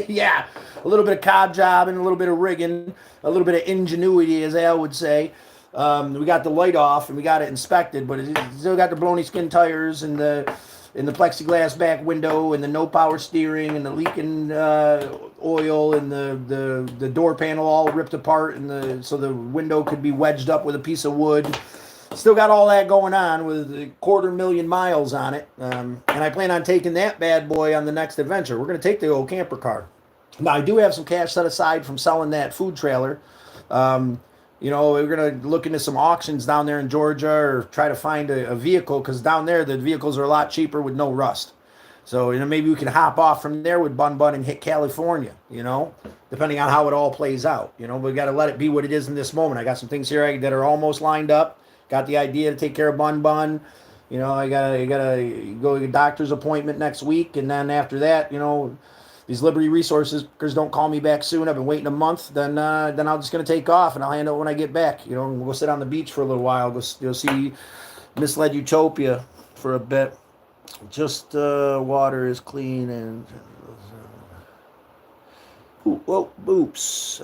Yeah, a little bit of cob jobbing, a little bit of rigging, a little bit of ingenuity, as Al would say. We got the light off and we got it inspected, but it still got the baloney skin tires and the plexiglass back window and the no power steering and the leaking oil and the door panel all ripped apart, and so the window could be wedged up with a piece of wood. Still got all that going on with 250,000 miles on it, and I plan on taking that bad boy on the next adventure. We're going to take the old camper car. Now, I do have some cash set aside from selling that food trailer. We're going to look into some auctions down there in Georgia, or try to find a vehicle, because down there the vehicles are a lot cheaper with no rust. So, maybe we can hop off from there with Bun Bun and hit California, depending on how it all plays out. We got to let it be what it is in this moment. I got some things here that are almost lined up. Got the idea to take care of Bun Bun. I gotta go to a doctor's appointment next week, and then after that, these Liberty Resources don't call me back soon. I've been waiting a month. Then I'm just gonna take off, and I'll handle it when I get back. We'll sit on the beach for a little while. Go see Misled Utopia for a bit. Just water is clean and oops.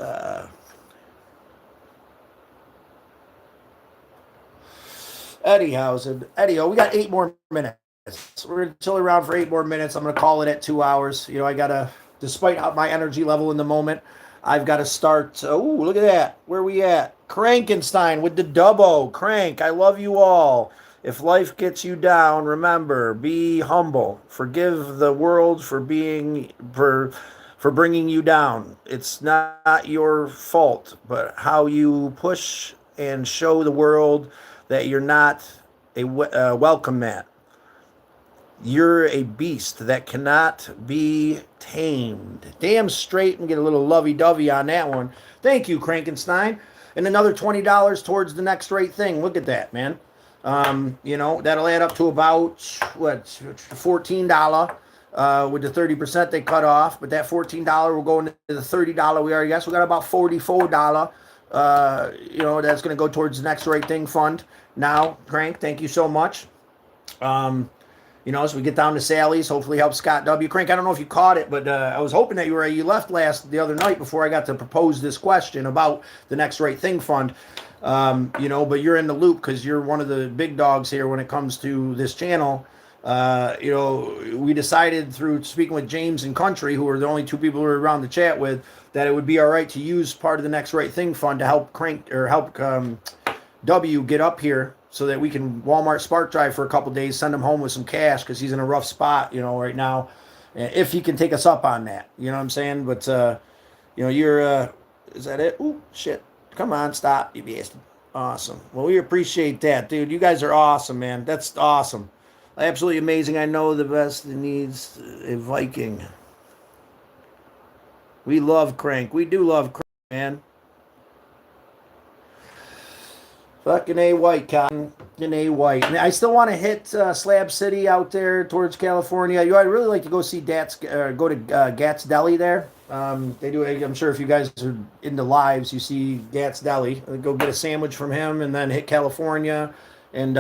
Eddie, we got 8 more minutes. We're going to chill around for 8 more minutes. I'm going to call it at 2 hours. Despite my energy level in the moment, I've got to start. Look at that. Where we at? Crankenstein with the dubbo. Crank, I love you all. If life gets you down, remember, be humble. Forgive the world for bringing you down. It's not your fault, but how you push and show the world that you're not a welcome mat. You're a beast that cannot be tamed. Damn straight, and get a little lovey-dovey on that one. Thank you, Crankenstein. And another $20 towards the Next Right Thing. Look at that, man. That'll add up to about, $14 with the 30% they cut off. But that $14 will go into the $30 we already got. So we got about $44. That's going to go towards the Next Right Thing fund. Now, Crank, thank you so much. As we get down to Sally's, hopefully help Scott W. Crank, I don't know if you caught it, but I was hoping that you left the other night before I got to propose this question about the Next Right Thing fund. But you're in the loop because you're one of the big dogs here when it comes to this channel. We decided through speaking with James and Country, who are the only 2 people who are around the chat with, that it would be all right to use part of the Next Right Thing fund to help W get up here, so that we can Walmart Spark Drive for a couple days, send him home with some cash, because he's in a rough spot, right now, if he can take us up on that, you know what I'm saying? But you're is that it? Ooh, shit, come on, stop, you bastard. Awesome. Well, we appreciate that, dude. You guys are awesome, man. That's awesome. Absolutely amazing. I know the best that needs a Viking. We love Crank. We do love Crank, man. Fucking A White, Cotton. Fucking A White. I still want to hit Slab City out there towards California. I'd really like to go see go to Gat's Deli there. They do. I'm sure if you guys are into lives, you see Gat's Deli. Go get a sandwich from him, and then hit California, and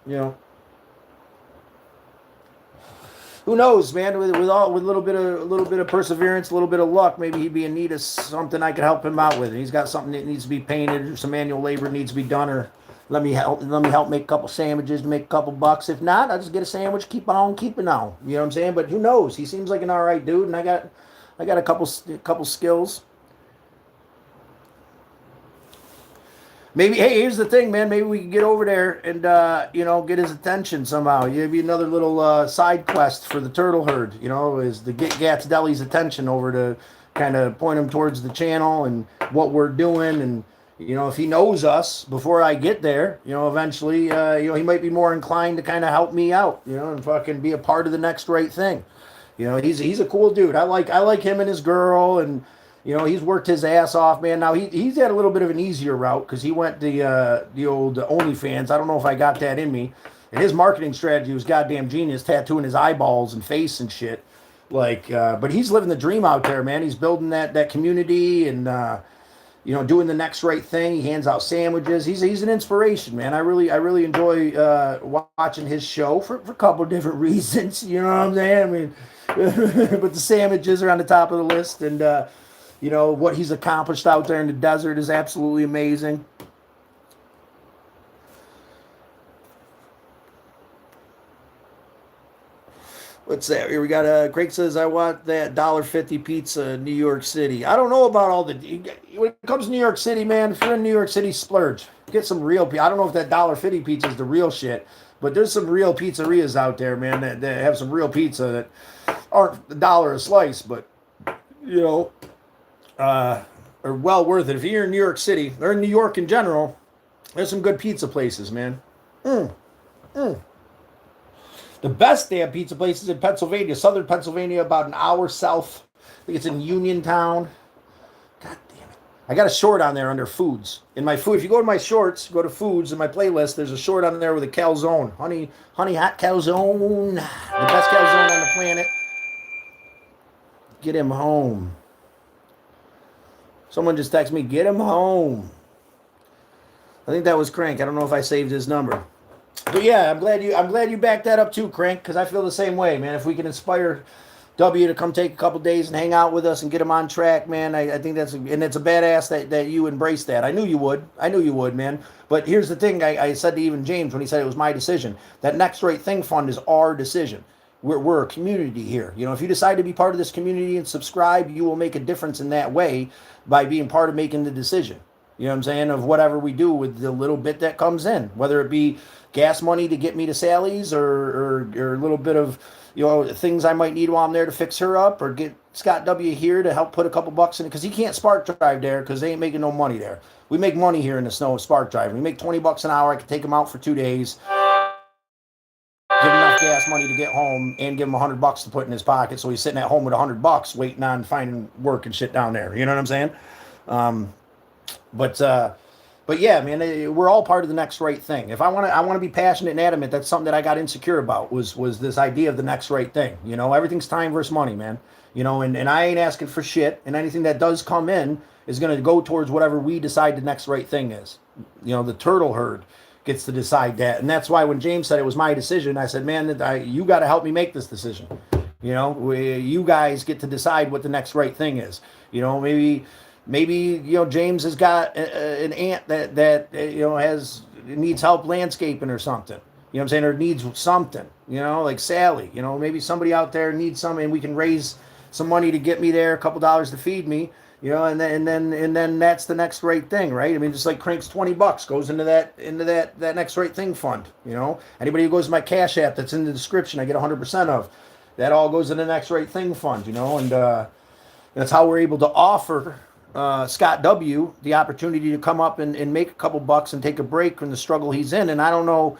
you know, who knows, man? With a little bit of perseverance, a little bit of luck, maybe he'd be in need of something I could help him out with. He's got something that needs to be painted, or some manual labor needs to be done, or let me help make a couple sandwiches, make a couple bucks. If not, I'll just get a sandwich, keep on keeping on. You know what I'm saying? But who knows? He seems like an all right dude, and I got a couple skills. Maybe, hey, here's the thing, man. Maybe we can get over there and, get his attention somehow. It'd be another little side quest for the turtle herd, is to get Gat's Deli's attention over to kind of point him towards the channel and what we're doing. And, if he knows us before I get there, eventually, he might be more inclined to kind of help me out, and fucking be a part of the next right thing. He's a cool dude. I like him and his girl, and he's worked his ass off, man. Now he's had a little bit of an easier route because he went the old OnlyFans. I don't know if I got that in me. And his marketing strategy was goddamn genius, tattooing his eyeballs and face and shit. But he's living the dream out there, man. He's building that community and doing the next right thing. He hands out sandwiches. He's an inspiration, man. I really enjoy watching his show for a couple of different reasons. You know what I'm saying? I mean, but the sandwiches are on the top of the list, and what he's accomplished out there in the desert is absolutely amazing. What's that? Here we got Craig says, I want that $1.50 pizza in New York City. I don't know about all the... When it comes to New York City, man, if you're in New York City, splurge. Get some real... I don't know if that $1.50 pizza is the real shit, but there's some real pizzerias out there, man, that have some real pizza that aren't $1 a slice, but, are well worth it. If you're in New York City, or in New York in general, there's some good pizza places, man. The best damn pizza places in Pennsylvania, southern Pennsylvania, about an hour south. I think it's in Uniontown. God damn it. I got a short on there under foods. In my food, if you go to my shorts, go to foods in my playlist, there's a short on there with a calzone. Honey hot calzone. The best calzone on the planet. Get him home. Someone just texted me, get him home. I think that was Crank. I don't know if I saved his number. But yeah, I'm glad you backed that up too, Crank, because I feel the same way, man. If we can inspire W to come take a couple days and hang out with us and get him on track, man, I think and it's a badass that you embrace that. I knew you would, man. But here's the thing, I said to even James when he said it was my decision. That Next Right Thing Fund is our decision. We're a community here. If you decide to be part of this community and subscribe, you will make a difference in that way by being part of making the decision. You know what I'm saying? Of whatever we do with the little bit that comes in, whether it be gas money to get me to Sally's or a little bit of, things I might need while I'm there to fix her up, or get Scott W here to help put a couple bucks in it, because he can't spark drive there because they ain't making no money there. We make money here in the snow spark driving. We make $20 an hour. I can take him out for 2 days, give him enough gas money to get home, and give him $100 to put in his pocket, so he's sitting at home with $100 waiting on finding work and shit down there. You know what I'm saying? But yeah, man, we're all part of the next right thing. If I want to be passionate and adamant, that's something that I got insecure about, was this idea of the next right thing. Everything's time versus money, man. And I ain't asking for shit, and anything that does come in is going to go towards whatever we decide the next right thing is. The turtle herd gets to decide that. And that's why when James said it was my decision, I said, man, you got to help me make this decision. You guys get to decide what the next right thing is. Maybe James has got an aunt that needs help landscaping or something. You know what I'm saying? Or needs something, like Sally. Maybe somebody out there needs something, and we can raise some money to get me there, a couple dollars to feed me, and then that's the next right thing, right? I mean, just like Crank's $20 goes into that next right thing fund. Anybody who goes to my Cash App that's in the description, I get 100% of. That all goes in the next right thing fund, and that's how we're able to offer Scott W. the opportunity to come up and make a couple bucks and take a break from the struggle he's in. And I don't know,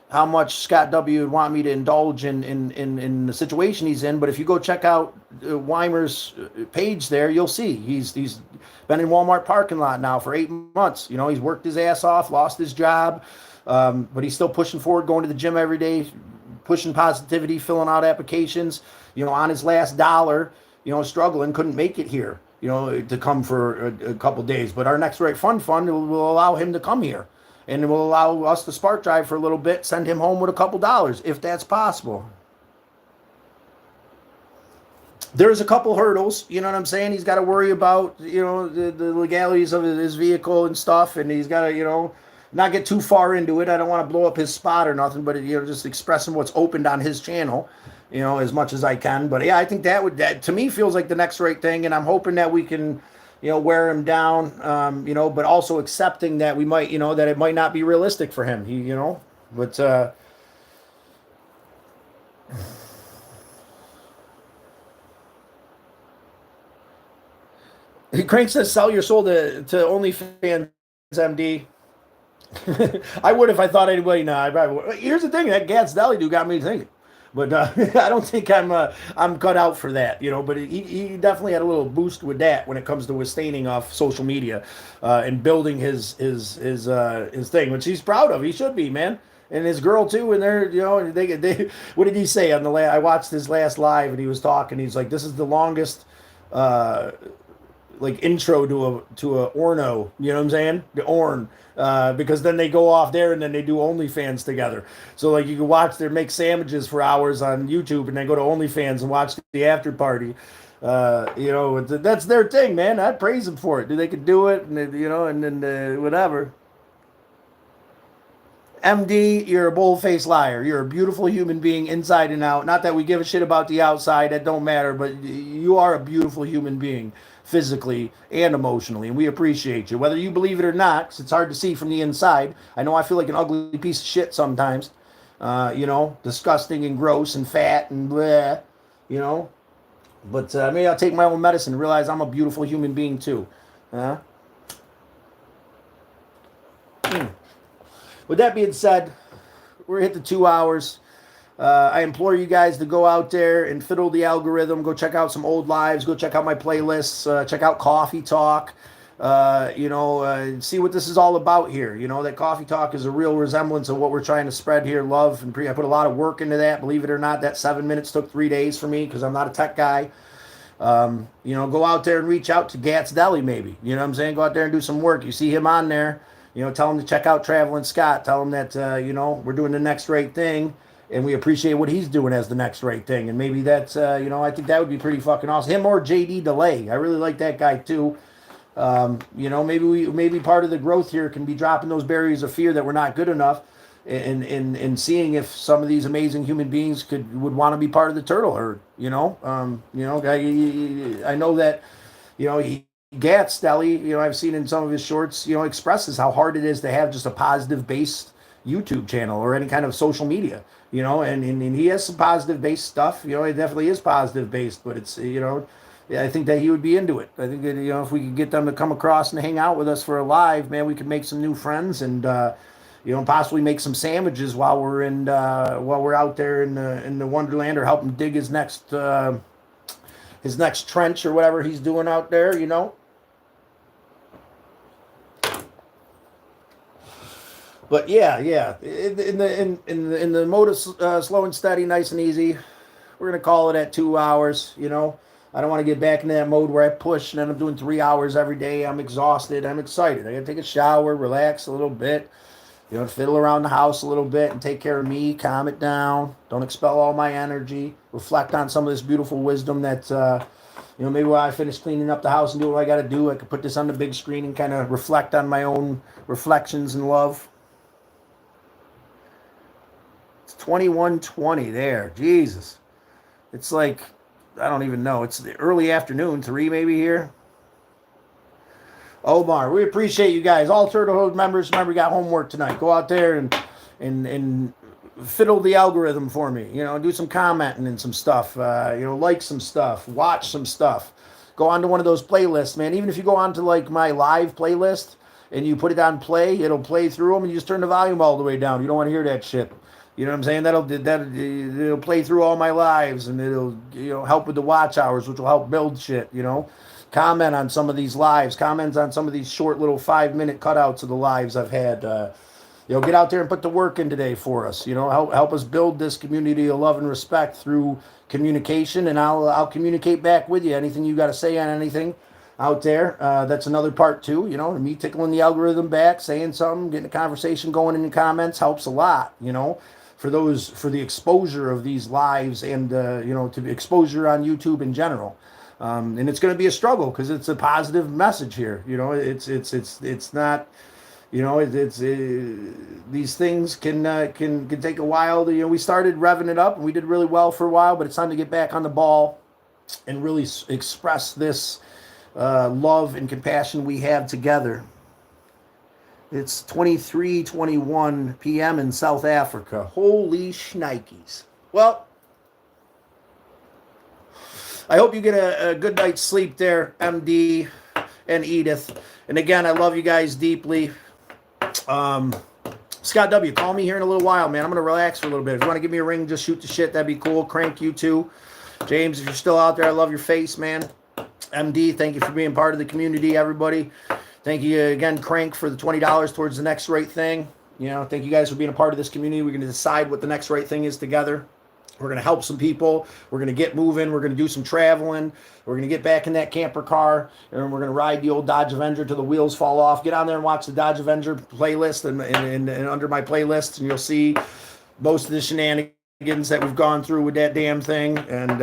how much Scott W. would want me to indulge in the situation he's in. But if you go check out Weimer's page there, you'll see he's been in Walmart parking lot now for 8 months. You know, he's worked his ass off, lost his job, but he's still pushing forward, going to the gym every day, pushing positivity, filling out applications. You know, on his last dollar, you know, struggling, couldn't make it here, you know, to come for a couple days. But our Next Right Fund will allow him to come here, and it will allow us to spark drive for a little bit, send him home with a couple dollars, if that's possible. There's a couple hurdles, you know what I'm saying? He's got to worry about, you know, the legalities of his vehicle and stuff, and he's got to, you know, not get too far into it. I don't want to blow up his spot or nothing, but, you know, just expressing what's opened on his channel, you know, as much as I can. But yeah, I think that to me feels like the next right thing, and I'm hoping that we can, you know, wear him down, you know, but also accepting that we might, you know, that it might not be realistic for him, you know, but Crank says sell your soul to OnlyFans, MD. I would if I thought anybody. No, I probably would. Here's the thing: that Gat's Deli dude got me thinking, but I don't think I'm cut out for that, you know. But he definitely had a little boost with that when it comes to sustaining off social media and building his thing, which he's proud of. He should be, man. And his girl too, and they're, you know, they what did he say on the last? I watched his last live, and he was talking. He's like, this is the longest. Like intro to a Orno, you know what I'm saying? The Orn, because then they go off there and then they do OnlyFans together. So like you can watch them make sandwiches for hours on YouTube and then go to OnlyFans and watch the after party. You know, that's their thing, man. I praise them for it. They could do it, and you know, and then whatever. MD, you're a bold-faced liar. You're a beautiful human being inside and out. Not that we give a shit about the outside, that don't matter, but you are a beautiful human being physically and emotionally, and we appreciate you. Whether you believe it or not, 'cause it's hard to see from the inside. I know I feel like an ugly piece of shit sometimes, you know, disgusting and gross and fat and bleh, you know. But maybe I'll take my own medicine and realize I'm a beautiful human being too. Uh, With that being said, we're hit the 2 hours. I implore you guys to go out there and fiddle the algorithm. Go check out some old lives. Go check out my playlists. Check out Coffee Talk. You know, see what this is all about here. You know, that Coffee Talk is a real resemblance of what we're trying to spread here. Love and I put a lot of work into that. Believe it or not, that 7 minutes took 3 days for me because I'm not a tech guy. You know, go out there and reach out to Gat's Deli maybe. You know what I'm saying? Go out there and do some work. You see him on there. You know, tell him to check out Traveling Scott. Tell him that, you know, we're doing the next right thing, and we appreciate what he's doing as the next right thing. And maybe that's, you know, I think that would be pretty fucking awesome. Him or JD Delay. I really like that guy, too. You know, maybe part of the growth here can be dropping those barriers of fear that we're not good enough and seeing if some of these amazing human beings would want to be part of the turtle herd, you know? I know that, you know, Gat's Deli, you know, I've seen in some of his shorts, you know, expresses how hard it is to have just a positive based YouTube channel or any kind of social media, you know, and he has some positive based stuff, you know, it definitely is positive based, but it's, you know, yeah, I think that he would be into it. I think that, you know, if we could get them to come across and hang out with us for a live, man, we could make some new friends and, you know, possibly make some sandwiches while we're out there in the Wonderland or help him dig his next trench or whatever he's doing out there, you know. But yeah, in the mode of slow and steady, nice and easy, we're gonna call it at 2 hours. You know, I don't want to get back into that mode where I push and then I'm doing 3 hours every day. I'm exhausted. I'm excited. I gotta take a shower, relax a little bit, you know, fiddle around the house a little bit and take care of me, calm it down. Don't expel all my energy. Reflect on some of this beautiful wisdom that. You know, maybe while I finish cleaning up the house and do what I got to do, I could put this on the big screen and kind of reflect on my own reflections and love. It's 21:20 there. Jesus. It's like, I don't even know. It's the early afternoon, 3 maybe here. Omar, we appreciate you guys. All Turtle Hood members, remember, we got homework tonight. Go out there and fiddle the algorithm for me, you know, do some commenting and some stuff, you know, like some stuff, watch some stuff, go on to one of those playlists, man. Even if you go on to like my live playlist and you put it on play, it'll play through them and you just turn the volume all the way down. You don't want to hear that shit. You know what I'm saying? It'll play through all my lives, and it'll help with the watch hours, which will help build shit. Comment on some of these lives, comments on some of these short little 5-minute cutouts of the lives I've had. Get out there and put the work in today for us. Help us build this community of love and respect through communication, and I'll communicate back with you. Anything you got to say on anything out there, that's another part too. Me tickling the algorithm back, saying something, getting a conversation going in the comments helps a lot. For the exposure of these lives, and to exposure on YouTube in general. And it's going to be a struggle because it's a positive message here. It's not. These things can take a while. We started revving it up and we did really well for a while, but it's time to get back on the ball and really express this love and compassion we have together. It's 23:21 p.m. in South Africa. Holy shnikes. Well, I hope you get a good night's sleep there, MD and Edith. And again, I love you guys deeply. Scott W., call me here in a little while, man. I'm going to relax for a little bit. If you want to give me a ring, just shoot the shit. That'd be cool. Crank, you too. James, if you're still out there, I love your face, man. MD, thank you for being part of the community, everybody. Thank you again, Crank, for the $20 towards the next right thing. Thank you guys for being a part of this community. We're going to decide what the next right thing is together. We're going to help some people. We're going to get moving. We're going to do some traveling. We're going to get back in that camper car, and we're going to ride the old Dodge Avenger till the wheels fall off. Get on there and watch the Dodge Avenger playlist and under my playlist, and you'll see most of the shenanigans that we've gone through with that damn thing. And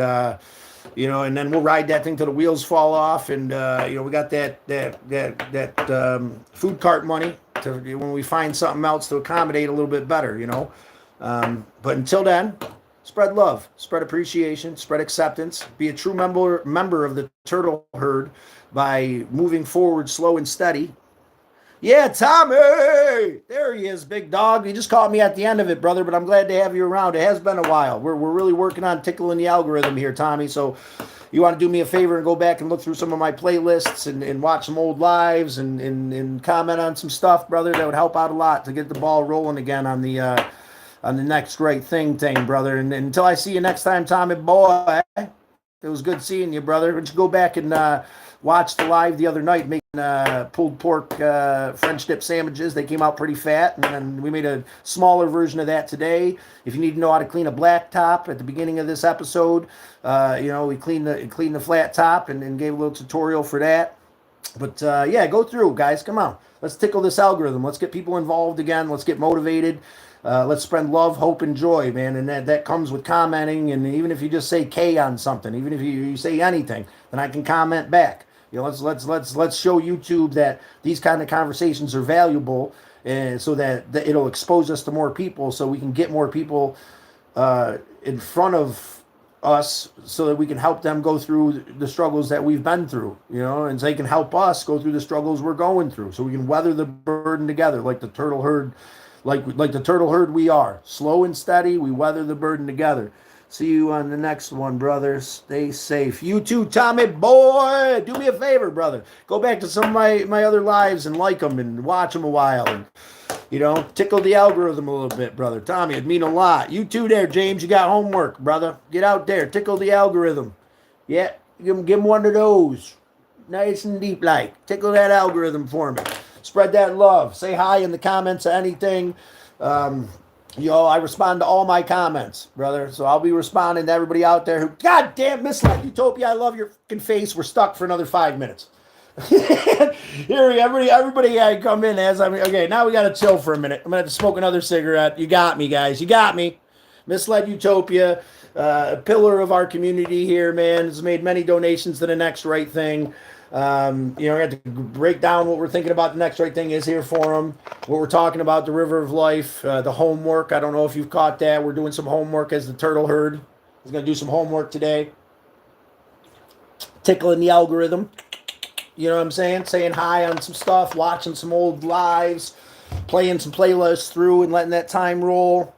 and then we'll ride that thing till the wheels fall off. And we got that food cart money to when we find something else to accommodate a little bit better. But until then, spread love, spread appreciation, spread acceptance. Be a true member of the turtle herd by moving forward slow and steady. Yeah, Tommy! There he is, big dog. You just caught me at the end of it, brother, but I'm glad to have you around. It has been a while. We're really working on tickling the algorithm here, Tommy. So you want to do me a favor and go back and look through some of my playlists and watch some old lives and comment on some stuff, brother. That would help out a lot to get the ball rolling again on the next great thing, brother. And until I see you next time, Tommy boy, it was good seeing you, brother. Why don't you go back and watch the live the other night making pulled pork French dip sandwiches. They came out pretty fat, and then we made a smaller version of that today. If you need to know how to clean a black top, at the beginning of this episode, we cleaned the flat top and gave a little tutorial for that. But yeah, go through, guys. Come on. Let's tickle this algorithm. Let's get people involved again. Let's get motivated. Let's spread love, hope, and joy, man. And that comes with commenting. And even if you just say K on something, even if you say anything, then I can comment back. Let's show YouTube that these kind of conversations are valuable, and so that it'll expose us to more people, so we can get more people in front of us, so that we can help them go through the struggles that we've been through, and so they can help us go through the struggles we're going through, so we can weather the burden together, like the turtle herd. Like the turtle herd we are. Slow and steady, we weather the burden together. See you on the next one, brother. Stay safe. You too, Tommy boy. Do me a favor, brother. Go back to some of my other lives and like them and watch them a while. And, tickle the algorithm a little bit, brother. Tommy, it'd mean a lot. You too there, James. You got homework, brother. Get out there. Tickle the algorithm. Yeah, give him one of those. Nice and deep like. Tickle that algorithm for me. Spread that love. Say hi in the comments or anything. I respond to all my comments, brother. So I'll be responding to everybody out there who, goddamn, Misled Utopia, I love your fucking face. We're stuck for another 5 minutes. Here, everybody come in okay, now we got to chill for a minute. I'm going to have to smoke another cigarette. You got me, guys. You got me. Misled Utopia, a pillar of our community here, man, has made many donations to the next right thing. We have to break down what we're thinking about the next right thing is here for them. What we're talking about, the river of life, the homework. I don't know if you've caught that. We're doing some homework as the turtle herd. We're going to do some homework today. Tickling the algorithm. You know what I'm saying? Saying hi on some stuff, watching some old lives, playing some playlists through and letting that time roll.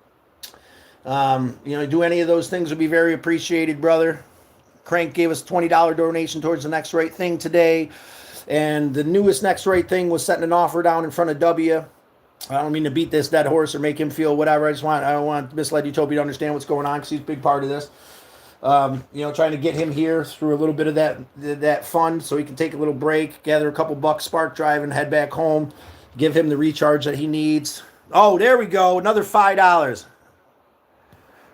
Do any of those things would be very appreciated, brother. Crank gave us a $20 donation towards the next right thing today. And the newest next right thing was setting an offer down in front of W. I don't mean to beat this dead horse or make him feel whatever. I don't want Misled Utopia to understand what's going on because he's a big part of this. Trying to get him here through a little bit of that fund so he can take a little break, gather a couple bucks, spark drive, and head back home. Give him the recharge that he needs. Oh, there we go. Another $5.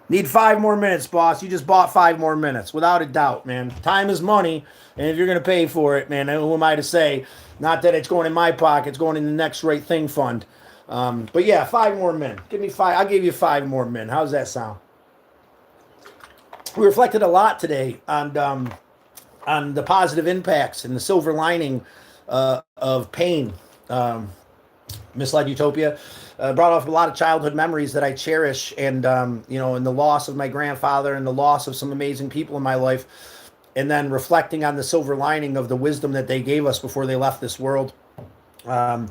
Need 5 more minutes, boss. You just bought 5 more minutes, without a doubt, man. Time is money, and if you're going to pay for it, man, who am I to say? Not that it's going in my pocket. It's going in the next right thing fund. But yeah, 5 more men. Give me 5. I'll give you 5 more men. How's that sound? We reflected a lot today on the positive impacts and the silver lining of pain. Misled Utopia brought up a lot of childhood memories that I cherish, and and the loss of my grandfather and the loss of some amazing people in my life, and then reflecting on the silver lining of the wisdom that they gave us before they left this world. We're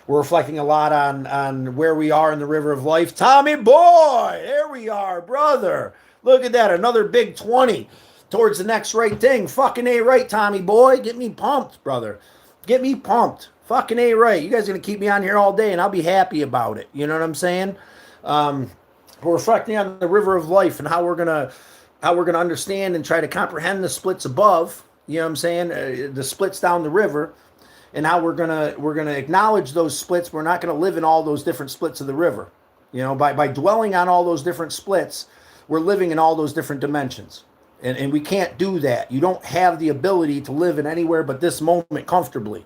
reflecting a lot on where we are in the river of life. Tommy boy, there we are, brother. Look at that, another big 20 towards the next right thing. Fucking A right, Tommy boy. Get me pumped, brother. Get me pumped. Fucking A right. You guys are going to keep me on here all day, and I'll be happy about it. You know what I'm saying? We're reflecting on the river of life and how we're gonna understand and try to comprehend the splits above. You know what I'm saying? The splits down the river, and how we're gonna acknowledge those splits. We're not gonna live in all those different splits of the river. By dwelling on all those different splits, we're living in all those different dimensions. And we can't do that. You don't have the ability to live in anywhere but this moment comfortably.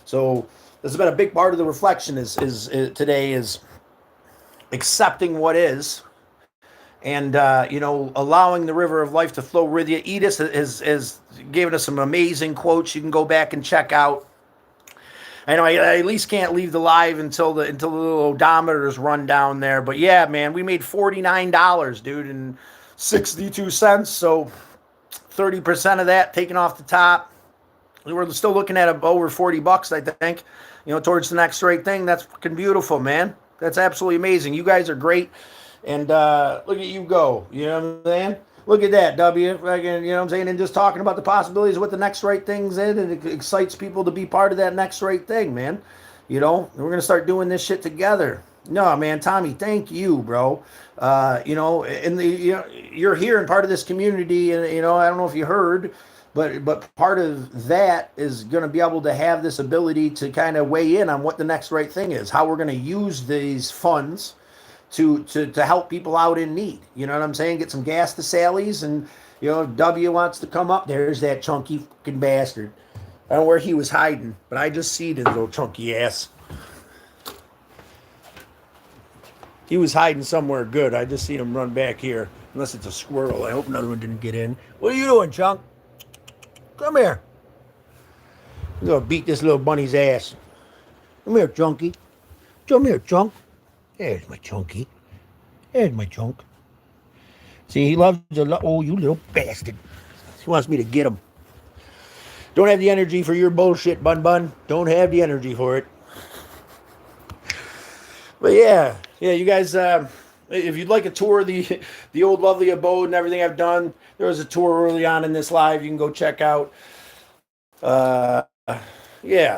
So this has been a big part of the reflection is today is accepting what is, and allowing the river of life to flow with you. Edith has given us some amazing quotes you can go back and check out. I know I at least can't leave the live until the little odometers run down there. But yeah, man, we made $49, dude, and 62 cents. So 30% of that taken off the top. We're still looking at over $40, I think, towards the next right thing. That's fucking beautiful, man. That's absolutely amazing. You guys are great. And look at you go. You know what I'm saying? Look at that, W. Again, you know what I'm saying? And just talking about the possibilities of what the next right thing's in, and it excites people to be part of that next right thing, man. We're going to start doing this shit together. No, man, Tommy, thank you, bro. You're here and part of this community, and, I don't know if you heard, but part of that is going to be able to have this ability to kind of weigh in on what the next right thing is, how we're going to use these funds to help people out in need. You know what I'm saying? Get some gas to Sally's, and W wants to come up. There's that chunky fucking bastard. I don't know where he was hiding, but I just see his little chunky ass. He was hiding somewhere good. I just seen him run back here. Unless it's a squirrel. I hope another one didn't get in. What are you doing, chunk? Come here. I'm gonna beat this little bunny's ass. Come here, chunky. Come here, chunk. There's my chunky. There's my chunk. See, he loves oh, you little bastard. He wants me to get him. Don't have the energy for your bullshit, Bun. Don't have the energy for it. But yeah, you guys, if you'd like a tour of the old lovely abode and everything I've done, there was a tour early on in this live you can go check out. The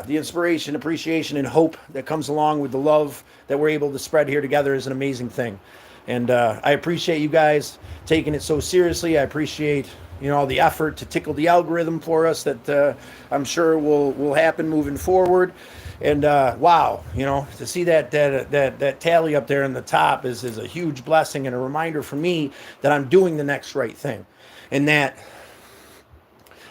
inspiration, appreciation, and hope that comes along with the love that we're able to spread here together is an amazing thing. And I appreciate you guys taking it so seriously. I appreciate all the effort to tickle the algorithm for us that I'm sure will happen moving forward. And wow, to see that tally up there in the top is a huge blessing and a reminder for me that I'm doing the next right thing, and that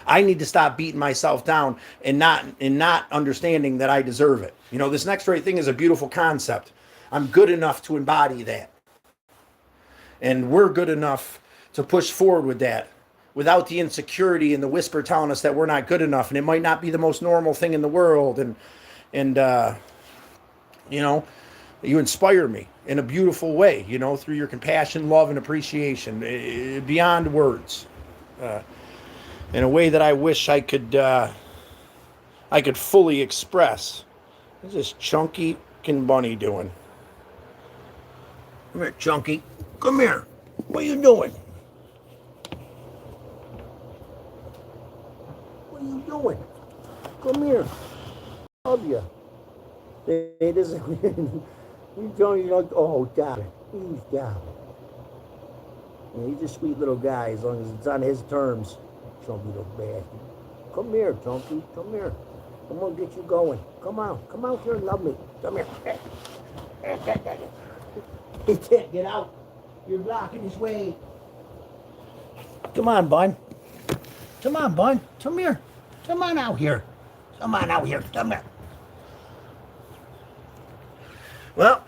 I need to stop beating myself down and not understanding that I deserve it. This next right thing is a beautiful concept. I'm good enough to embody that, and we're good enough to push forward with that without the insecurity and the whisper telling us that we're not good enough, and it might not be the most normal thing in the world. And you inspire me in a beautiful way, through your compassion, love, and appreciation, beyond words, in a way that I wish I could fully express. What's this chunky fucking bunny doing? Come here, chunky. Come here. What are you doing? What are you doing? Come here. Love you. This You don't, oh, Tommy, he's Tommy. Yeah, he's a sweet little guy as long as it's on his terms. Chunky little bastard. Come here, Chunky. Come here. I'm gonna get you going. Come on. Come out here and love me. Come here. He can't get out. You're blocking his way. Come on, bud. Come on, bud. Come here. Come on out here. Come on out here. Come here. Well,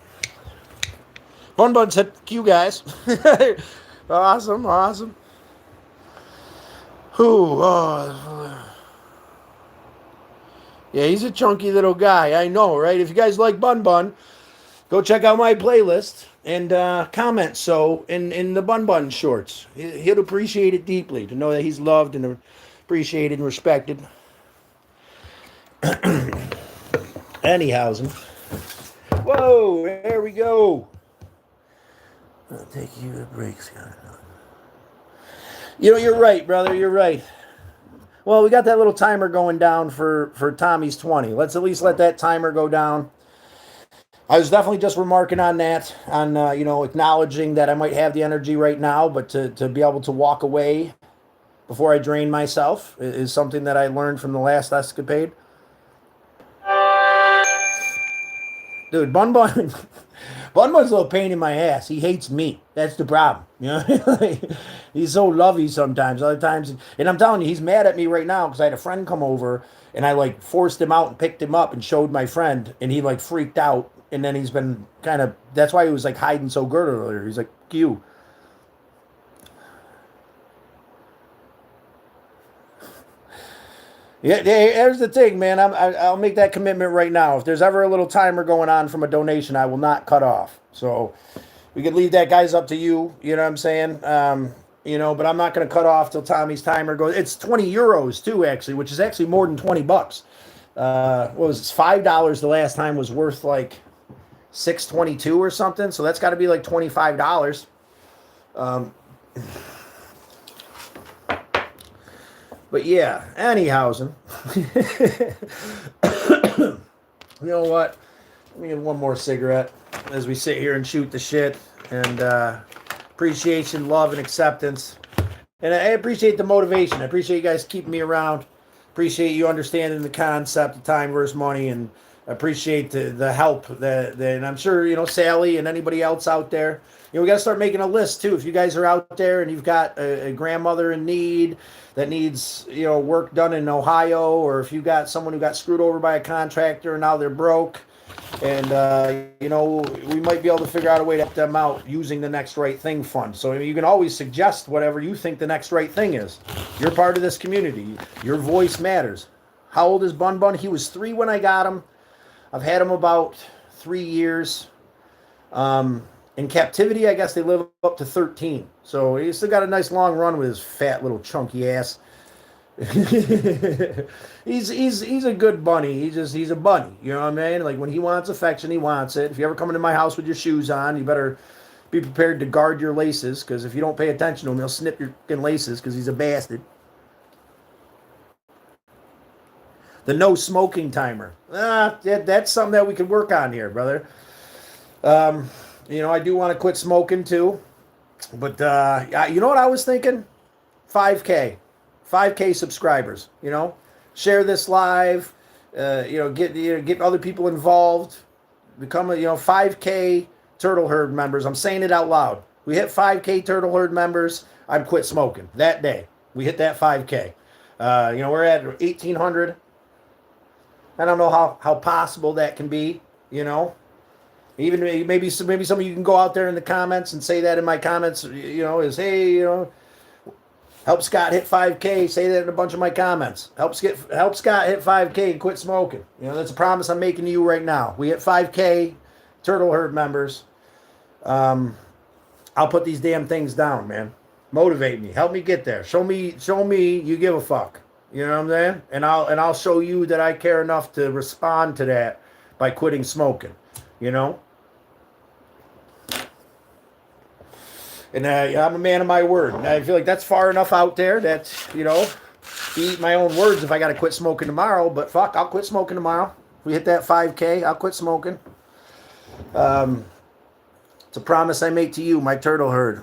Bun said, "You guys." Awesome. Ooh, yeah, he's a chunky little guy. I know, right? If you guys like Bun, go check out my playlist and comment so in the Bun shorts. He'll appreciate it deeply to know that he's loved and appreciated and respected. Anyhowsen. Whoa, there we go. I'll take you to breaks. You're right, brother. You're right. Well, we got that little timer going down for Tommy's 20. Let's at least let that timer go down. I was definitely just remarking on that, on, acknowledging that I might have the energy right now, but to be able to walk away before I drain myself is something that I learned from the last escapade. Dude, Bun's a little pain in my ass. He hates me. That's the problem. He's so lovey sometimes. Other times, and I'm telling you, he's mad at me right now because I had a friend come over and I forced him out and picked him up and showed my friend, and he freaked out. And then he's been that's why he was hiding so good earlier. He's like, you. Yeah, here's the thing, man. I'll make that commitment right now. If there's ever a little timer going on from a donation, I will not cut off. So we could leave that, guys, up to you. You know what I'm saying? But I'm not going to cut off till Tommy's timer goes. It's 20 euros too, actually, which is actually more than 20 bucks. What was it? $5 the last time was worth $6.22 or something. So that's got to be $25. But yeah, anyhowsen. You know what? Let me get one more cigarette as we sit here and shoot the shit. And appreciation, love, and acceptance. And I appreciate the motivation. I appreciate you guys keeping me around. Appreciate you understanding the concept of time versus money. And I appreciate the help and I'm sure, Sally and anybody else out there. We got to start making a list too. If you guys are out there and you've got a grandmother in need that needs, work done in Ohio, or if you got someone who got screwed over by a contractor and now they're broke, and we might be able to figure out a way to help them out using the Next Right Thing fund. So you can always suggest whatever you think the next right thing is. You're part of this community. Your voice matters. How old is Bun? He was 3 when I got him. I've had him about 3 years. In captivity, I guess they live up to 13. So he's still got a nice long run with his fat little chunky ass. He's a good bunny. He's a bunny. You know what I mean? When he wants affection, he wants it. If you ever come into my house with your shoes on, you better be prepared to guard your laces, because if you don't pay attention to him, he'll snip your fucking laces because he's a bastard. The no smoking timer. That's something that we could work on here, brother. I do want to quit smoking too. But you know what I was thinking? 5K subscribers. Share this live. Get other people involved. Become 5K Turtle Herd members. I'm saying it out loud. We hit 5K Turtle Herd members, I'd quit smoking that day. We hit that 5K. We're at 1,800. I don't know how possible that can be. Even maybe some of you can go out there in the comments and say that in my comments. Help Scott hit 5K. Say that in a bunch of my comments. Help Scott hit 5K and quit smoking. That's a promise I'm making to you right now. We hit 5K Turtle Herd members. I'll put these damn things down, man. Motivate me. Help me get there. Show me you give a fuck. You know what I'm saying? And I'll show you that I care enough to respond to that by quitting smoking. And I'm a man of my word. And I feel like that's far enough out there that, eat my own words if I got to quit smoking tomorrow. But fuck, I'll quit smoking tomorrow. If we hit that 5K, I'll quit smoking. It's a promise I make to you, my turtle herd.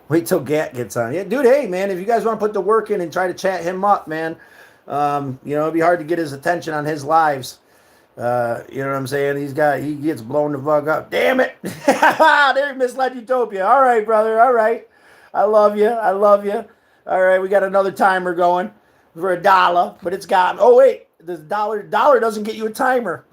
Wait till Gat gets on. Yeah, dude, hey, man, if you guys want to put the work in and try to chat him up, man, it'd be hard to get his attention on his lives. You know what I'm saying? He gets blown the fuck up. Damn it. There, misled Utopia. All right, brother. All right. I love you. I love you. All right, we got another timer going for $1, but it's gone. Oh, wait. The dollar doesn't get you a timer.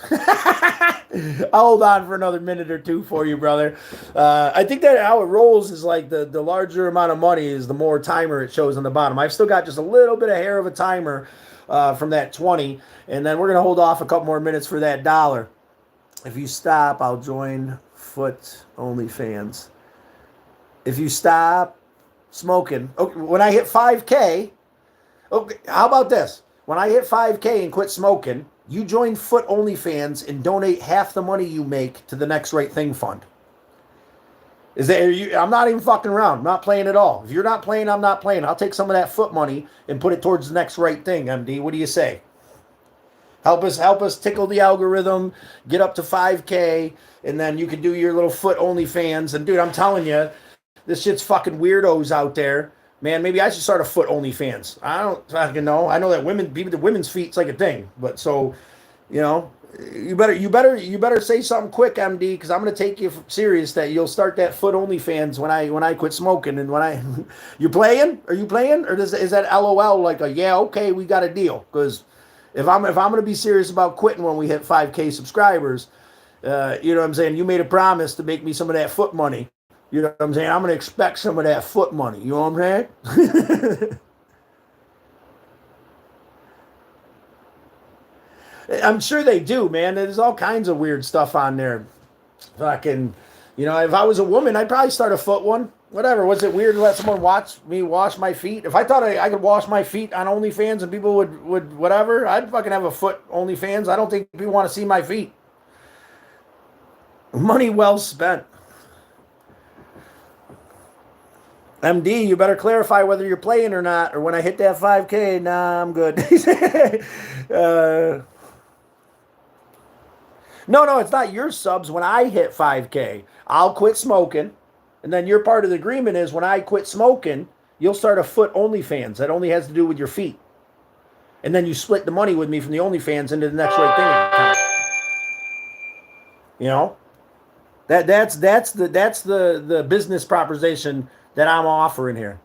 I'll hold on for another minute or two for you, brother. I think that how it rolls is like the larger amount of money is the more timer it shows on the bottom. I've still got just a little bit of hair of a timer from that 20, and then we're going to hold off a couple more minutes for that $1. If you stop, I'll join Foot OnlyFans. If you stop smoking, okay, when I hit 5K, okay, how about this? When I hit 5K and quit smoking, you join Foot OnlyFans and donate half the money you make to the Next Right Thing Fund. I'm not even fucking around. I'm not playing at all. If you're not playing, I'm not playing. I'll take some of that foot money and put it towards the next right thing, MD. What do you say? Help us tickle the algorithm, get up to 5K, and then you can do your little Foot OnlyFans. And dude, I'm telling you, this shit's fucking weirdos out there. Man, maybe I should start a Foot OnlyFans. I don't fucking know. I know that the women's feet's like a thing, but so, you better say something quick, MD, because I'm gonna take you serious that you'll start that Foot OnlyFans when I quit smoking and when I you playing? Are you playing? Or is that LOL like a yeah, okay, we got a deal? Because if I'm gonna be serious about quitting when we hit 5K subscribers, you know what I'm saying? You made a promise to make me some of that foot money. You know what I'm saying? I'm gonna expect some of that foot money. You know what I'm saying? I'm sure they do, man. There's all kinds of weird stuff on there. Fucking, if I was a woman, I'd probably start a foot one. Whatever. Was it weird to let someone watch me wash my feet? If I thought I could wash my feet on OnlyFans and people would whatever, I'd fucking have a foot OnlyFans. I don't think people want to see my feet. Money well spent. MD, you better clarify whether you're playing or not, or when I hit that 5K, nah, I'm good. No, it's not your subs. When I hit 5K, I'll quit smoking. And then your part of the agreement is when I quit smoking, you'll start a Foot OnlyFans. That only has to do with your feet. And then you split the money with me from the OnlyFans into the Next Right Thing account. That's the business proposition that I'm offering here.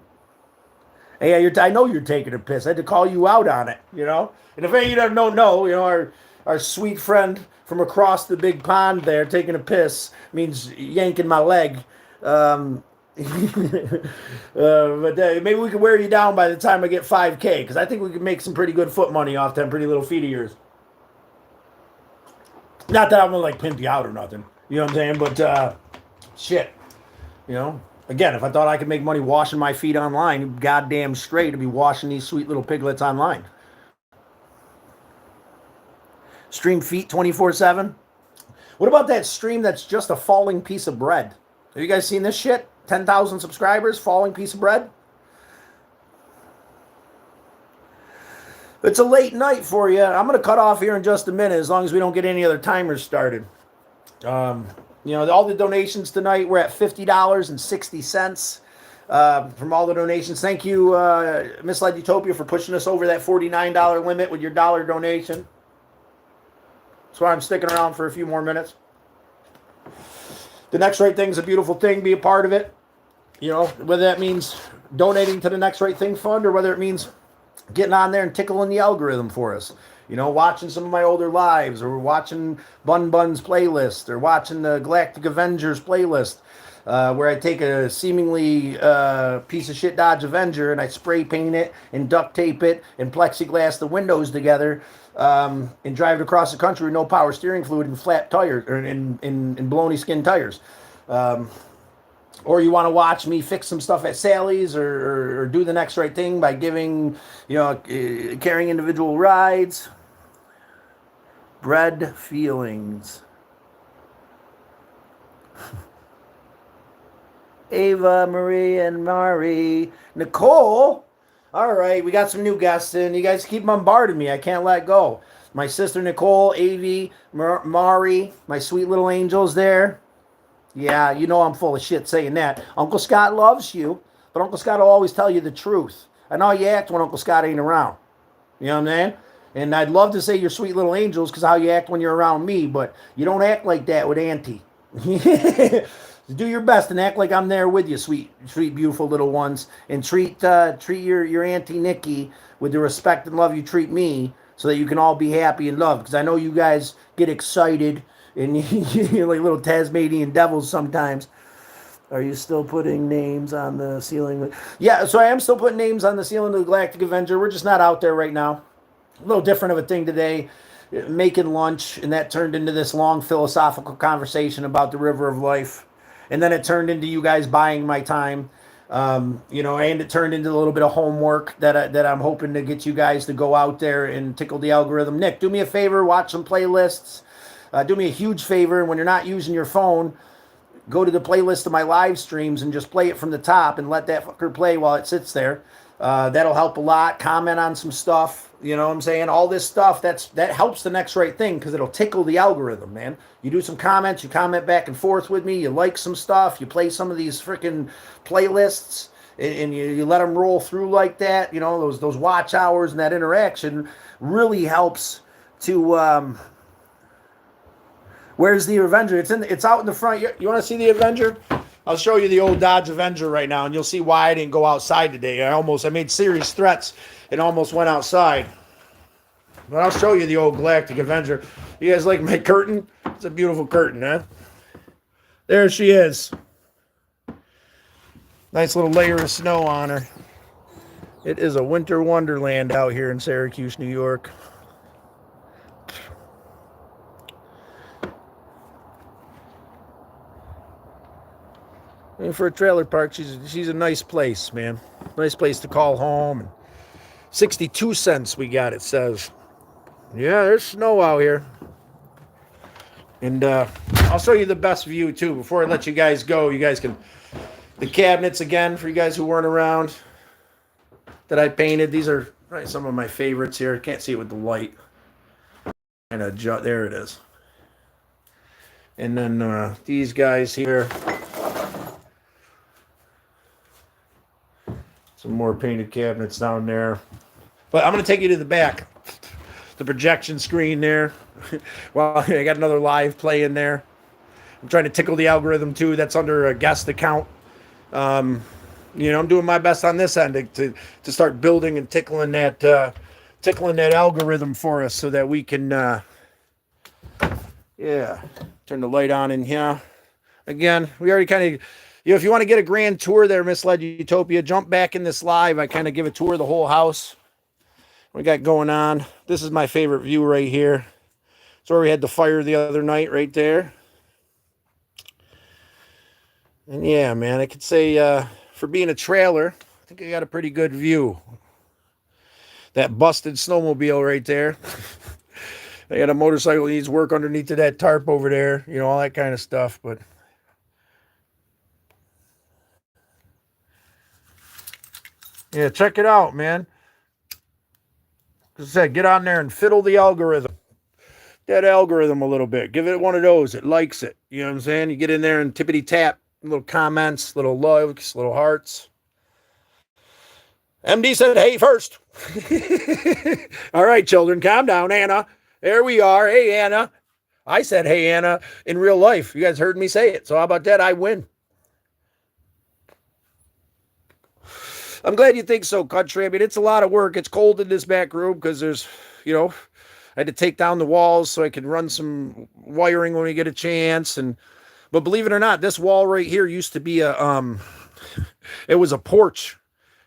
Hey, I know you're taking a piss. I had to call you out on it, And if any of you don't know, our sweet friend from across the big pond there taking a piss means yanking my leg. But maybe we can wear you down by the time I get 5K, because I think we can make some pretty good foot money off them pretty little feet of yours. Not that I'm gonna pimp you out or nothing, you know what I'm saying? But shit, Again, if I thought I could make money washing my feet online, goddamn straight to be washing these sweet little piglets online. Stream feet 24/7. What about that stream that's just a falling piece of bread? Have you guys seen this shit? 10,000 subscribers, falling piece of bread. It's a late night for you. I'm going to cut off here in just a minute as long as we don't get any other timers started. All the donations tonight, we're at $50.60 from all the donations. Thank you, Misled Utopia, for pushing us over that $49 limit with your dollar donation. That's why I'm sticking around for a few more minutes. The Next Right Thing is a beautiful thing. Be a part of it. Whether that means donating to the Next Right Thing Fund or whether it means getting on there and tickling the algorithm for us. Watching some of my older lives, or watching Bun Bun's playlist, or watching the Galactic Avengers playlist, where I take a seemingly piece of shit Dodge Avenger and I spray paint it and duct tape it and plexiglass the windows together and drive it across the country with no power steering fluid and flat tires, or in baloney skin tires. Or you want to watch me fix some stuff at Sally's, or do the Next Right Thing by giving, carrying individual rides. Bread feelings. Ava, Marie, and Mari. Nicole, All right, we got some new guests in. You guys keep bombarding me. I can't let go. My sister Nicole, Avi, Mari, my sweet little angels there. Yeah, you know I'm full of shit saying that. Uncle Scott loves you, but Uncle Scott will always tell you the truth. I know how you act when Uncle Scott ain't around. You know what I'm saying? And I'd love to say you're sweet little angels because how you act when you're around me, but you don't act like that with Auntie. Do your best and act like I'm there with you, sweet, sweet, beautiful little ones, and treat your Auntie Nikki with the respect and love you treat me, so that you can all be happy and loved. Because I know you guys get excited and you're like little Tasmanian devils sometimes. Are you still putting names on the ceiling? Yeah, so I am still putting names on the ceiling of the Galactic Avenger. We're just not out there right now. A little different of a thing today, making lunch, and that turned into this long philosophical conversation about the river of life. And then it turned into you guys buying my time. And it turned into a little bit of homework that I'm hoping to get you guys to go out there and tickle the algorithm. Nick, do me a favor, watch some playlists. Do me a huge favor, when you're not using your phone, go to the playlist of my live streams and just play it from the top and let that fucker play while it sits there. That'll help a lot. Comment on some stuff. You know what I'm saying? All this stuff, that helps the next right thing because it'll tickle the algorithm, man. You do some comments, you comment back and forth with me, you like some stuff, you play some of these freaking playlists, and you let them roll through like that. You know, those watch hours and that interaction really helps to... Where's the Avenger? It's out in the front. You want to see the Avenger? I'll show you the old Dodge Avenger right now, and you'll see why I didn't go outside today. I made serious threats and almost went outside. But I'll show you the old Galactic Avenger. You guys like my curtain? It's a beautiful curtain, huh? There she is. Nice little layer of snow on her. It is a winter wonderland out here in Syracuse, New York. And for a trailer park, she's a nice place, man. Nice place to call home. And 62 cents we got, it says. Yeah, there's snow out here. And I'll show you the best view, too. Before I let you guys go, you guys can... The cabinets, again, for you guys who weren't around, that I painted. These are probably some of my favorites here. Can't see it with the light. There it is. And then these guys here... Some more painted cabinets down there. But I'm going to take you to the back. The projection screen there. Well, I got another live play in there. I'm trying to tickle the algorithm too. That's under a guest account. I'm doing my best on this end to start building and tickling that algorithm for us so that we can turn the light on in here. Again, we already kind of... if you want to get a grand tour there, Misled Utopia, jump back in this live. I kind of give a tour of the whole house. We got going on. This is my favorite view right here. It's where we had the fire the other night right there. And yeah, man, I could say for being a trailer, I think I got a pretty good view. That busted snowmobile right there. I got a motorcycle that needs work underneath of that tarp over there. All that kind of stuff, but... Yeah, check it out, man. As I said, get on there and fiddle the algorithm. That algorithm a little bit. Give it one of those. It likes it. You know what I'm saying? You get in there and tippity tap. Little comments, little likes, little hearts. MD said, hey, first. All right, children, calm down, Anna. There we are. Hey, Anna. I said, hey, Anna, in real life. You guys heard me say it. So how about that? I win. I'm glad you think so, country. I mean, it's a lot of work. It's cold in this back room because there's, I had to take down the walls so I could run some wiring when we get a chance. But believe it or not, this wall right here used to be it was a porch.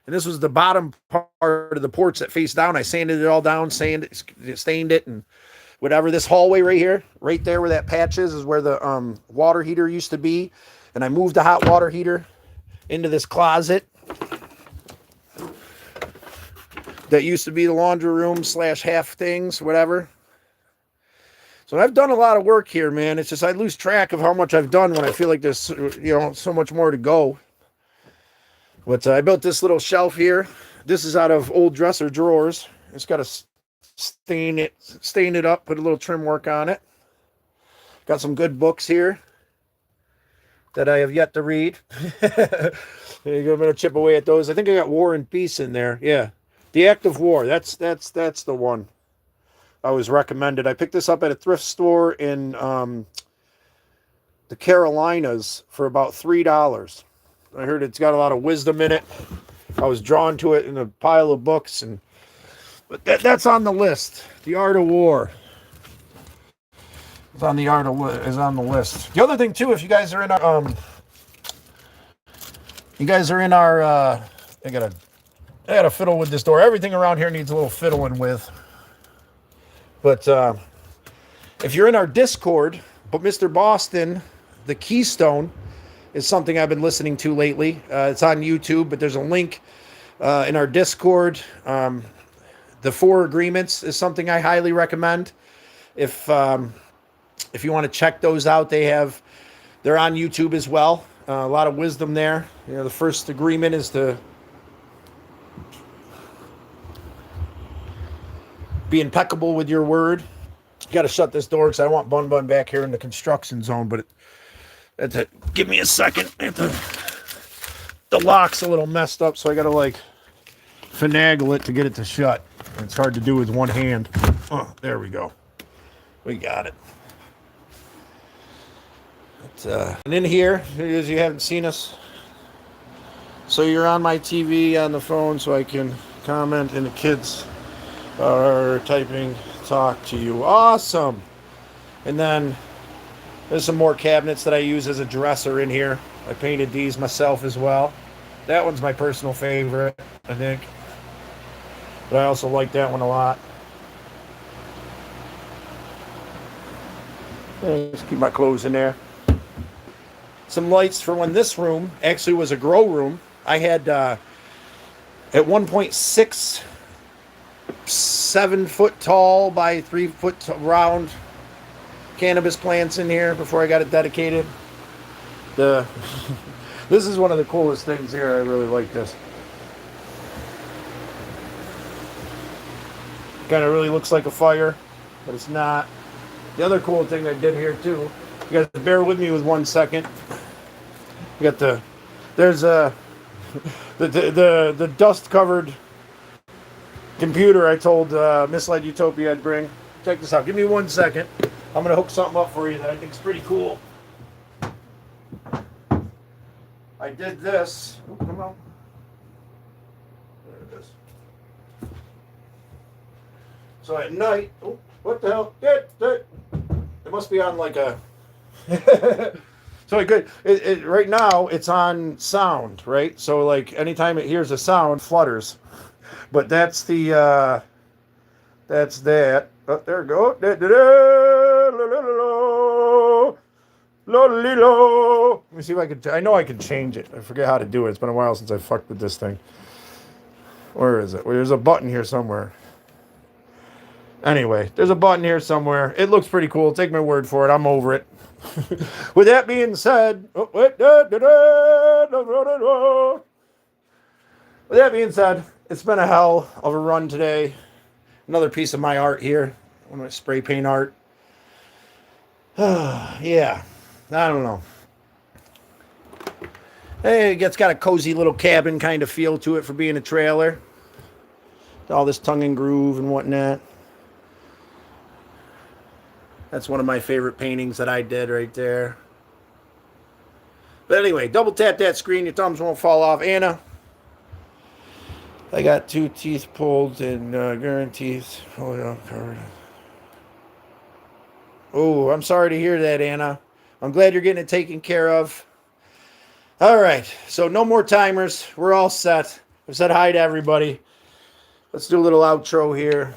And this was the bottom part of the porch that faced down. I sanded it all down, stained it, and whatever. This hallway right here, right there where that patch is where the water heater used to be. And I moved the hot water heater into this closet. That used to be the laundry room / half things, whatever. So I've done a lot of work here, man. It's just I lose track of how much I've done when I feel like there's, so much more to go. But I built this little shelf here. This is out of old dresser drawers. It's got to stain it up, put a little trim work on it. Got some good books here that I have yet to read. I'm gonna chip away at those. I think I got War and Peace in there. Yeah, The Act of War. That's the one I was recommended. I picked this up at a thrift store in the Carolinas for about $3. I heard it's got a lot of wisdom in it. I was drawn to it in a pile of books, but that's on the list. The Art of War is on the list. The other thing too, if you guys are in our I gotta fiddle with this door. Everything around here needs a little fiddling with. But if you're in our Discord, but Mr. Boston, the Keystone, is something I've been listening to lately. It's on YouTube, but there's a link in our Discord. The 4 Agreements is something I highly recommend. If you want to check those out, they're on YouTube as well. A lot of wisdom there. You know, the first agreement is to be impeccable with your word. You got to shut this door because I want Bun back here in the construction zone, but give me a second. The lock's a little messed up, so I got to finagle it to get it to shut. It's hard to do with one hand. Oh, there we go. We got it. And in here, as you haven't seen us, so you're on my TV on the phone, so I can comment, and the kids are typing talk to you. Awesome. And then there's some more cabinets that I use as a dresser in here. I painted these myself as well. That one's my personal favorite, I think. But I also like that one a lot. Just keep my clothes in there. Some lights for when this room actually was a grow room. I had at 1.6 7-foot tall by 3-foot round cannabis plants in here before I got it dedicated. This is one of the coolest things here. I really like this. Kind of really looks like a fire, but it's not. The other cool thing I did here too, you guys bear with me with 1 second. You got there's the dust covered computer I told Misled Utopia I'd bring. Check this out. Give me 1 second. I'm going to hook something up for you that I think is pretty cool. I did this. Oh, come on. There it is. So at night, oh, what the hell? It must be on like a... So I could, right now it's on sound, right? So like anytime it hears a sound, flutters. But that's the, that's that. Oh, there we go. Let me see if I can, I know I can change it. I forget how to do it. It's been a while since I fucked with this thing. Where is it? Well, there's a button here somewhere. Anyway, there's a button here somewhere. It looks pretty cool. Take my word for it. I'm over it. With that being said, it's been a hell of a run today. Another piece of my art here. One of my spray paint art. Yeah, I don't know. Hey, it's got a cozy little cabin kind of feel to it for being a trailer. All this tongue and groove and whatnot. That's one of my favorite paintings that I did right there. But anyway, double tap that screen. Your thumbs won't fall off. Anna, I got 2 teeth pulled and gurn teeth. Covered. Oh, I'm sorry to hear that, Anna. I'm glad you're getting it taken care of. All right, so no more timers. We're all set. I've said hi to everybody. Let's do a little outro here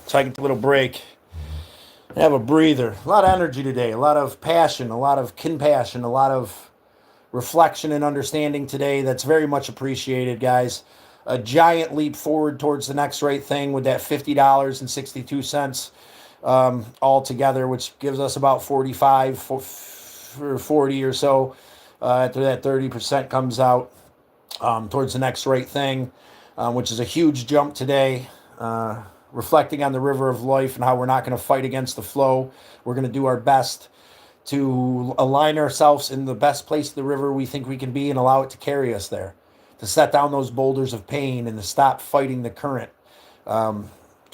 so I can take a little break. Have a breather. A lot of energy today. A lot of passion. A lot of compassion. A lot of reflection and understanding today. That's very much appreciated, guys. A giant leap forward towards the next right thing with that $50.62 all together, which gives us about 45 or 40 or so after that 30% comes out. towards the next right thing, which is a huge jump today. Reflecting on the river of life and how we're not going to fight against the flow. We're going to do our best to align ourselves in the best place of the river we think we can be and allow it to carry us there, to set down those boulders of pain and to stop fighting the current, to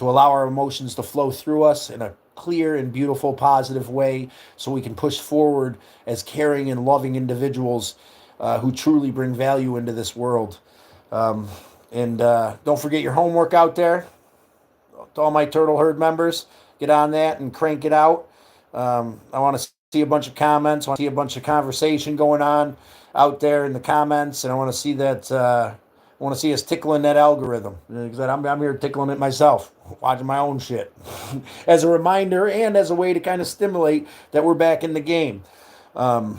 allow our emotions to flow through us in a clear and beautiful, positive way so we can push forward as caring and loving individuals who truly bring value into this world. And don't forget your homework out there. To all my Turtle Herd members, get on that and crank it out. I want to see a bunch of comments. I want to see a bunch of conversation going on out there in the comments, and I want to see that. I want to see us tickling that algorithm, because I'm here tickling it myself, watching my own shit, as a reminder and as a way to kind of stimulate that we're back in the game. But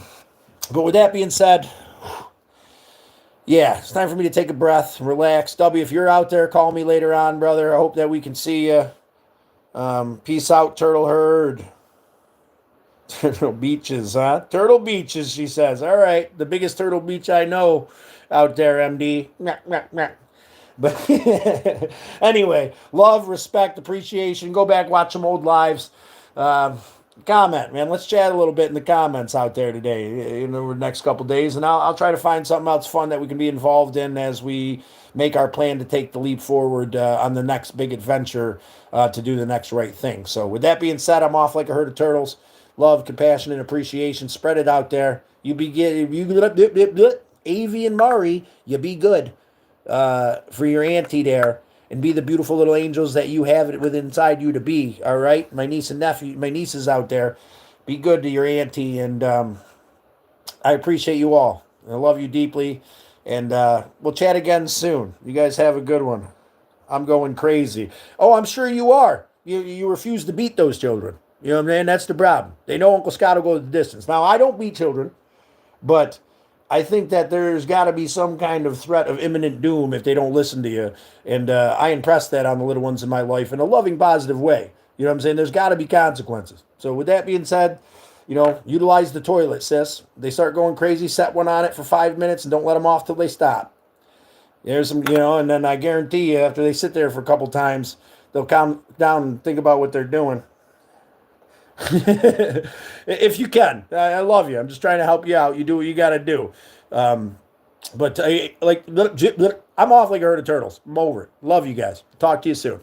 with that being said, yeah, it's time for me to take a breath, relax. W, if you're out there, call me later on, brother. I hope that we can see you. Peace out, Turtle Herd. Turtle Beaches, huh? Turtle Beaches, she says. All right, the biggest turtle beach I know out there, MD. But anyway, love, respect, appreciation. Go back, watch some old lives. Comment, man. Let's chat a little bit in the comments out there today, in the next couple days, and I'll try to find something else fun that we can be involved in as we make our plan to take the leap forward on the next big adventure to do the next right thing. So with that being said, I'm off like a herd of turtles. Love, compassion, and appreciation. Spread it out there. You be good. Avi and Mari, you be good for your auntie there. And be the beautiful little angels that you have it within inside you to be. All right, my niece and nephew, my nieces out there, be good to your auntie, and I appreciate you all. I love you deeply, and we'll chat again soon. You guys have a good one. I'm going crazy. Oh, I'm sure you are. You refuse to beat those children. You know what I mean? That's the problem. They know Uncle Scott will go the distance. Now, I don't beat children, but I think that there's got to be some kind of threat of imminent doom if they don't listen to you. And I impress that on the little ones in my life in a loving, positive way. You know what I'm saying? There's got to be consequences. So with that being said, utilize the toilet, sis. They start going crazy, set one on it for 5 minutes and don't let them off till they stop. There's some, and then I guarantee you after they sit there for a couple times, they'll calm down and think about what they're doing. If you can, I love you. I'm just trying to help you out. You do what you got to do. But I'm off like a herd of turtles. I'm over it. Love you guys. Talk to you soon.